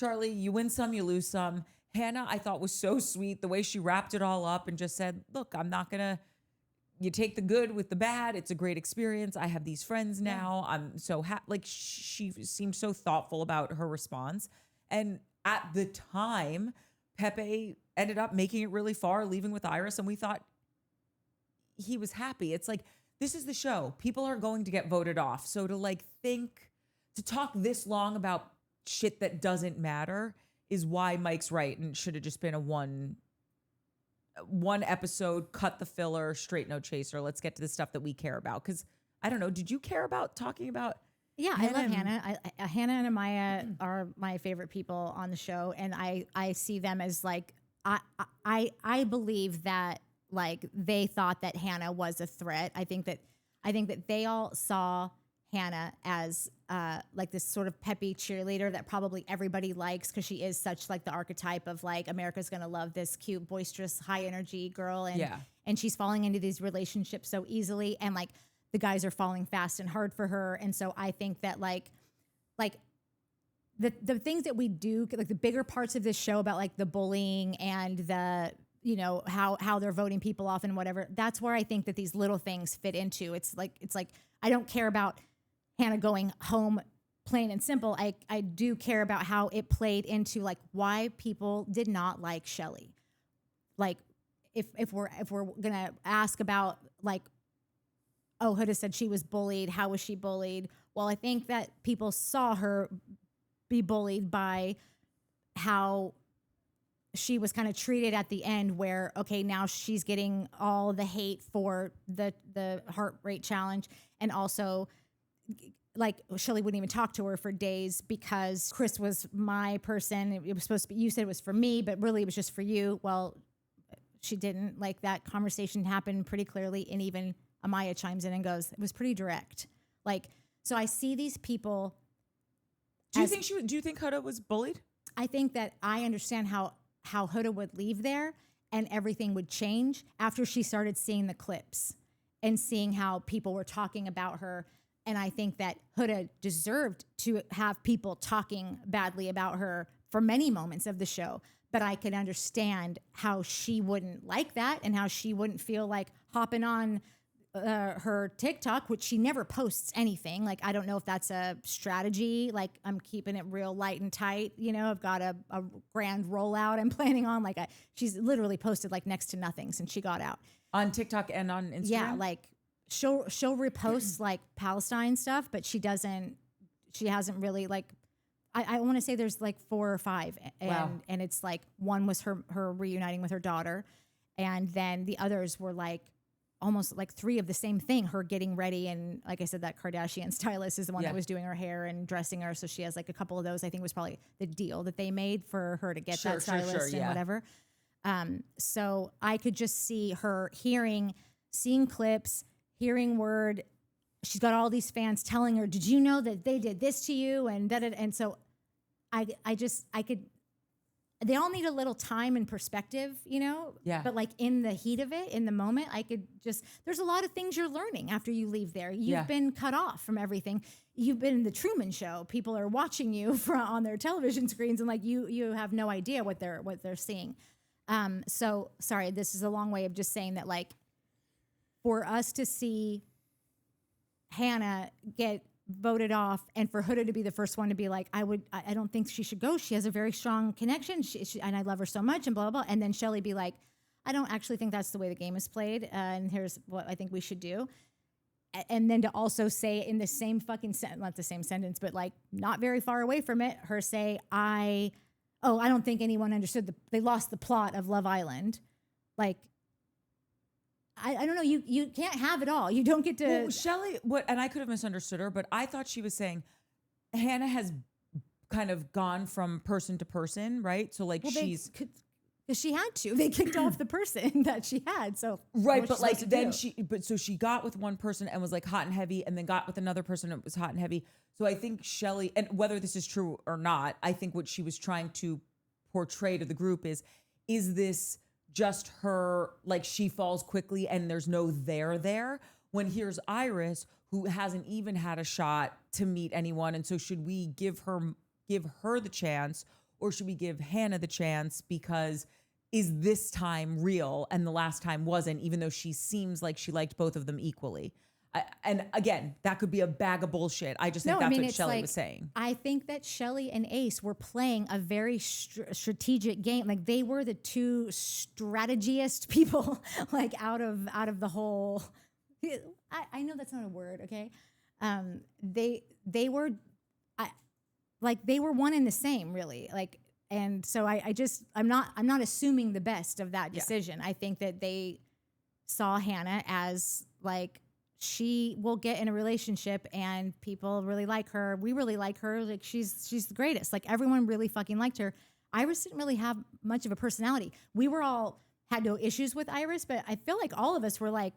Charlie, you win some, you lose some. Hannah, I thought was so sweet the way she wrapped it all up and just said, look, I'm not gonna. You take the good with the bad. It's a great experience. I have these friends now. I'm so happy. Like she seemed so thoughtful about her response. And at the time, Pepe ended up making it really far, leaving with Iris. And we thought he was happy. It's like, this is the show. People are going to get voted off. So to talk this long about shit that doesn't matter is why Mike's right. And it should have just been a one episode, cut the filler, straight no chaser. Let's get to the stuff that we care about. Because I don't know, did you care about talking about? Yeah, I love Hannah. Hannah and Amaya are my favorite people on the show, and I see them as like I believe that like they thought that Hannah was a threat. I think that they all saw Hannah as like this sort of peppy cheerleader that probably everybody likes because she is such like the archetype of like America's gonna love this cute, boisterous, high energy girl, and she's falling into these relationships so easily, and like the guys are falling fast and hard for her, and so I think that like the things that we do, like the bigger parts of this show about like the bullying and the, you know, how they're voting people off and whatever. That's where I think that these little things fit into. It's like I don't care about Hannah going home, plain and simple. I do care about how it played into like why people did not like Shelly. Like if we're gonna ask about like, oh, Huda said she was bullied. How was she bullied? Well, I think that people saw her be bullied by how she was kind of treated at the end, where, okay, now she's getting all the hate for the heart rate challenge. And also, like, Shelly wouldn't even talk to her for days because Chris was my person. It was supposed to be, you said it was for me, but really it was just for you. Well, she didn't. Like, that conversation happened pretty clearly. And even Amaya chimes in and goes, it was pretty direct. Like, so I see these people. Do you think Huda was bullied? I think that I understand how Huda would leave there and everything would change after she started seeing the clips and seeing how people were talking about her. And I think that Huda deserved to have people talking badly about her for many moments of the show. But I could understand how she wouldn't like that and how she wouldn't feel like hopping on her TikTok, which she never posts anything. Like, I don't know if that's a strategy. Like, I'm keeping it real light and tight. You know, I've got a grand rollout I'm planning on. Like, she's literally posted like next to nothing since she got out. On TikTok and on Instagram? Yeah, like she'll repost like Palestine stuff, but she hasn't really like, I want to say there's like 4 or 5. And it's like one was her reuniting with her daughter. And then the others were like, almost like 3 of the same thing, her getting ready. And like I said, that Kardashian stylist is the one that was doing her hair and dressing her. So she has like a couple of those. I think was probably the deal that they made for her to get that stylist and whatever. So I could just see her seeing clips, hearing word. She's got all these fans telling her, did you know that they did this to you? And that, and so I could, they all need a little time and perspective, you know? Yeah. But like in the heat of it, in the moment, I could just, there's a lot of things you're learning after you leave there. You've been cut off from everything. You've been in the Truman Show. People are watching you on their television screens and like you have no idea what they're seeing. So sorry, this is a long way of just saying that, like, for us to see Hannah get voted off and for Huda to be the first one to be like, I don't think she should go. She has a very strong connection and I love her so much and blah, blah, blah. And then Shelly be like, I don't actually think that's the way the game is played. And here's what I think we should do. And then to also say in the same fucking sentence, not the same sentence, but like not very far away from it, her say, I don't think anyone understood they lost the plot of Love Island. Like, I don't know. You can't have it all. You don't get to. Well, Shelly, and I could have misunderstood her, but I thought she was saying Hannah has kind of gone from person to person, right? So like because she had to. They kicked off the person that she had. So right, but like then so she got with one person and was like hot and heavy, and then got with another person and it was hot and heavy. So I think Shelly, and whether this is true or not, I think what she was trying to portray to the group is this just her, like, she falls quickly and there's no there, when here's Iris, who hasn't even had a shot to meet anyone. And so should we give her the chance, or should we give Hannah the chance? Because is this time real and the last time wasn't, even though she seems like she liked both of them equally? And again, that could be a bag of bullshit. I just think that's what Shelly was saying. I think that Shelly and Ace were playing a very strategic game. Like, they were the 2 strategist people, like out of the whole. I know that's not a word, okay? They were, they were one and the same, really. Like, and so I'm not assuming the best of that decision. I think that they saw Hannah as like, she will get in a relationship and people really like her. We really like her. Like, she's the greatest. Like, everyone really fucking liked her. Iris didn't really have much of a personality. We were all had no issues with Iris, but I feel like all of us were like,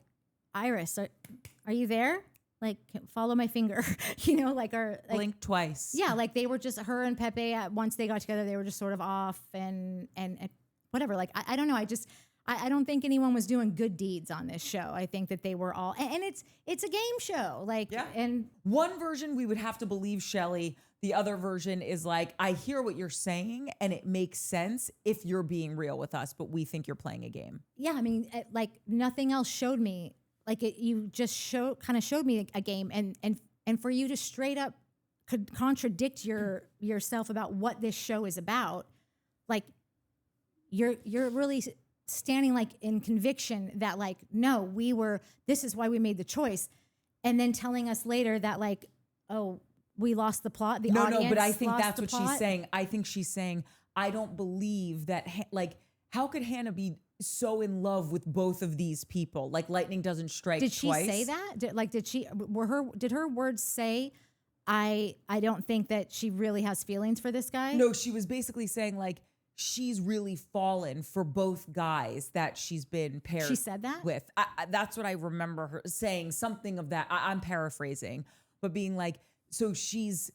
Iris, are you there? Like, follow my finger, you know, like, our like, blink twice. Yeah. Like, they were just, her and Pepe, once they got together, they were just sort of off and whatever. Like, I don't know. I don't think anyone was doing good deeds on this show. I think that they were all, and it's a game show. Like, and one version we would have to believe Shelly, The other version is like, I hear what you're saying and it makes sense if you're being real with us, but we think you're playing a game. Yeah, I mean, like nothing else showed me. Like you just kind of showed me a game, and for you to straight up could contradict yourself about what this show is about, like you're really standing like in conviction that like, no, this is why we made the choice, and then telling us later that like, oh, we lost the plot. The audience No, but I think lost that's the what plot. she's saying. I think she's saying, I don't believe that, like, how could Hannah be so in love with both of these people? Like, lightning doesn't strike Did she twice. say that? Did her words say, I don't think that she really has feelings for this guy? No, she was basically saying, like, she's really fallen for both guys that she's been paired She said that? with. That's what I remember her saying, something of that. I'm paraphrasing, but being like, so she's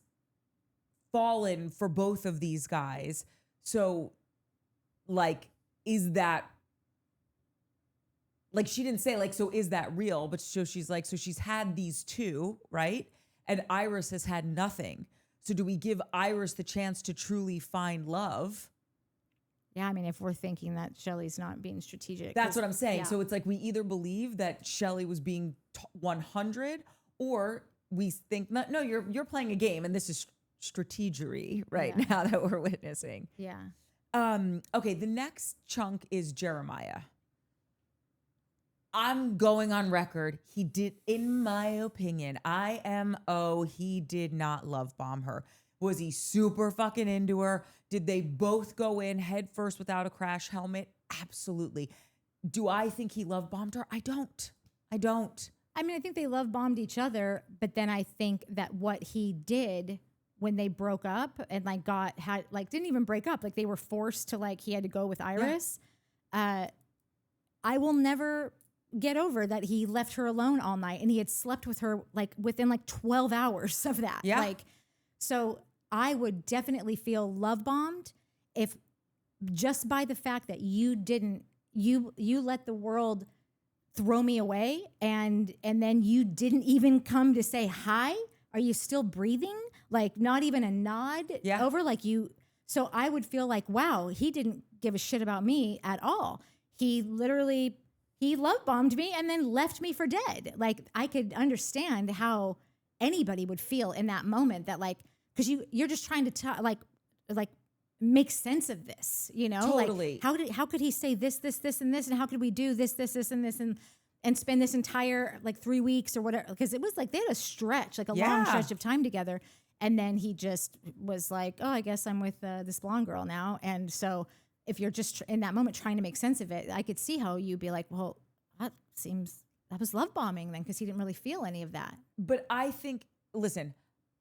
fallen for both of these guys. So, like, is that, like, she didn't say, like, so is that real? But so she's like, so she's had these two, right? And Iris has had nothing. So do we give Iris the chance to truly find love? Yeah, I mean, if we're thinking that Shelly's not being strategic. That's what I'm saying. Yeah. So it's like we either believe that Shelly was being 100, or we think, no, you're playing a game, and this is strategery right Yeah. now that we're witnessing. Yeah. Okay, the next chunk is Jeremiah. I'm going on record. He did, in my opinion, IMO, he did not love bomb her. Was he super fucking into her? Did they both go in head first without a crash helmet? Absolutely. Do I think he love bombed her? I don't. I mean, I think they love bombed each other, but then I think that what he did when they broke up and like didn't even break up, like they were forced to, like, he had to go with Iris. I will never get over that he left her alone all night and he had slept with her like within like 12 hours of that. Yeah. Like, so I would definitely feel love bombed if just by the fact that you let the world throw me away and then you didn't even come to say hi. Are you still breathing? Like not even a nod over, like you. So I would feel like, wow, he didn't give a shit about me at all. He love bombed me and then left me for dead. Like I could understand how anybody would feel in that moment, that like, because you're just trying to like make sense of this, you know? Totally. Like how could he say this, and this, and how could we do this, and this, and spend this entire like 3 weeks or whatever? Because it was like they had a stretch, like a long stretch of time together, and then he just was like, oh, I guess I'm with this blonde girl now, and so. If you're just in that moment trying to make sense of it, I could see how you'd be like, well, that was love bombing then, because he didn't really feel any of that. But I think, listen,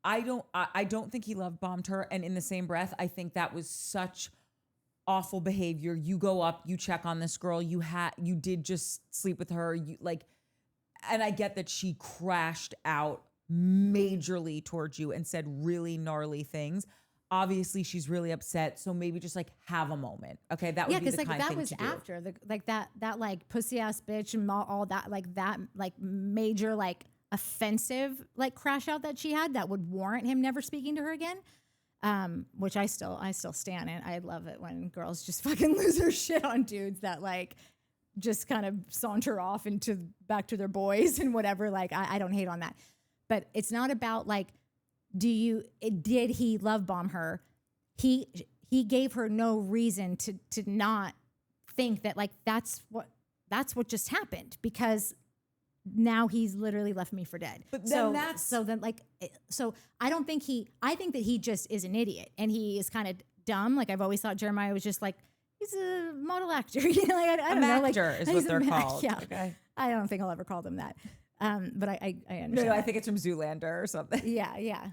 I don't think he love bombed her. And in the same breath, I think that was such awful behavior. You go up, you check on this girl, you did just sleep with her, and I get that she crashed out majorly towards you and said really gnarly things. Obviously, she's really upset, so maybe just like have a moment. Okay, that would be the like kind that thing was to do. after that like pussy ass bitch and all that like major like offensive like crash out that she had that would warrant him never speaking to her again. Which I still stand in. I love it when girls just fucking lose their shit on dudes that like just kind of saunter off into back to their boys and whatever. Like I don't hate on that, but it's not about like. Did he love bomb her? He gave her no reason to not think that like that's what just happened, because now he's literally left me for dead. But then so I don't think I think that he just is an idiot and he is kind of dumb. Like I've always thought Jeremiah was just like, he's a model actor. You know, like, I don't know. Like, actor is what they're called. Yeah. Okay. I don't think I'll ever call them that. But I understand. No, I think it's from Zoolander or something. Yeah.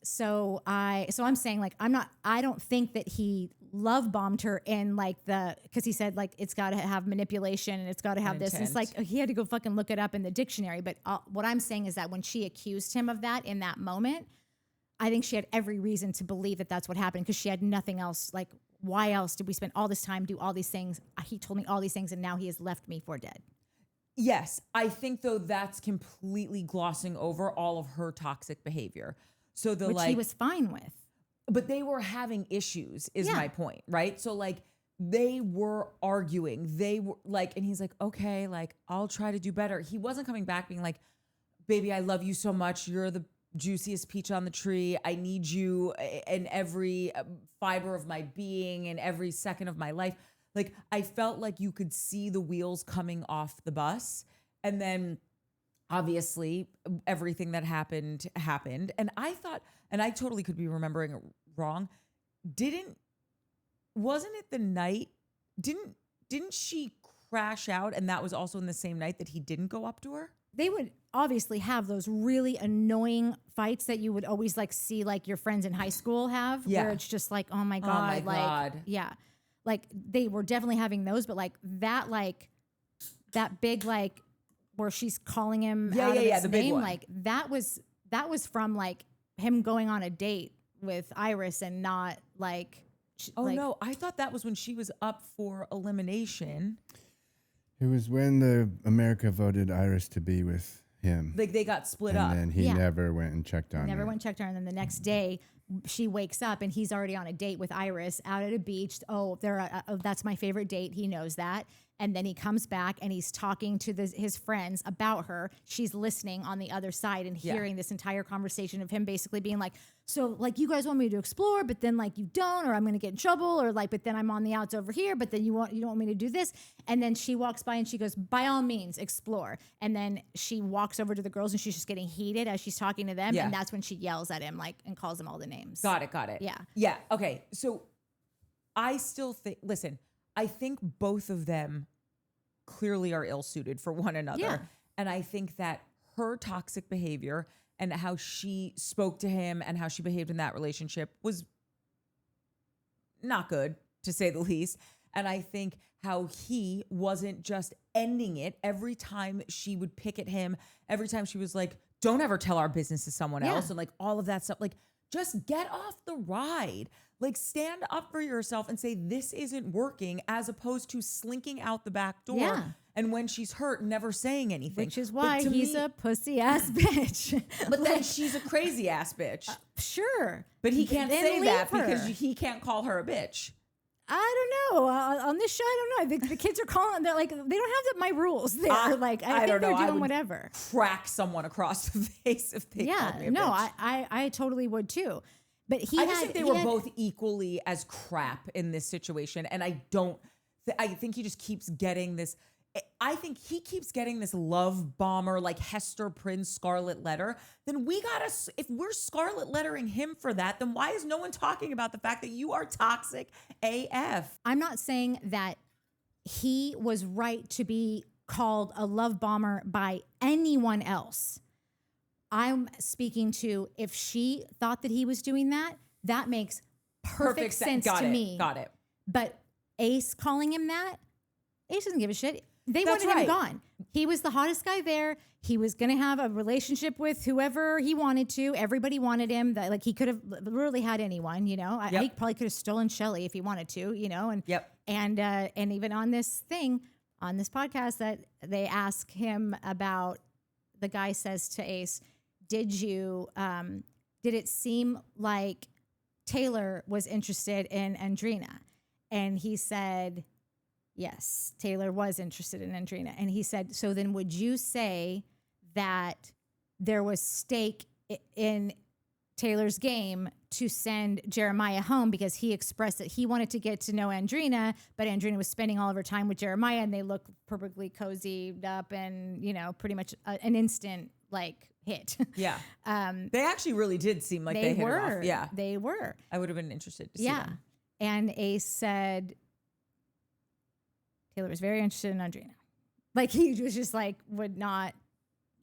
So I'm saying like I don't think that he love bombed her in like because he said like it's got to have manipulation and it's got to have this. And it's like he had to go fucking look it up in the dictionary. But what I'm saying is that when she accused him of that in that moment, I think she had every reason to believe that that's what happened, because she had nothing else. Like, why else did we spend all this time, do all these things? He told me all these things and now he has left me for dead. Yes, I think though that's completely glossing over all of her toxic behavior. So the which he was fine with. but they were having issues is Yeah. my point, right? So like they were arguing. They were like, and he's like, okay, like I'll try to do better. He wasn't coming back being like, baby, I love you so much. You're the juiciest peach on the tree. I need you in every fiber of my being and every second of my life. Like I felt like you could see the wheels coming off the bus. And then obviously everything that happened. And I thought, and I totally could be remembering it wrong. Wasn't it the night? Didn't she crash out? And that was also in the same night that he didn't go up to her? They would obviously have those really annoying fights that you would always like see like your friends in high school have, Yeah. where it's just like, oh my God, like, God. yeah, like they were definitely having those, but like that big, like where she's calling him out of his the big name, one. like that was from like him going on a date with Iris and not like, Oh like, no, I thought that was when she was up for elimination. It was when the America voted Iris to be with him. Like they got split And up. then he Yeah. never went and checked on never her. went and checked her. And then the next day, she wakes up and he's already on a date with Iris out at a beach. Oh, that's my favorite date. He knows that. And then he comes back and he's talking to his friends about her. She's listening on the other side and Yeah. hearing this entire conversation of him basically being like, so like you guys want me to explore, but then like you don't, or I'm going to get in trouble, or like, but then I'm on the outs over here, but then you don't want me to do this. And then she walks by and she goes, by all means, explore. And then she walks over to the girls and she's just getting heated as she's talking to them. Yeah. And that's when she yells at him like and calls them all the names. Got it. Yeah. Yeah. Okay. So I still think, listen, I think both of them clearly are ill suited for one another. Yeah. And I think that her toxic behavior and how she spoke to him and how she behaved in that relationship was not good, to say the least. And I think how he wasn't just ending it every time she would pick at him, every time she was like, don't ever tell our business to someone Yeah. else. And like all of that stuff, like just get off the ride. Like stand up for yourself and say, this isn't working, as opposed to slinking out the back door. Yeah. And when she's hurt, never saying anything. Which is But why to he's me- a pussy ass bitch. But then she's a crazy ass bitch. Sure. But he can't Then say leave that her. because he can't call her a bitch. I don't know. On this show, I don't know. The kids are calling. They're like, they don't have my rules there. Like, I think don't know. they're I doing would whatever. Crack someone across the face if they called me a No, bitch. I totally would too. But I just think they were both equally as crap in this situation. And I don't, I think he just keeps getting this. I think he keeps getting this love bomber, like Hester Prynne's Scarlet Letter. Then we gotta, if we're Scarlet Lettering him for that, then why is no one talking about the fact that you are toxic AF? I'm not saying that he was right to be called a love bomber by anyone else. I'm speaking to, if she thought that he was doing that, that makes perfect sense to me. Got it. But Ace calling him that, Ace doesn't give a shit. They That's wanted him right. gone. He was the hottest guy there. He was going to have a relationship with whoever he wanted to. Everybody wanted him. Like he could have literally had anyone, you know. Yep. He probably could have stolen Shelly if he wanted to, you know. And Yep. and even on this thing, on this podcast, that they ask him about, the guy says to Ace, did it seem like Taylor was interested in Andrina? And he said, yes, Taylor was interested in Andrina. And he said, so then would you say that there was stake in Taylor's game to send Jeremiah home, because he expressed that he wanted to get to know Andrina, but Andrina was spending all of her time with Jeremiah and they look perfectly cozied up and, you know, pretty much an instant like hit. Yeah. They actually really did seem like they hit it off. Yeah. They were. I would have been interested to see Yeah. them. And Ace said Taylor was very interested in Andrina. Like he was just like, would not,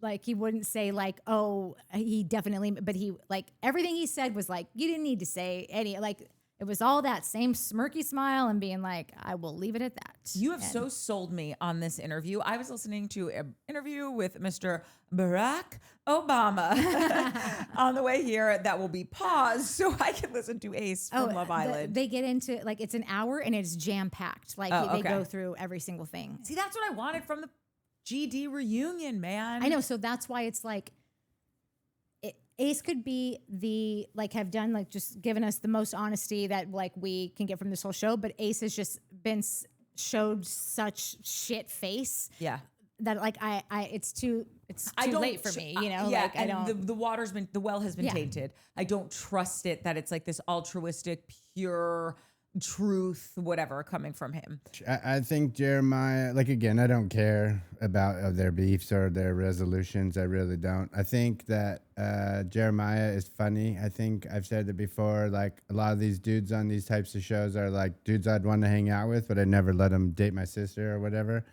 like he wouldn't say like, oh, he definitely, but he like everything he said was like, you didn't need to say any, like it was all that same smirky smile and being like, I will leave it at that. You have so sold me on this interview. I was listening to an interview with Mr. Barack Obama on the way here that will be paused so I can listen to Ace from Love Island. They get into like, it's an hour and it's jam packed. Like Oh, they okay. go through every single thing. See, that's what I wanted from the GD reunion, man. I know. So that's why it's like, Ace could be have done just given us the most honesty that we can get from this whole show, but Ace has just been showed such shit face. Yeah. That it's too late for me, you know. Yeah, I don't. The well has been tainted. I don't trust it that it's this altruistic, pure truth, whatever, coming from him. I think Jeremiah, again, I don't care about their beefs or their resolutions. I really don't. I think that Jeremiah is funny. I think I've said it before. A lot of these dudes on these types of shows are dudes I'd want to hang out with, but I never let them date my sister or whatever.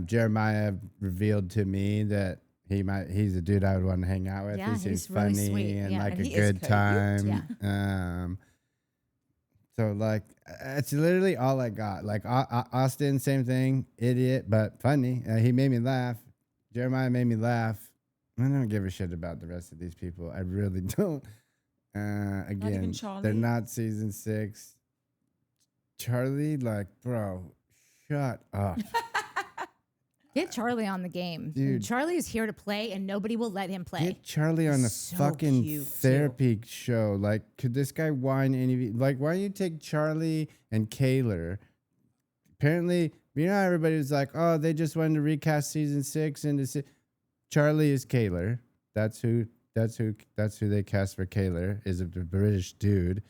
Jeremiah revealed to me that he's a dude I would want to hang out with. Yeah, He seems he's really funny sweet. and Yeah. a And he is good cute. time. Yeah. So it's literally all I got. Austin, same thing, idiot but funny. He made me laugh. Jeremiah made me laugh. I don't give a shit about the rest of these people. I really don't. Again, Charlie? they're not season 6. Charlie, bro, shut up. Get Charlie on the game. Dude. Charlie is here to play, and nobody will let him play. Get Charlie on a So fucking cute, therapy show. Could this guy whine any? Why don't you take Charlie and Kaylor? Apparently, how everybody was oh, they just wanted to recast season 6 into Charlie is Kaylor. That's who they cast for Kaylor. Is a British dude.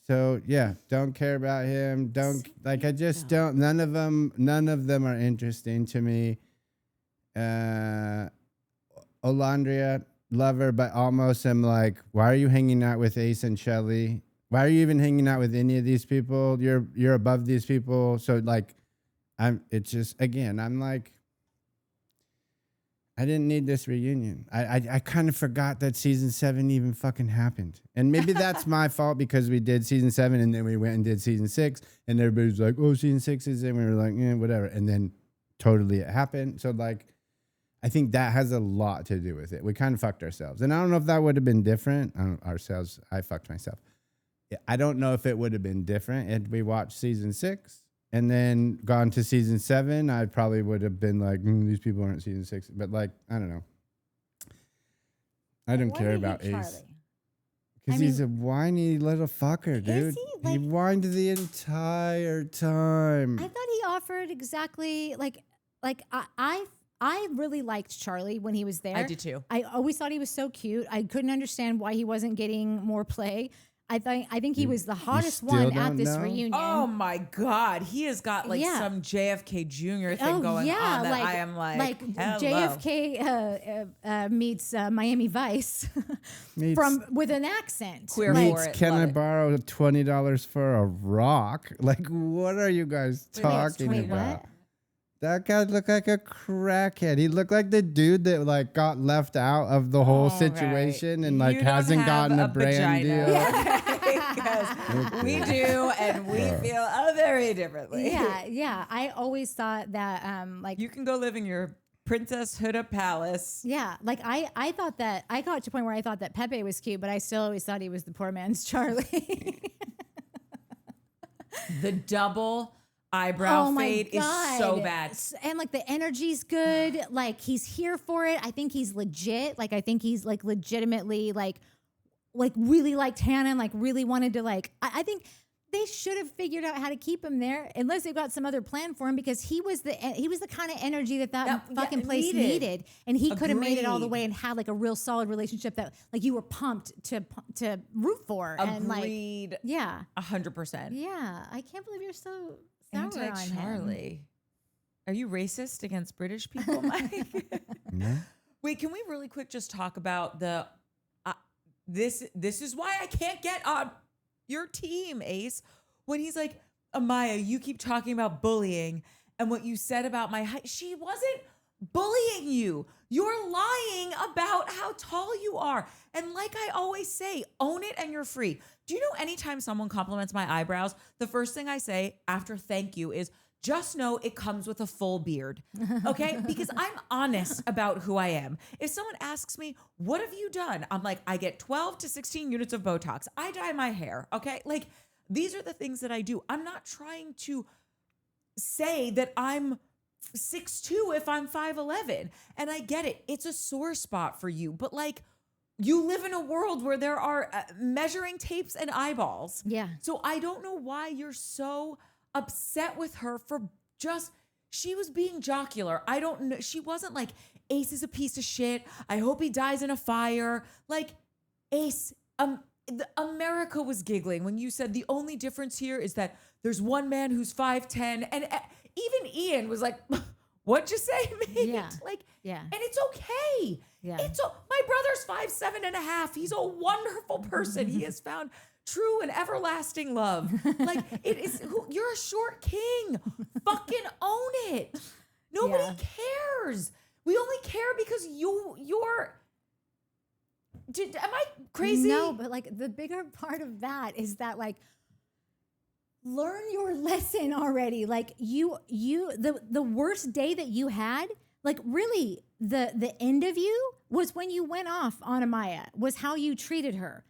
So yeah, don't care about him. Don't I just don't. None of them are interesting to me. Olandria, love her, but almost am why are you hanging out with Ace and Shelly? Why are you even hanging out with any of these people? You're above these people. So it's just again, I'm I didn't need this reunion. I kind of forgot that season 7 even fucking happened. And maybe that's my fault because we did season 7 and then we went and did season 6 and everybody's oh, season 6 is in. We were yeah, whatever. And then totally it happened. So I think that has a lot to do with it. We kind of fucked ourselves. And I don't know if that would have been different. I fucked myself. I don't know if it would have been different if we watched season 6. And then gone to season 7, I probably would have been these people aren't season 6. But I don't know. I don't care about Ace. Because he's a whiny little fucker, dude. he? He whined the entire time. I thought he offered exactly I really liked Charlie when he was there. I did too. I always thought he was so cute. I couldn't understand why he wasn't getting more play. I think he was the hottest still one at don't this know? reunion. Oh my God, he has got Yeah. some JFK Jr. thing going on that I am hello. JFK meets Miami Vice Meets- with an accent. Queer Like, for it. Can Love I it. borrow $20 for a rock? What are you guys talking wait, about? what? That guy looked like a crackhead. He looked like the dude that got left out of the whole situation and You don't hasn't have gotten a brand vagina. deal. Because we do, and we feel very differently. Yeah. I always thought that You can go live in your Princess Huda palace. yeah, I thought that I got to a point where I thought that Pepe was cute, but I still always thought he was the poor man's Charlie. The double eyebrow fade is so bad. And the energy's good. He's here for it. I think he's legit. I think he's legitimately really liked Hannah and really wanted to I think they should have figured out how to keep him there unless they've got some other plan for him because he was the kind of energy that fucking place needed. And he could have made it all the way and had a real solid relationship that you were pumped to root for. Agreed. And yeah. 100%. Yeah. I can't believe you're so sour on him. Anti-Charlie. Are you racist against British people, Mike? No? Wait, can we really quick just talk about the this is why I can't get on your team, Ace. When he's like, Amaya, you keep talking about bullying and what you said about my height. She wasn't bullying you. You're lying about how tall you are. And like I always say, own it and you're free. Do you know anytime someone compliments my eyebrows, the first thing I say after thank you is, just know it comes with a full beard, okay? Because I'm honest about who I am. If someone asks me, what have you done? I'm like, I get 12 to 16 units of Botox. I dye my hair, okay? These are the things that I do. I'm not trying to say that I'm 6'2" if I'm 5'11". And I get it. It's a sore spot for you. But like, you live in a world where there are measuring tapes and eyeballs. Yeah. So I don't know why you're so upset with her for just, she was being jocular. I don't know. She wasn't like, Ace is a piece of shit. I hope he dies in a fire. Like, Ace, America was giggling when you said the only difference here is that there's one man who's 5'10", and even Ian was like, "What'd you say, mate?" Yeah. Like, Yeah. and it's okay. Yeah. My brother's 5'7.5". He's a wonderful person. He has found true and everlasting love. Like, it is. You're a short king. Fucking own it. Nobody cares. We only care because you're. Am I crazy? No, but like the bigger part of that is that like learn your lesson already. Like the worst day that you had, like really the end of you was when you went off on Amaya, was how you treated her.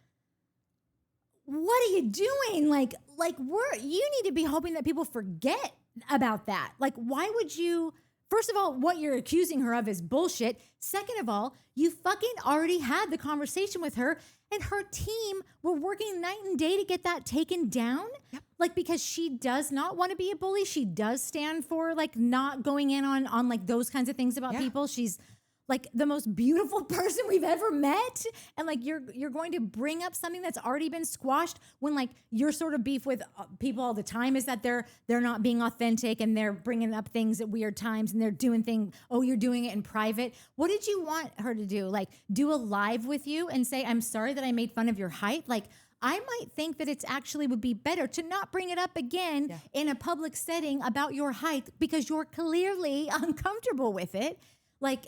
What are you doing? Like you need to be hoping that people forget about that. Like, why would you? First of all, what you're accusing her of is bullshit. Second of all, you fucking already had the conversation with her, and her team were working night and day to get that taken down. Yep. Like, because she does not want to be a bully. She does stand for like not going in on like those kinds of things about people. She's like the most beautiful person we've ever met. And like, you're going to bring up something that's already been squashed when like your sort of beef with people all the time is that they're not being authentic and they're bringing up things at weird times and they're doing things. Oh, you're doing it in private. What did you want her to do? Like, do a live with you and say, I'm sorry that I made fun of your height. Like, I might think that it's actually would be better to not bring it up again in a public setting about your height because you're clearly uncomfortable with it. Like,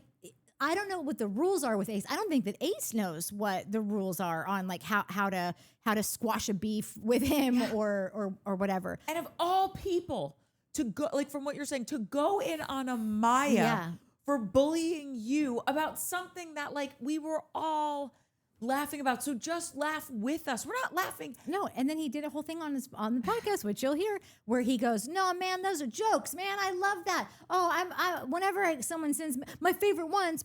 I don't know what the rules are with Ace. I don't think that Ace knows what the rules are on like how to squash a beef with him or whatever. And of all people to go, like from what you're saying, to go in on Amaya for bullying you about something that like we were all laughing about. So just laugh with us. We're not laughing. No, and then he did a whole thing on the podcast, which you'll hear, where he goes, "No, man, those are jokes, man. I love that. Oh, whenever someone sends my favorite ones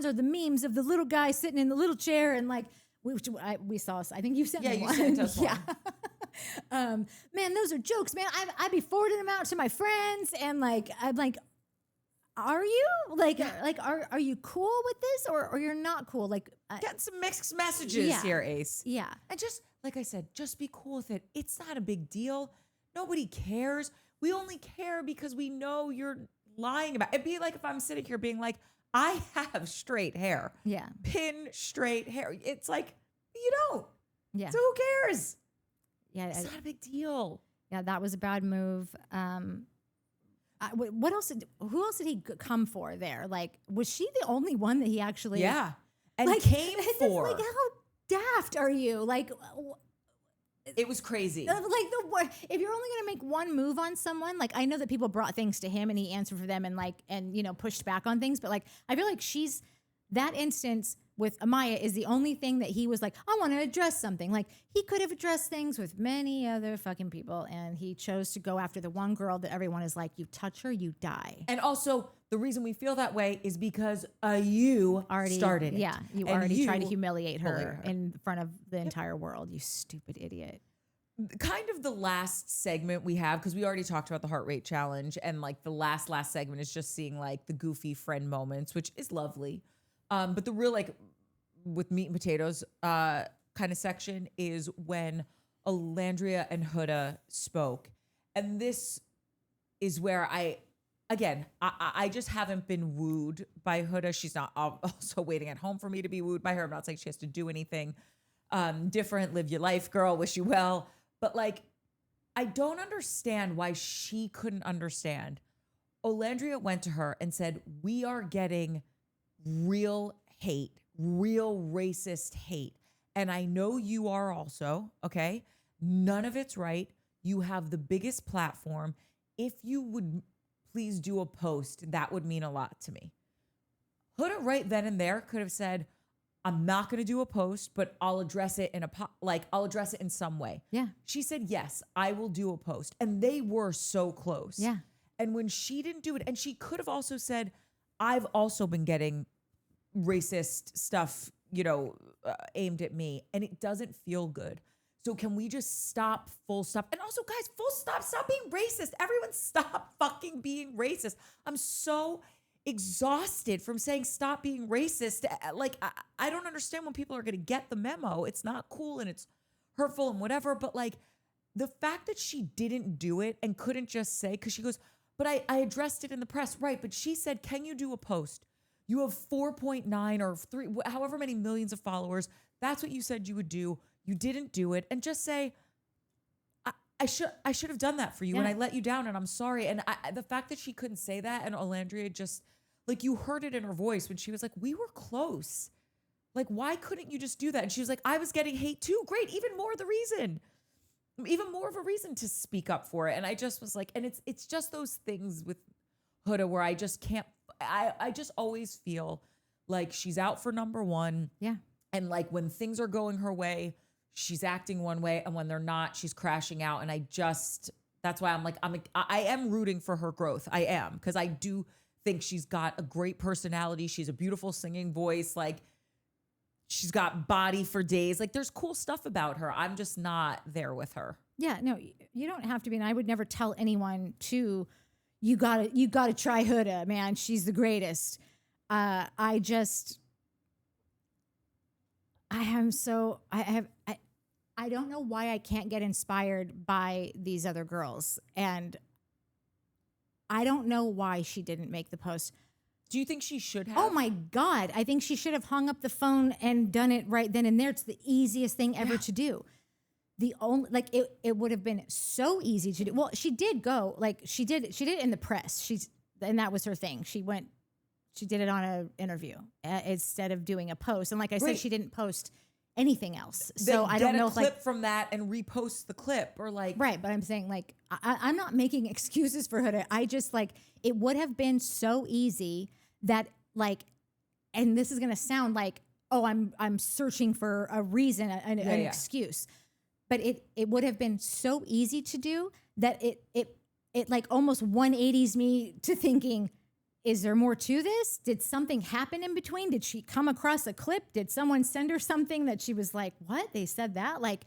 are the memes of the little guy sitting in the little chair and like we saw. I think you sent me one. Sent us one. Man, those are jokes, man. I'd be forwarding them out to my friends, and like I'm like. Are you are you cool with this or you're not cool? Like getting some mixed messages here, Ace. Yeah. And just like I said, just be cool with it. It's not a big deal. Nobody cares. We only care because we know you're lying about it. It'd be like if I'm sitting here being like, I have straight hair. Yeah. Pin straight hair. It's like, you don't. Yeah. So who cares? Yeah. It's not a big deal. Yeah, that was a bad move. What else? Who else did he come for there? Like, was she the only one that he actually? Yeah, and like, came for. Like, how daft are you? Like, it was crazy. Like if you're only gonna make one move on someone, like I know that people brought things to him and he answered for them and pushed back on things, but like I feel like that instance with Amaya is the only thing that he was like, I want to address something. Like he could have addressed things with many other fucking people, and he chose to go after the one girl that everyone is like, you touch her, you die. And also, the reason we feel that way is because you already started it. Yeah, you already tried to humiliate her in front of the entire world, you stupid idiot. Kind of the last segment we have, because we already talked about the heart rate challenge, and like the last segment is just seeing like the goofy friend moments, which is lovely. But the real like with meat and potatoes kind of section is when Alandria and Huda spoke. And this is where I just haven't been wooed by Huda. She's not also waiting at home for me to be wooed by her. I'm not saying she has to do anything different. Live your life, girl. Wish you well. But like, I don't understand why she couldn't understand. Alandria went to her and said, we are getting real hate, real racist hate. And I know you are also, okay? None of it's right. You have the biggest platform. If you would please do a post, that would mean a lot to me. Huda right then and there could have said, I'm not going to do a post, but I'll address it I'll address it in some way. Yeah. She said, yes, I will do a post. And they were so close. Yeah. And when she didn't do it, and she could have also said, I've also been getting racist stuff, aimed at me, and it doesn't feel good. So can we just stop, full stop? And also, guys, full stop being racist. Everyone stop fucking being racist. I'm so exhausted from saying stop being racist. Like, I don't understand when people are going to get the memo. It's not cool and it's hurtful and whatever. But like the fact that she didn't do it and couldn't just say, because she goes, but I addressed it in the press. Right. But she said, can you do a post? You have 4.9 or 3, however many millions of followers. That's what you said you would do. You didn't do it. And just say, I should have done that for you. And I let you down and I'm sorry. And the fact that she couldn't say that, and Olandria just, like, you heard it in her voice when she was like, we were close. Like, why couldn't you just do that? And she was like, I was getting hate too. Great. Even more of a reason to speak up for it. And I just was like, and it's just those things with Huda where I just can't, I just always feel like she's out for number one. Yeah. And like when things are going her way, she's acting one way. And when they're not, she's crashing out. And that's why I am rooting for her growth. I am. Because I do think she's got a great personality. She's a beautiful singing voice. Like, she's got body for days. Like, there's cool stuff about her. I'm just not there with her. Yeah, no, you don't have to be. And I would never tell anyone you gotta try Huda, man. She's the greatest. I don't know why I can't get inspired by these other girls. And I don't know why she didn't make the post. Do you think she should have? Oh my God. I think she should have hung up the phone and done it right then and there. It's the easiest thing ever to do. It would have been so easy to do. Well, she did go, like she did it in the press. And that was her thing. She did it on an interview instead of doing a post. And like I said, she didn't post anything else. So I don't know if clip from that and repost the clip or like. Right. But I'm saying like, I'm not making excuses for Huda. I just like, it would have been so easy that like, and this is going to sound like, oh, I'm searching for a reason, an excuse. But it would have been so easy to do that it like almost 180s me to thinking, is there more to this? Did something happen in between? Did she come across a clip? Did someone send her something that she was like, what? They said that? Like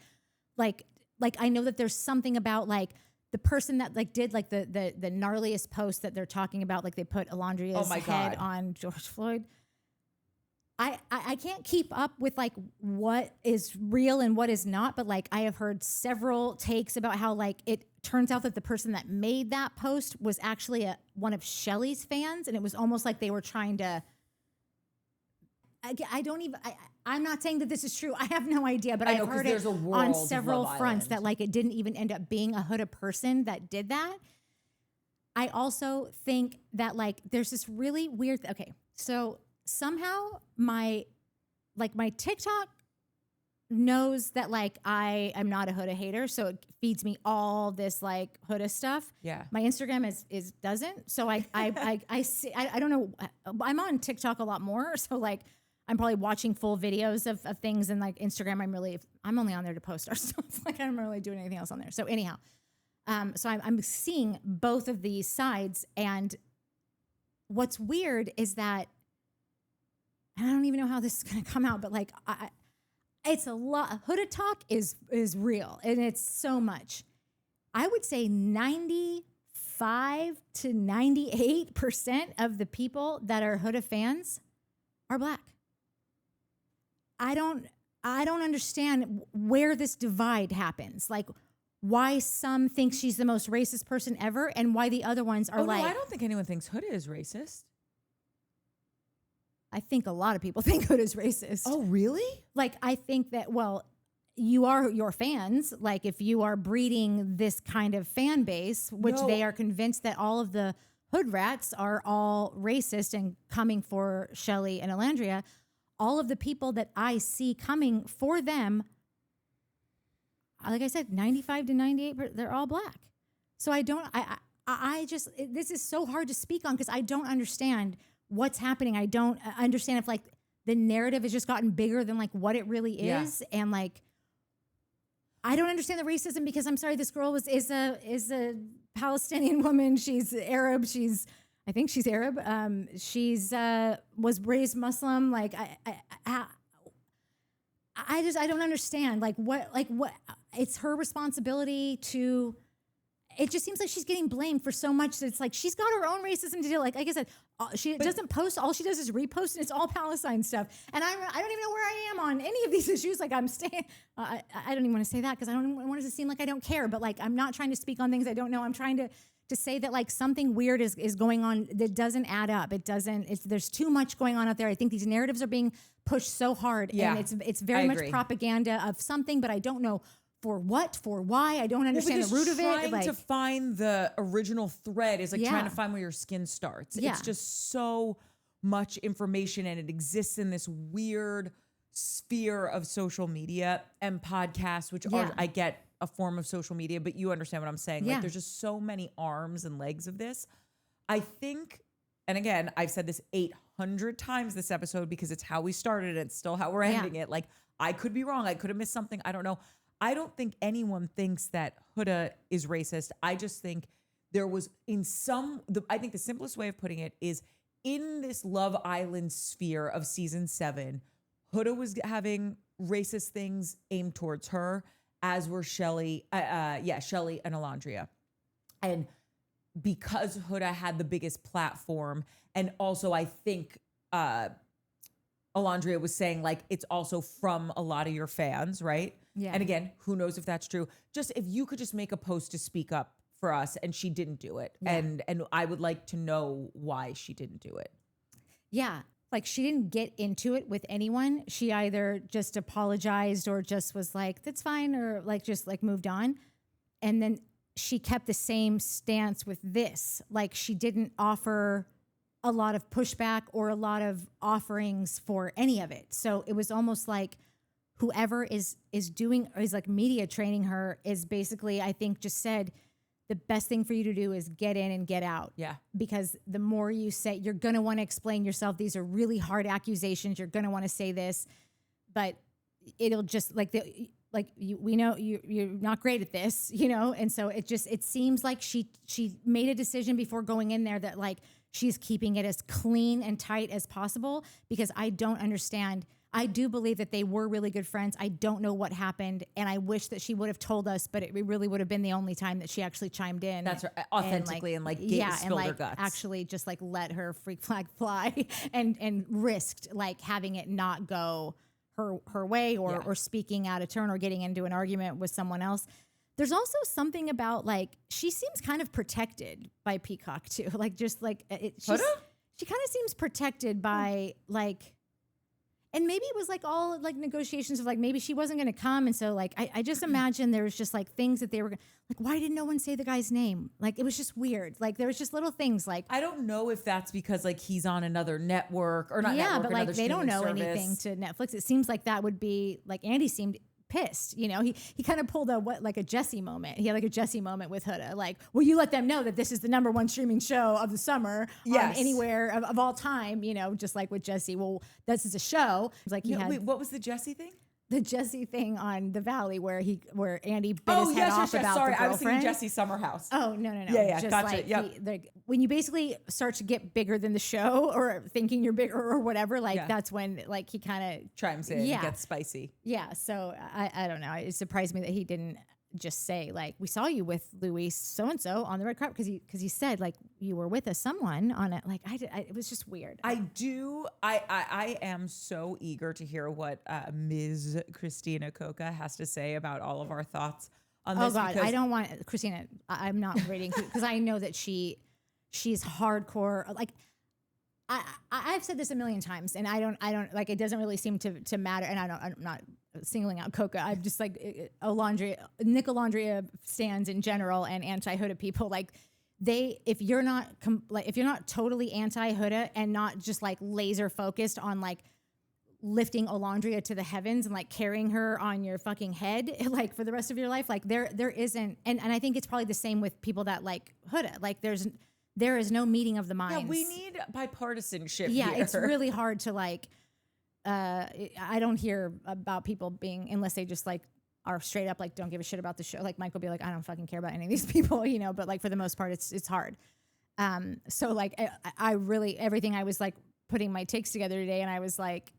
I know that there's something about like the person that like did like the gnarliest post that they're talking about, like they put Alondria's head on George Floyd. I can't keep up with like what is real and what is not, but like I have heard several takes about how like it turns out that the person that made that post was actually one of Shelly's fans, and it was almost like they were trying to. I'm not saying that this is true. I have no idea, but I've heard it on several fronts that like it didn't even end up being a Huda person that did that. I also think that like there's this really weird. Okay, so somehow my TikTok knows that like I am not a Huda hater, so it feeds me all this like Huda stuff. Yeah. My Instagram is doesn't. So I see. I don't know. I'm on TikTok a lot more, so like I'm probably watching full videos of things, and like Instagram, I'm only on there to post our stuff. Like I'm not really doing anything else on there. So anyhow, so I'm seeing both of these sides, and what's weird is that. And I don't even know how this is going to come out, but like, it's a lot. Huda talk is real, and it's so much. I would say 95 to 98% of the people that are Huda fans are Black. I don't understand where this divide happens. Like, why some think she's the most racist person ever, and why the other ones are like. No, I don't think anyone thinks Huda is racist. I think a lot of people think Huda's racist. Oh, really? Like, I think that, well, you are your fans. Like, if you are breeding this kind of fan base, which they are convinced that all of the hood rats are all racist and coming for Shelly and Alandria, all of the people that I see coming for them, like I said, 95 to 98%, they're all Black. So I just, this is so hard to speak on because I don't understand what's happening. I don't understand if like the narrative has just gotten bigger than like what it really is. And like, I don't understand the racism because I'm sorry, this girl is a Palestinian woman. She's Arab. I think she's Arab. She's was raised Muslim. Like I don't understand. Like what it's her responsibility to. It just seems like she's getting blamed for so much that it's like she's got her own racism to deal. Like I said, she doesn't post. All she does is repost, and it's all Palestine stuff. And I don't even know where I am on any of these issues. Like I'm staying. I don't even want to say that because I don't want it to seem like I don't care. But like I'm not trying to speak on things I don't know. I'm trying to say that like something weird is going on that doesn't add up. It doesn't. There's too much going on out there. I think these narratives are being pushed so hard, and it's very much propaganda of something, but I don't know. For what? For why? I don't understand the root of it. Trying to find the original thread is like trying to find where your skin starts. Yeah. It's just so much information, and it exists in this weird sphere of social media and podcasts, which are, I get, a form of social media, but you understand what I'm saying. Like there's just so many arms and legs of this. I think, and again, I've said this 800 times this episode because it's how we started. It's still how we're ending it. Like I could be wrong. I could have missed something. I don't know. I don't think anyone thinks that Huda is racist. I just think there was I think the simplest way of putting it is in this Love Island sphere of season 7, Huda was having racist things aimed towards her, as were Shelly, Shelly and Alondria. And because Huda had the biggest platform, and also I think Alondria was saying like it's also from a lot of your fans, right? Yeah. And again, who knows if that's true? Just if you could just make a post to speak up for us, and she didn't do it. Yeah. And I would like to know why she didn't do it. Yeah. Like she didn't get into it with anyone. She either just apologized or just was like, that's fine, or like just like moved on. And then she kept the same stance with this. Like she didn't offer a lot of pushback or a lot of offerings for any of it. So it was almost like whoever is like media training her is basically, I think, just said the best thing for you to do is get in and get out. Yeah. Because the more you say, you're going to want to explain yourself. These are really hard accusations. You're going to want to say this, but it'll just we know you're not great at this, you know? And so it seems like she made a decision before going in there that like she's keeping it as clean and tight as possible, because I don't understand. I do believe that they were really good friends. I don't know what happened, and I wish that she would have told us, but it really would have been the only time that she actually chimed in. That's right. Authentically and spilled her guts. Actually just like let her freak flag fly and risked like having it not go her way or speaking out of turn or getting into an argument with someone else. There's also something about like she seems kind of protected by Peacock too. Like just like she kind of seems protected by like. And maybe it was like all like negotiations of like maybe she wasn't going to come. And so like I just imagine there was just like things that they were like, why didn't no one say the guy's name? Like it was just weird. Like there was just little things like. I don't know if that's because like he's on another network or not. Yeah, network, but like they don't know service. anything to Netflix. It seems like that would be like Andy seemed pissed. You know, he kind of pulled a Jesse moment. He had like a Jesse moment with Huda. Like, will you let them know that this is the #1 streaming show of the summer anywhere of all time? You know, just like with Jesse. Well, this is a show. It's like wait, what was the Jesse thing? The Jesse thing on the Valley where Andy bit his head off about sorry, the girlfriend. I was thinking Jesse Summerhouse. Oh no. Yeah, just gotcha. Like when you basically start to get bigger than the show or thinking you're bigger or whatever, like that's when like he kind of chimes in, gets spicy. Yeah, so I don't know. It surprised me that he didn't just say like, we saw you with Luis so-and-so on the red carpet, because he said like you were with someone on it. Like it was just weird. I am so eager to hear what Ms. Christina Coca has to say about all of our thoughts on this. Oh God, I don't want Christina. I'm not reading because I know that she's hardcore. Like I've said this a million times, and I don't like, it doesn't really seem to matter. And I'm not singling out Coca. I'm just like Nick Alondria stands in general and anti-Huda people. Like if you're not totally anti-Huda and not just like laser focused on like lifting Alondria to the heavens and like carrying her on your fucking head like for the rest of your life, like there isn't. And I think it's probably the same with people that like Huda. Like there is no meeting of the minds. Yeah, we need bipartisanship. Yeah, here. It's really hard to like. I don't hear about people being, unless they just like are straight up like don't give a shit about the show. Like Mike will be like, I don't fucking care about any of these people, you know. But like for the most part, it's hard. So like I really everything I was like putting my takes together today, and I was like,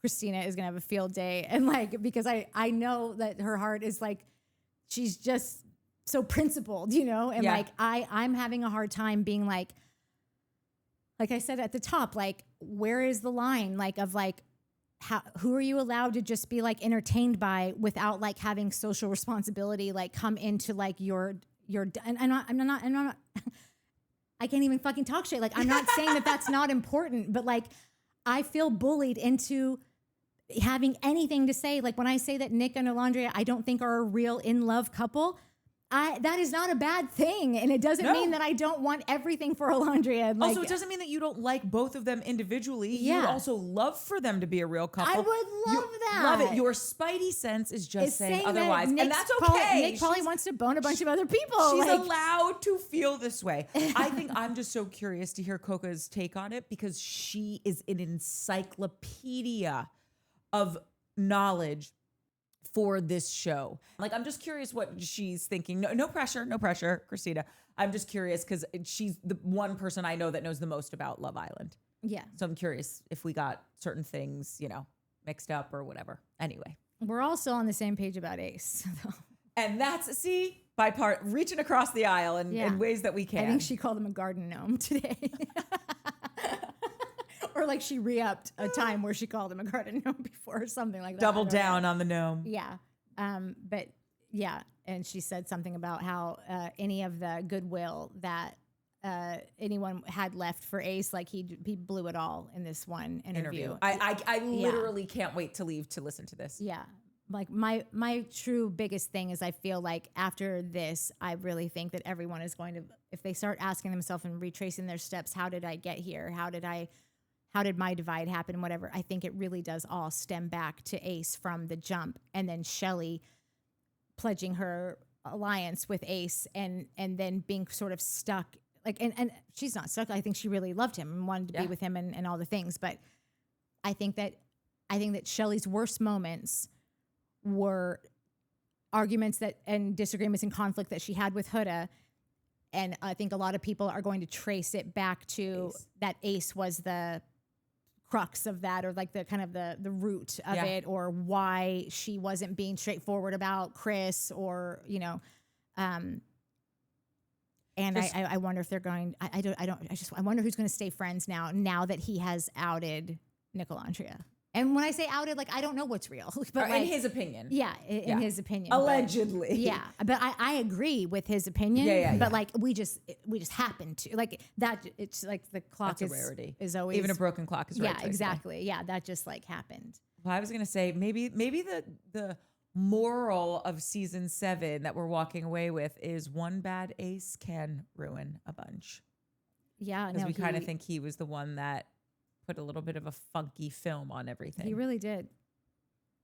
Christina is gonna have a field day, and like because I know that her heart is like she's just so principled, you know, and like I'm having a hard time being like I said at the top, like where is the line like of like who are you allowed to just be like entertained by without like having social responsibility like come into like your and I'm not I can't even fucking talk shit. Like I'm not saying that that's not important, but like I feel bullied into having anything to say. Like when I say that Nick and Alondria I don't think are a real in love couple, that is not a bad thing, and it doesn't mean that I don't want everything for Alondria. Like, also, it doesn't mean that you don't like both of them individually. Yeah. You also love for them to be a real couple. I would love that. Love it. Your spidey sense is just saying otherwise, and that's okay. Nick probably wants to bone a bunch of other people. She's allowed to feel this way. I think I'm just so curious to hear Coca's take on it because she is an encyclopedia of knowledge for this show. Like, I'm just curious what she's thinking. No pressure, Christina. I'm just curious because she's the one person I know that knows the most about Love Island. Yeah. So I'm curious if we got certain things, you know, mixed up or whatever. Anyway. We're also on the same page about Ace. And that's, by part, reaching across the aisle in ways that we can. I think she called him a garden gnome today. Or like she re-upped a time where she called him a garden gnome before or something like that. Double down on the gnome. Yeah. But yeah. And she said something about how any of the goodwill that anyone had left for Ace, like he blew it all in this one interview. I literally can't wait to leave to listen to this. Yeah. Like my true biggest thing is I feel like after this, I really think that everyone is going to, if they start asking themselves and retracing their steps, how did I get here? How did my divide happen? Whatever. I think it really does all stem back to Ace from the jump, and then Shelly pledging her alliance with Ace, and then being sort of stuck. Like, and she's not stuck. I think she really loved him and wanted to be with him and all the things. But I think that Shelly's worst moments were arguments and disagreements and conflict that she had with Huda. And I think a lot of people are going to trace it back to that Ace was the crux of that, or like the kind of the root of it, or why she wasn't being straightforward about Chris, or, you know, and I wonder if they're going, I wonder who's going to stay friends now that he has outed Nicolandria. And when I say outed, like, I don't know what's real. But in his opinion. Yeah, in his opinion. Allegedly. But I agree with his opinion. But like we just happened to like that. It's like the clock is a rarity. Is always, even a broken clock is right. Yeah, exactly. Yeah, that just like happened. Well, I was gonna say maybe the moral of season 7 that we're walking away with is one bad ace can ruin a bunch. Yeah, because we kind of think he was the one that put a little bit of a funky film on everything. He really did.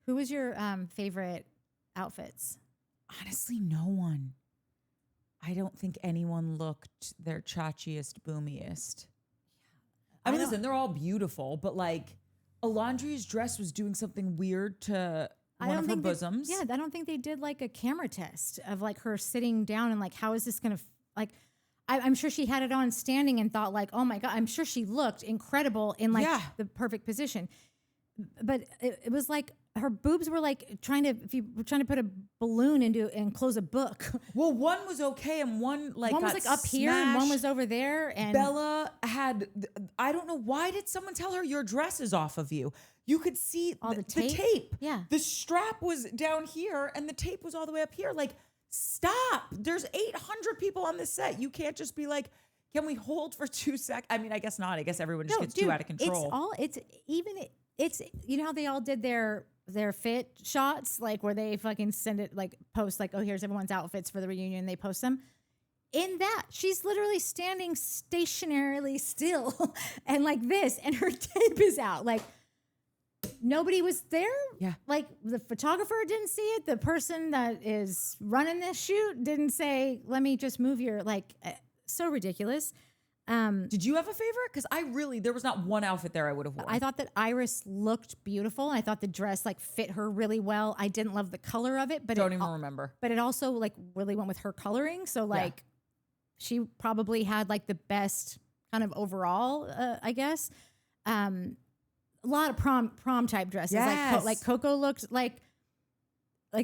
Who was your favorite outfits? Honestly, no one. I don't think anyone looked their chachiest, boomiest. I mean, listen, they're all beautiful, but like Alondria's dress was doing something weird to one of her bosoms. I don't think they did like a camera test of like her sitting down and like, how is this going to like... I'm sure she had it on standing and thought like, oh my God, I'm sure she looked incredible in like the perfect position. But it was like her boobs were like if you were trying to put a balloon into and close a book. Well, one was okay and one was like up here and one was over there. And Bella had, I don't know, why did someone tell her your dress is off of you? You could see all the tape. Yeah. The strap was down here and the tape was all the way up here. Like, stop. There's 800 people on this set. You can't just be like, can we hold for 2 seconds? I mean, I guess not. I guess everyone just gets too out of control. It's you know how they all did their fit shots, like where they fucking send it, like post like, oh, here's everyone's outfits for the reunion. They post them. In that, she's literally standing stationarily still and like this, and her tape is out. Like, nobody was there. Yeah. Like the photographer didn't see it. The person that is running this shoot didn't say, let me just move your, like, so ridiculous. Did you have a favorite? Because there was not one outfit there I would have worn. I thought that Iris looked beautiful. I thought the dress like fit her really well. I didn't love the color of it, but don't even remember. But it also like really went with her coloring. So like she probably had like the best kind of overall, I guess. A lot of prom type dresses. Yes. Like Coco looked like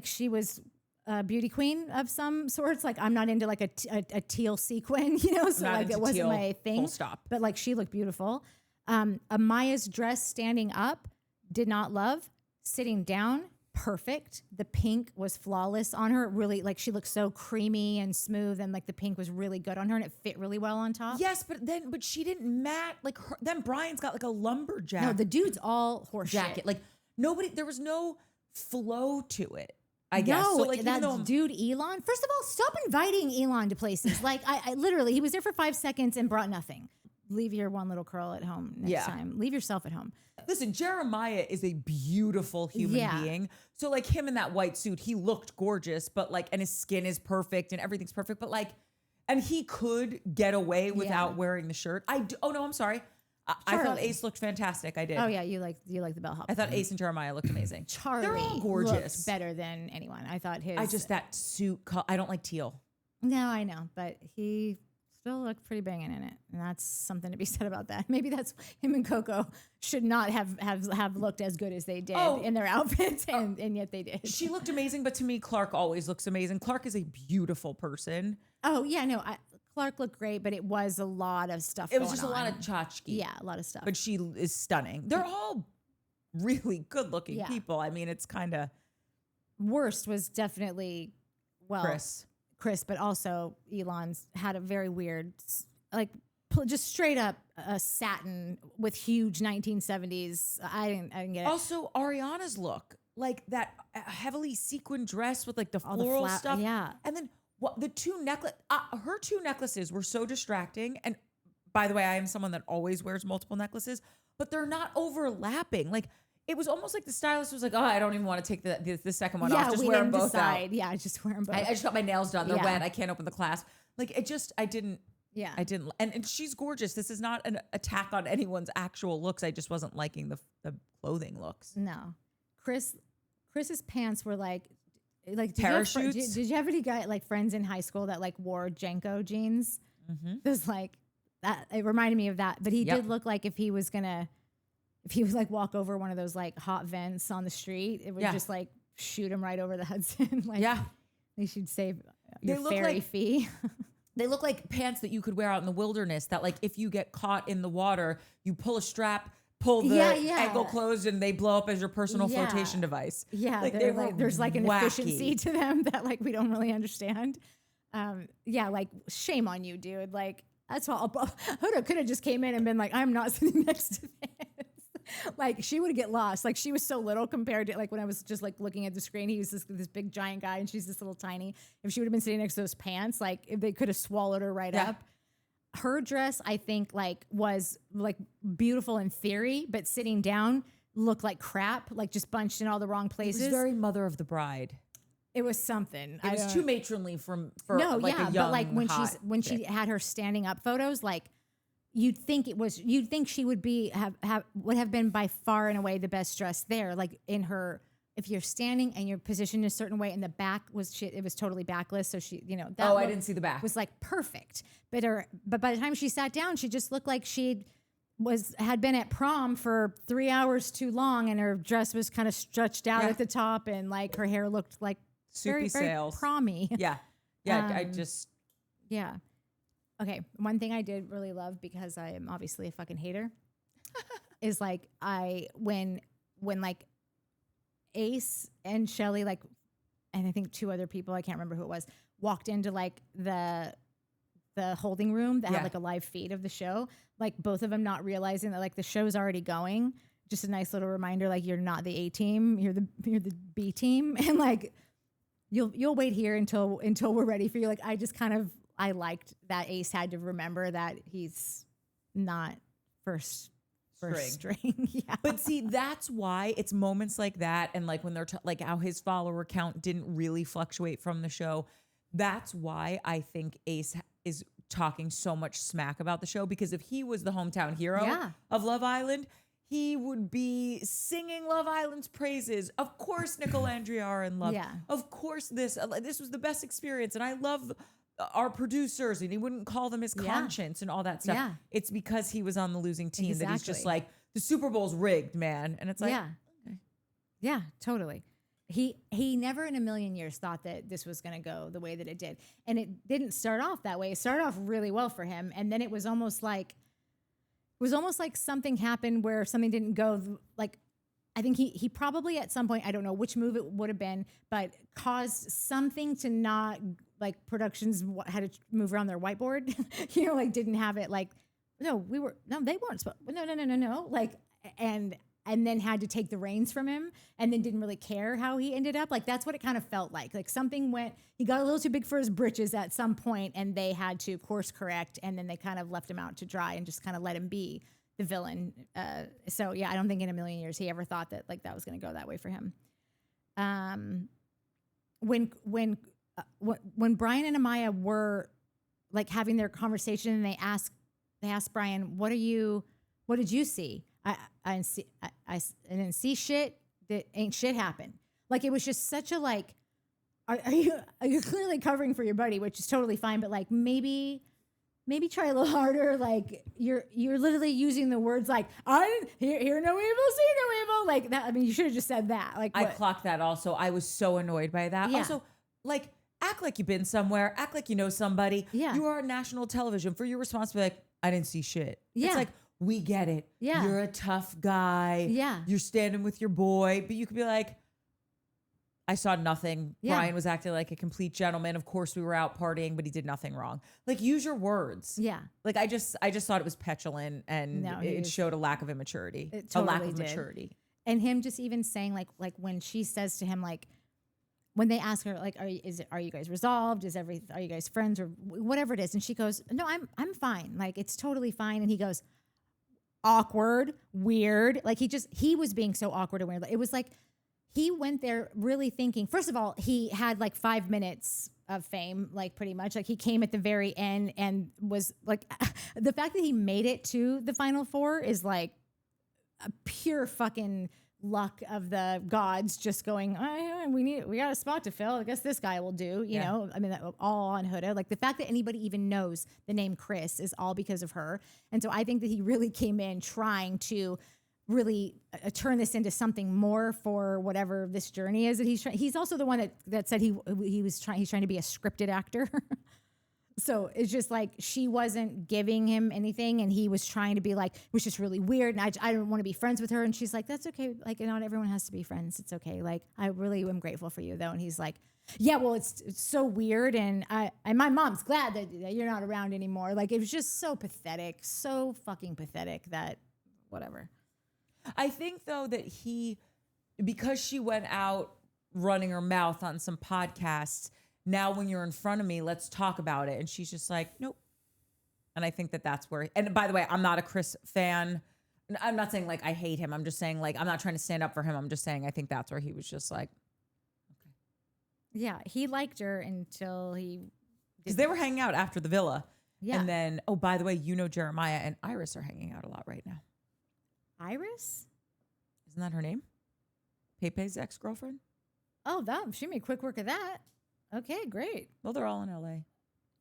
she was a beauty queen of some sorts. Like I'm not into like a teal sequin, you know, so like it wasn't teal, my thing. Full stop. But like she looked beautiful. Amaya's dress standing up, did not love. Sitting down, perfect. The pink was flawless on her. Really, like she looked so creamy and smooth, and like the pink was really good on her, and it fit really well on top. Yes, but she didn't match. Like then Brian's got like a lumberjack. No, the dude's all horse jacket. shit. Like there was no flow to it. I guess. No, So like that dude Elon. First of all, stop inviting Elon to places. Like I literally, he was there for 5 seconds and brought nothing. Leave your one little curl at home next time. Leave yourself at home. Listen, Jeremiah is a beautiful human being. So like him in that white suit, he looked gorgeous, but like, and his skin is perfect and everything's perfect, but like, and he could get away without wearing the shirt. Oh no, I'm sorry. I thought Ace looked fantastic. I did. Oh yeah, you like the bellhop. I thought Ace and Jeremiah looked amazing. Charlie, they're all gorgeous. Looked better than anyone. I thought his. I just that suit. I don't like teal. No, I know, but he still looked pretty banging in it, and that's something to be said about that. Maybe that's him and Coco should not have looked as good as they did in their outfits, and yet they did. She looked amazing, but to me, Clark always looks amazing. Clark is a beautiful person. Oh yeah, no, Clark looked great, but it was a lot of stuff. It was just a lot of tchotchke. Yeah, a lot of stuff. But she is stunning. They're all really good-looking people. I mean, it's kind of worst was definitely Chris, but also Elon's had a very weird, like just straight up satin with huge 1970s. I didn't get it. Also, Ariana's look, like that heavily sequined dress with like the floral stuff. Yeah, and then. The two her two necklaces were so distracting. And by the way, I am someone that always wears multiple necklaces, but they're not overlapping. Like it was almost like the stylist was like, "Oh, I don't even want to take the second one off. Just wear them both out." Yeah, just wear them both. I just got my nails done. They're wet. I can't open the clasp. Like I didn't. Yeah, I didn't. And she's gorgeous. This is not an attack on anyone's actual looks. I just wasn't liking the clothing looks. No, Chris's pants were like parachutes. Did you have any friends in high school that like wore Janko jeans? Mm-hmm. It was like that. It reminded me of that. But he did look like if he was like walk over one of those like hot vents on the street, it would just like shoot him right over the Hudson. Like they should save your ferry fee. They look like pants that you could wear out in the wilderness. That like if you get caught in the water, you pull a strap. Pull the ankle closed and they blow up as your personal flotation device. Yeah, like, there's like an efficiency to them that like we don't really understand. Like shame on you, dude. Like that's all. Huda could have just came in and been like, I'm not sitting next to this. Like she would get lost. Like she was so little compared to like when I was just like looking at the screen. He was this big giant guy and she's this little tiny. If she would have been sitting next to those pants, like if they could have swallowed her right up. Her dress, I think, like was like beautiful in theory, but sitting down looked like crap, like just bunched in all the wrong places. It was very Mother of the Bride. It was something. It was too matronly for a young, but like when she had her standing up photos, like you'd think she would would have been by far and away the best dress there, like in her. If you're standing and you're positioned a certain way, and the back it was totally backless. So she, that I didn't see the back. Was like perfect. But by the time she sat down, she just looked like had been at prom for 3 hours too long, and her dress was kind of stretched out at the top, and like her hair looked like soupy sails, promy. Yeah. Okay, one thing I did really love, because I am obviously a fucking hater, is like when like Ace and Shelly, like, and I think 2 other people, I can't remember who it was, walked into like the holding room that had like a live feed of the show, like both of them not realizing that like the show's already going. Just a nice little reminder, like you're not the A team, you're the B team, and like you'll wait here until we're ready for you. Like I liked that Ace had to remember that he's not first string. Yeah. But see, that's why it's moments like that. And like when they're like how his follower count didn't really fluctuate from the show. That's why I think Ace is talking so much smack about the show, because if he was the hometown hero Yeah. of Love Island, he would be singing Love Island's praises. Of course, Nicole Andrea are in love. Yeah. Of course, this was the best experience, and I love our producers, and he wouldn't call them his conscience and all that stuff. Yeah. It's because he was on the losing team that he's just Exactly. like, the Super Bowl's rigged, man. And it's like, yeah. Yeah, totally. He never in a million years thought that this was going to go the way that it did. And it didn't start off that way. It started off really well for him. And then it was almost like something happened where something didn't go like, I think he probably at some point, I don't know which move it would have been, but caused something to not, like, productions had to move around their whiteboard, like didn't have it like, they weren't supposed, no. Like, and then had to take the reins from him, and then didn't really care how he ended up. Like, that's what it kind of felt like. Like, something he got a little too big for his britches at some point, and they had to course correct, and then they kind of left him out to dry and just kind of let him be the villain. So yeah, I don't think in a million years he ever thought that like that was going to go that way for him. When Brian and Amaya were like having their conversation, and they asked Brian, "What did you see?" I didn't see shit. That ain't shit happened. Like, it was just such a like, are you clearly covering for your buddy, which is totally fine, but like maybe try a little harder. Like, you're literally using the words like, I didn't hear no evil, see no evil. Like that. I mean, you should have just said that. Like, I clocked that also. I was so annoyed by that. Yeah. Also, like, act like you've been somewhere. Act like you know somebody. Yeah. You are on national television. For your response to be like, I didn't see shit. Yeah. It's like, we get it. Yeah. You're a tough guy. Yeah. You're standing with your boy. But you could be like, I saw nothing. Yeah. Brian was acting like a complete gentleman. Of course, we were out partying, but he did nothing wrong. Like, use your words. Yeah. Like, I just thought it was petulant, and No, it showed a lack of immaturity. It a lack totally of did. maturity. And him just even saying like when she says to him, like, when they ask her, like, are you guys resolved? Are you guys friends, or whatever it is? And she goes, no, I'm fine. Like, it's totally fine. And he goes, awkward, weird. Like, he was being so awkward and weird. It was like, he went there really thinking, first of all, he had like 5 minutes of fame, like, pretty much. Like, he came at the very end and was like, the fact that he made it to the Final Four is like a pure fucking luck of the gods, just going, we got a spot to fill. I guess this guy will do, you know? I mean, all on Huda. Like, the fact that anybody even knows the name Chris is all because of her. And so I think that he really came in trying to really turn this into something more for whatever this journey is that he's also the one that said he's trying to be a scripted actor. So it's just like, she wasn't giving him anything, and he was trying to be like, it was just really weird, and I don't want to be friends with her. And she's like, that's okay. Like, not everyone has to be friends. It's okay. Like, I really am grateful for you, though. And he's like, yeah, well, it's so weird, and my mom's glad that you're not around anymore. Like, it was just so pathetic, so fucking pathetic that whatever. I think, though, that because she went out running her mouth on some podcasts, now when you're in front of me, let's talk about it. And she's just like, nope. And I think that's where, and by the way, I'm not a Chris fan. I'm not saying like I hate him. I'm just saying, like, I'm not trying to stand up for him. I'm just saying I think that's where he was just like, okay. Yeah, he liked her until he... Because they were hanging out after the villa. Yeah. And then, oh, by the way, Jeremiah and Iris are hanging out a lot right now. Iris? Isn't that her name? Pepe's ex-girlfriend? Oh, she made quick work of that. Okay, great. Well, they're all in LA.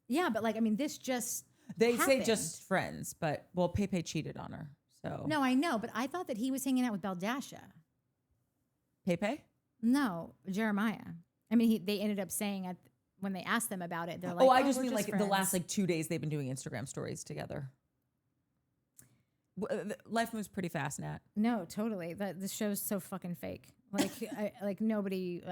Yeah, but like, I mean, this just They happened. say just friends, but, well, Pepe cheated on her, so. No, I know, but I thought that he was hanging out with Baldasha. Pepe? No, Jeremiah. I mean, they ended up saying when they asked them about it, they're like, Oh, I just we're mean like friends. the last like 2 days they've been doing Instagram stories together. Life moves pretty fast, Nat. No, totally. The show's so fucking fake. Like, like nobody,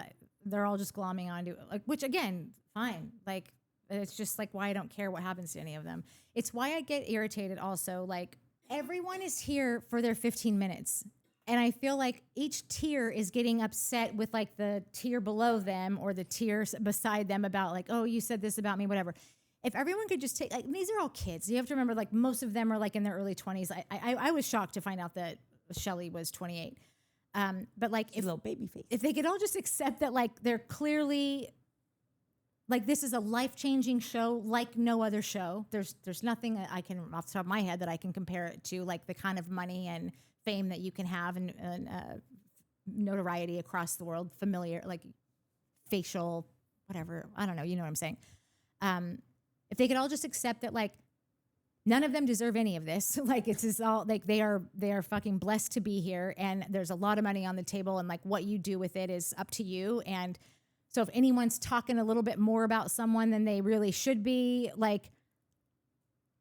they're all just glomming onto it. Like, which again, fine. Like, it's just like why I don't care what happens to any of them. It's why I get irritated also. Like, everyone is here for their 15 minutes. And I feel like each tier is getting upset with like the tier below them or the tiers beside them about like, oh, you said this about me, whatever. If everyone could just take, like, these are all kids. You have to remember, like, most of them are like in their early 20s. I was shocked to find out that Shelly was 28. But like, She's a little baby face. if they could all just accept that, like, they're clearly like this is a life-changing show like no other show. There's nothing that I can off the top of my head that I can compare it to, like the kind of money and fame that you can have and notoriety across the world, familiar, like facial, whatever. I don't know. You know what I'm saying? If they could all just accept that, like, none of them deserve any of this. Like, it's just all like they are fucking blessed to be here, and there's a lot of money on the table, and like what you do with it is up to you. And so, if anyone's talking a little bit more about someone than they really should be, like,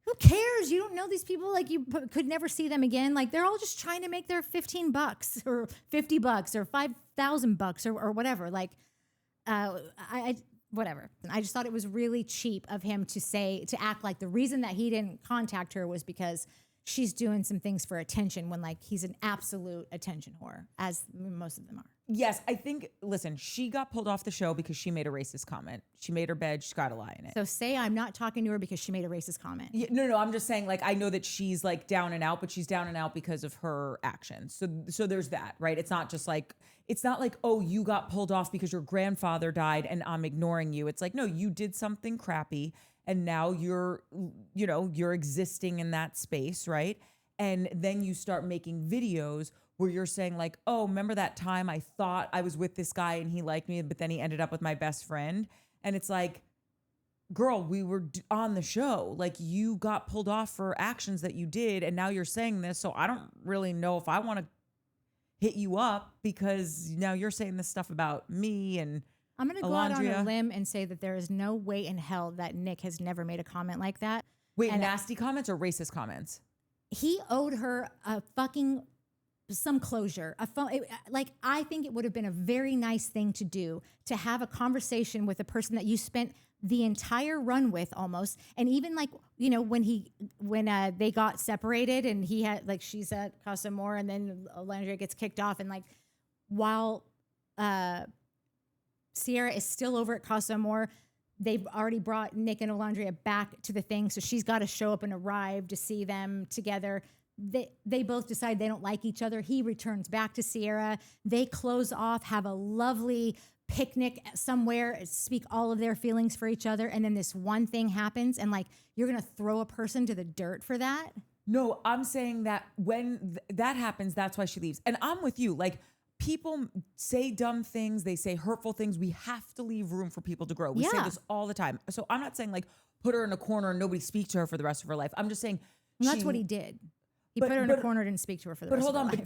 who cares? You don't know these people. Like, you could never see them again. Like, they're all just trying to make their $15 or $50 or $5,000 or whatever. Like, whatever. I just thought it was really cheap of him to act like the reason that he didn't contact her was because she's doing some things for attention, when like he's an absolute attention whore, as most of them are. Yes, I think, listen, she got pulled off the show because she made a racist comment. She made her bed, she's got to lie in it. So say I'm not talking to her because she made a racist comment. Yeah, no, I'm just saying, like, I know that she's like down and out, but she's down and out because of her actions. So there's that, right? It's not like, oh, you got pulled off because your grandfather died and I'm ignoring you. It's like, no, you did something crappy and now you're existing in that space, right? And then you start making videos where you're saying like, oh, remember that time I thought I was with this guy and he liked me, but then he ended up with my best friend. And it's like, girl, we were on the show. Like, you got pulled off for actions that you did. And now you're saying this. So I don't really know if I want to hit you up because now you're saying this stuff about me and I'm going to go out on a limb and say that there is no way in hell that Nick has never made a comment like that. Wait, and nasty comments or racist comments? He owed her a fucking some closure. I think it would have been a very nice thing to do, to have a conversation with a person that you spent the entire run with almost. And even like, you know, when they got separated and he had, like, she's at Casa Amor and then Landry gets kicked off, and like while Sierra is still over at Casa Amor, they've already brought Nick and Olandria back to the thing, so she's got to show up and arrive to see them together. They both decide they don't like each other. He returns back to Sierra. They close off, have a lovely picnic somewhere, speak all of their feelings for each other, and then this one thing happens, and like, you're gonna throw a person to the dirt for that? No, I'm saying that when that happens, that's why she leaves. And I'm with you. Like, people say dumb things, they say hurtful things. We have to leave room for people to grow. We say this all the time. So I'm not saying like put her in a corner and nobody speak to her for the rest of her life. I'm just saying that's what he did. He put her in a corner, didn't speak to her for the rest of her life. But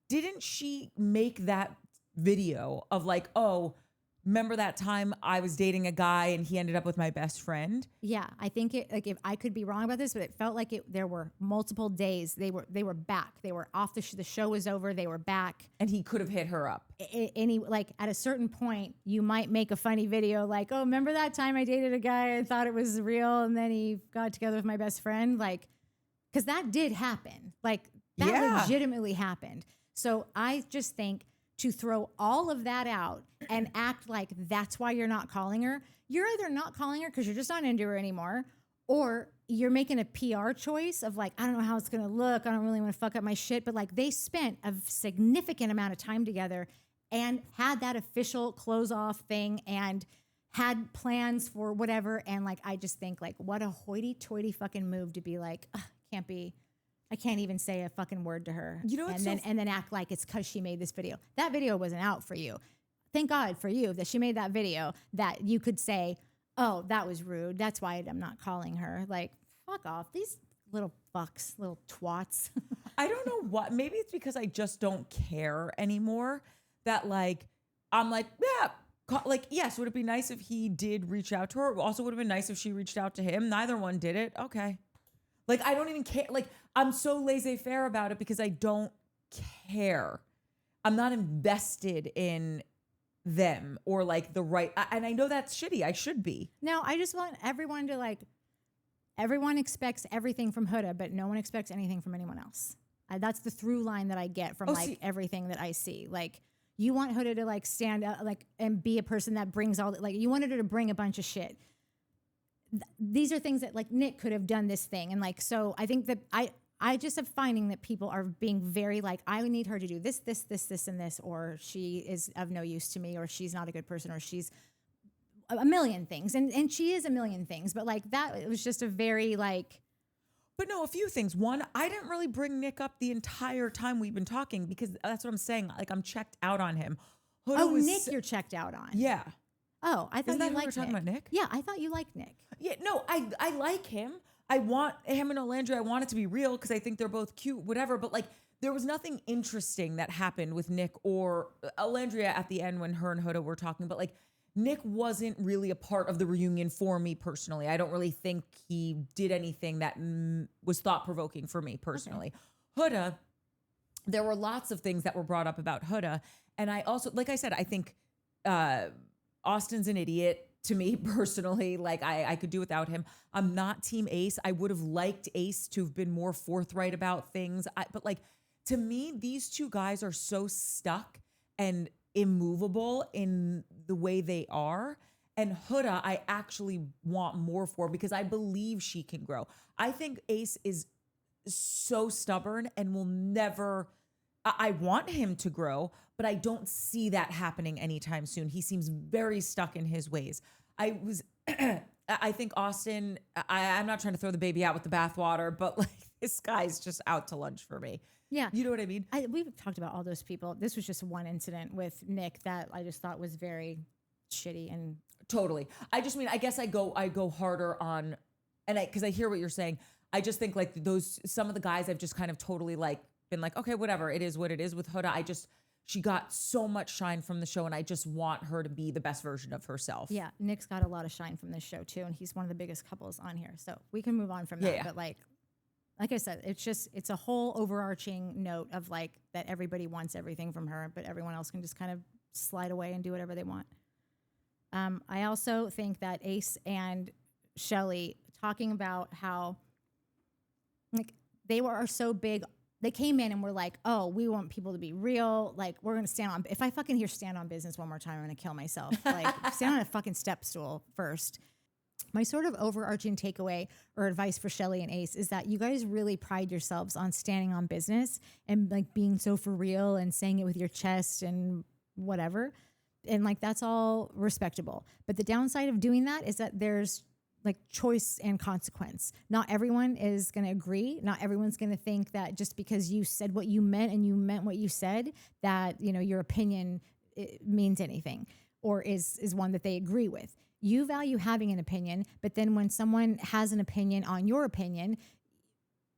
didn't she make that video of like, oh, remember that time I was dating a guy and he ended up with my best friend? Yeah, I think if I could be wrong about this, but it felt like there were multiple days they were back. They were off the show was over. They were back, and he could have hit her up. Like at a certain point, you might make a funny video like, oh, remember that time I dated a guy I thought it was real, and then he got together with my best friend, like, because that did happen. Like that legitimately happened. So I just think, to throw all of that out and act like that's why you're not calling her. You're either not calling her because you're just not into her anymore, or you're making a PR choice of like, I don't know how it's going to look. I don't really want to fuck up my shit. But like, they spent a significant amount of time together and had that official close off thing and had plans for whatever. And like, I just think like, what a hoity toity fucking move to be like, I can't even say a fucking word to her. You know, and then act like it's because she made this video. That video wasn't out for you. Thank God for you that she made that video that you could say, oh, that was rude. That's why I'm not calling her. Like, fuck off. These little fucks, little twats. I don't know what. Maybe it's because I just don't care anymore. That like, I'm like, yeah. Like, yes, would it be nice if he did reach out to her? Also, would have been nice if she reached out to him. Neither one did it. Okay. Like, I don't even care. Like, I'm so laissez-faire about it because I don't care. I'm not invested in them or like the right. And I know that's shitty. I should be. No, I just want everyone to like, everyone expects everything from Huda, but no one expects anything from anyone else. That's the through line that I get from everything that I see. Like, you want Huda to like stand up like and be a person that brings all, like, you wanted her to bring a bunch of shit. These are things that like Nick could have done this thing. And like, so I think that I just am finding that people are being very like, I need her to do this, and this, or she is of no use to me, or she's not a good person, or she's a million things, and she is a million things, but like that, it was just a very like. But no, a few things. One, I didn't really bring Nick up the entire time we've been talking because that's what I'm saying. Like I'm checked out on him. Huda Nick, you're checked out on. Yeah. Oh, I thought Isn't that you who liked we're talking Nick. about, Nick? Yeah, I thought you liked Nick. Yeah, no, I like him. I want him and Olandria. I want it to be real because I think they're both cute, whatever. But like, there was nothing interesting that happened with Nick or Olandria at the end when her and Huda were talking. But like, Nick wasn't really a part of the reunion for me personally. I don't really think he did anything that was thought provoking for me personally. Okay. Huda, there were lots of things that were brought up about Huda, and I also, like I said, I think Austin's an idiot to me personally. Like I could do without him. I'm not team Ace. I would have liked Ace to have been more forthright about things. But like, to me, these two guys are so stuck and immovable in the way they are. And Huda, I actually want more for because I believe she can grow. I think Ace is so stubborn and will never, I want him to grow, but I don't see that happening anytime soon. He seems very stuck in his ways. I think Austin, I'm not trying to throw the baby out with the bathwater, but like this guy's just out to lunch for me. Yeah. You know what I mean? We've talked about all those people. This was just one incident with Nick that I just thought was very shitty and totally. I just mean, I guess I go harder on, and because I hear what you're saying. I just think like some of the guys I've just kind of totally like been like, okay, whatever, it is what it is. With Huda, she got so much shine from the show, and I just want her to be the best version of herself. Yeah, Nick's got a lot of shine from this show too, and he's one of the biggest couples on here. So we can move on from that. Yeah. But like I said, it's a whole overarching note of like that everybody wants everything from her, but everyone else can just kind of slide away and do whatever they want. I also think that Ace and Shelly talking about how like they are so big. They came in and were like, oh, we want people to be real. Like, we're going to stand on, if I fucking hear stand on business one more time, I'm going to kill myself. Like, stand on a fucking step stool first. My sort of overarching takeaway or advice for Shelly and Ace is that you guys really pride yourselves on standing on business and like being so for real and saying it with your chest and whatever. And like, that's all respectable. But the downside of doing that is that there's like choice and consequence. Not everyone is going to agree. Not everyone's going to think that just because you said what you meant and you meant what you said, that, you know, your opinion means anything or is one that they agree with. You value having an opinion, but then when someone has an opinion on your opinion,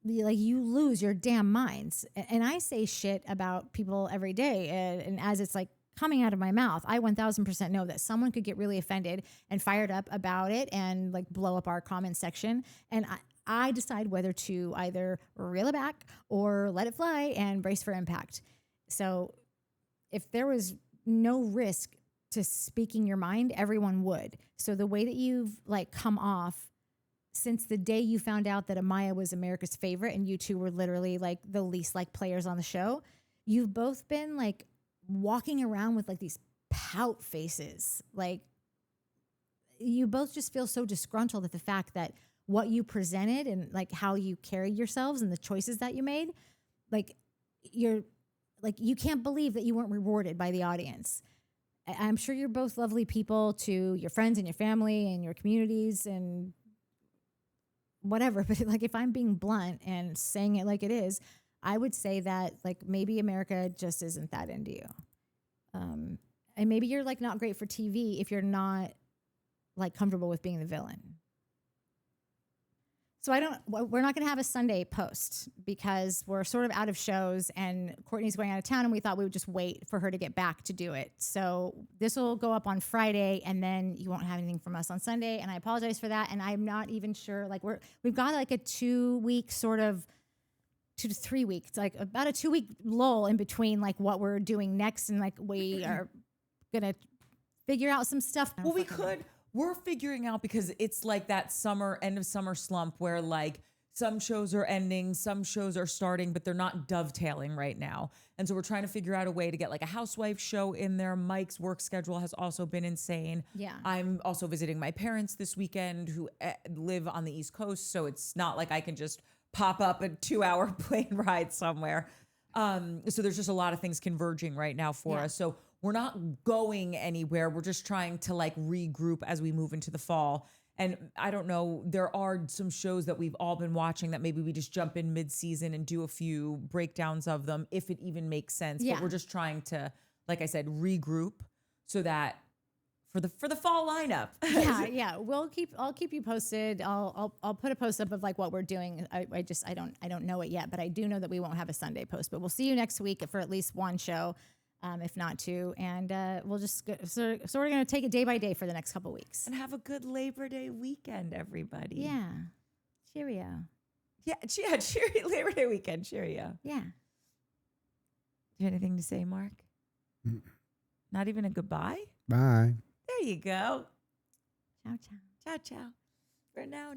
like you lose your damn minds. And I say shit about people every day. And as it's like coming out of my mouth, I 1000% know that someone could get really offended and fired up about it and like blow up our comment section. And I decide whether to either reel it back or let it fly and brace for impact. So if there was no risk to speaking your mind, everyone would. So the way that you've like come off since the day you found out that Amaya was America's favorite and you two were literally like the least like players on the show, you've both been like walking around with like these pout faces. Like you both just feel so disgruntled at the fact that what you presented and like how you carried yourselves and the choices that you made, like you're like, you can't believe that you weren't rewarded by the audience. I'm sure you're both lovely people to your friends and your family and your communities and whatever. But like, if I'm being blunt and saying it like it is, I would say that like maybe America just isn't that into you. And maybe you're like not great for TV if you're not like comfortable with being the villain. So we're not going to have a Sunday post because we're sort of out of shows and Courtney's going out of town and we thought we would just wait for her to get back to do it. So this will go up on Friday and then you won't have anything from us on Sunday. And I apologize for that. And I'm not even sure, like we've got like a 2-week sort of 2 to 3 weeks, like about a 2-week lull in between like what we're doing next. And like, we are going to figure out some stuff. Well, we're figuring out because it's like that end of summer slump where like some shows are ending, some shows are starting, but they're not dovetailing right now. And so we're trying to figure out a way to get like a housewife show in there. Mike's work schedule has also been insane. Yeah. I'm also visiting my parents this weekend who live on the East Coast. So it's not like I can just pop up a 2-hour plane ride somewhere. So there's just a lot of things converging right now for us. So we're not going anywhere. We're just trying to like regroup as we move into the fall. And I don't know, there are some shows that we've all been watching that maybe we just jump in mid-season and do a few breakdowns of them, if it even makes sense. Yeah. But we're just trying to, like I said, regroup so that for the fall lineup. Yeah. I'll keep you posted. I'll put a post up of like what we're doing. I don't know it yet, but I do know that we won't have a Sunday post. But we'll see you next week for at least one show, if not two. And we'll just so we're gonna take it day by day for the next couple weeks. And have a good Labor Day weekend, everybody. Yeah. Cheerio. Yeah, cheerio. Labor Day weekend, cheerio. Yeah. Do you have anything to say, Mark? Not even a goodbye? Bye. There you go. Ciao, ciao. Ciao, ciao. For now.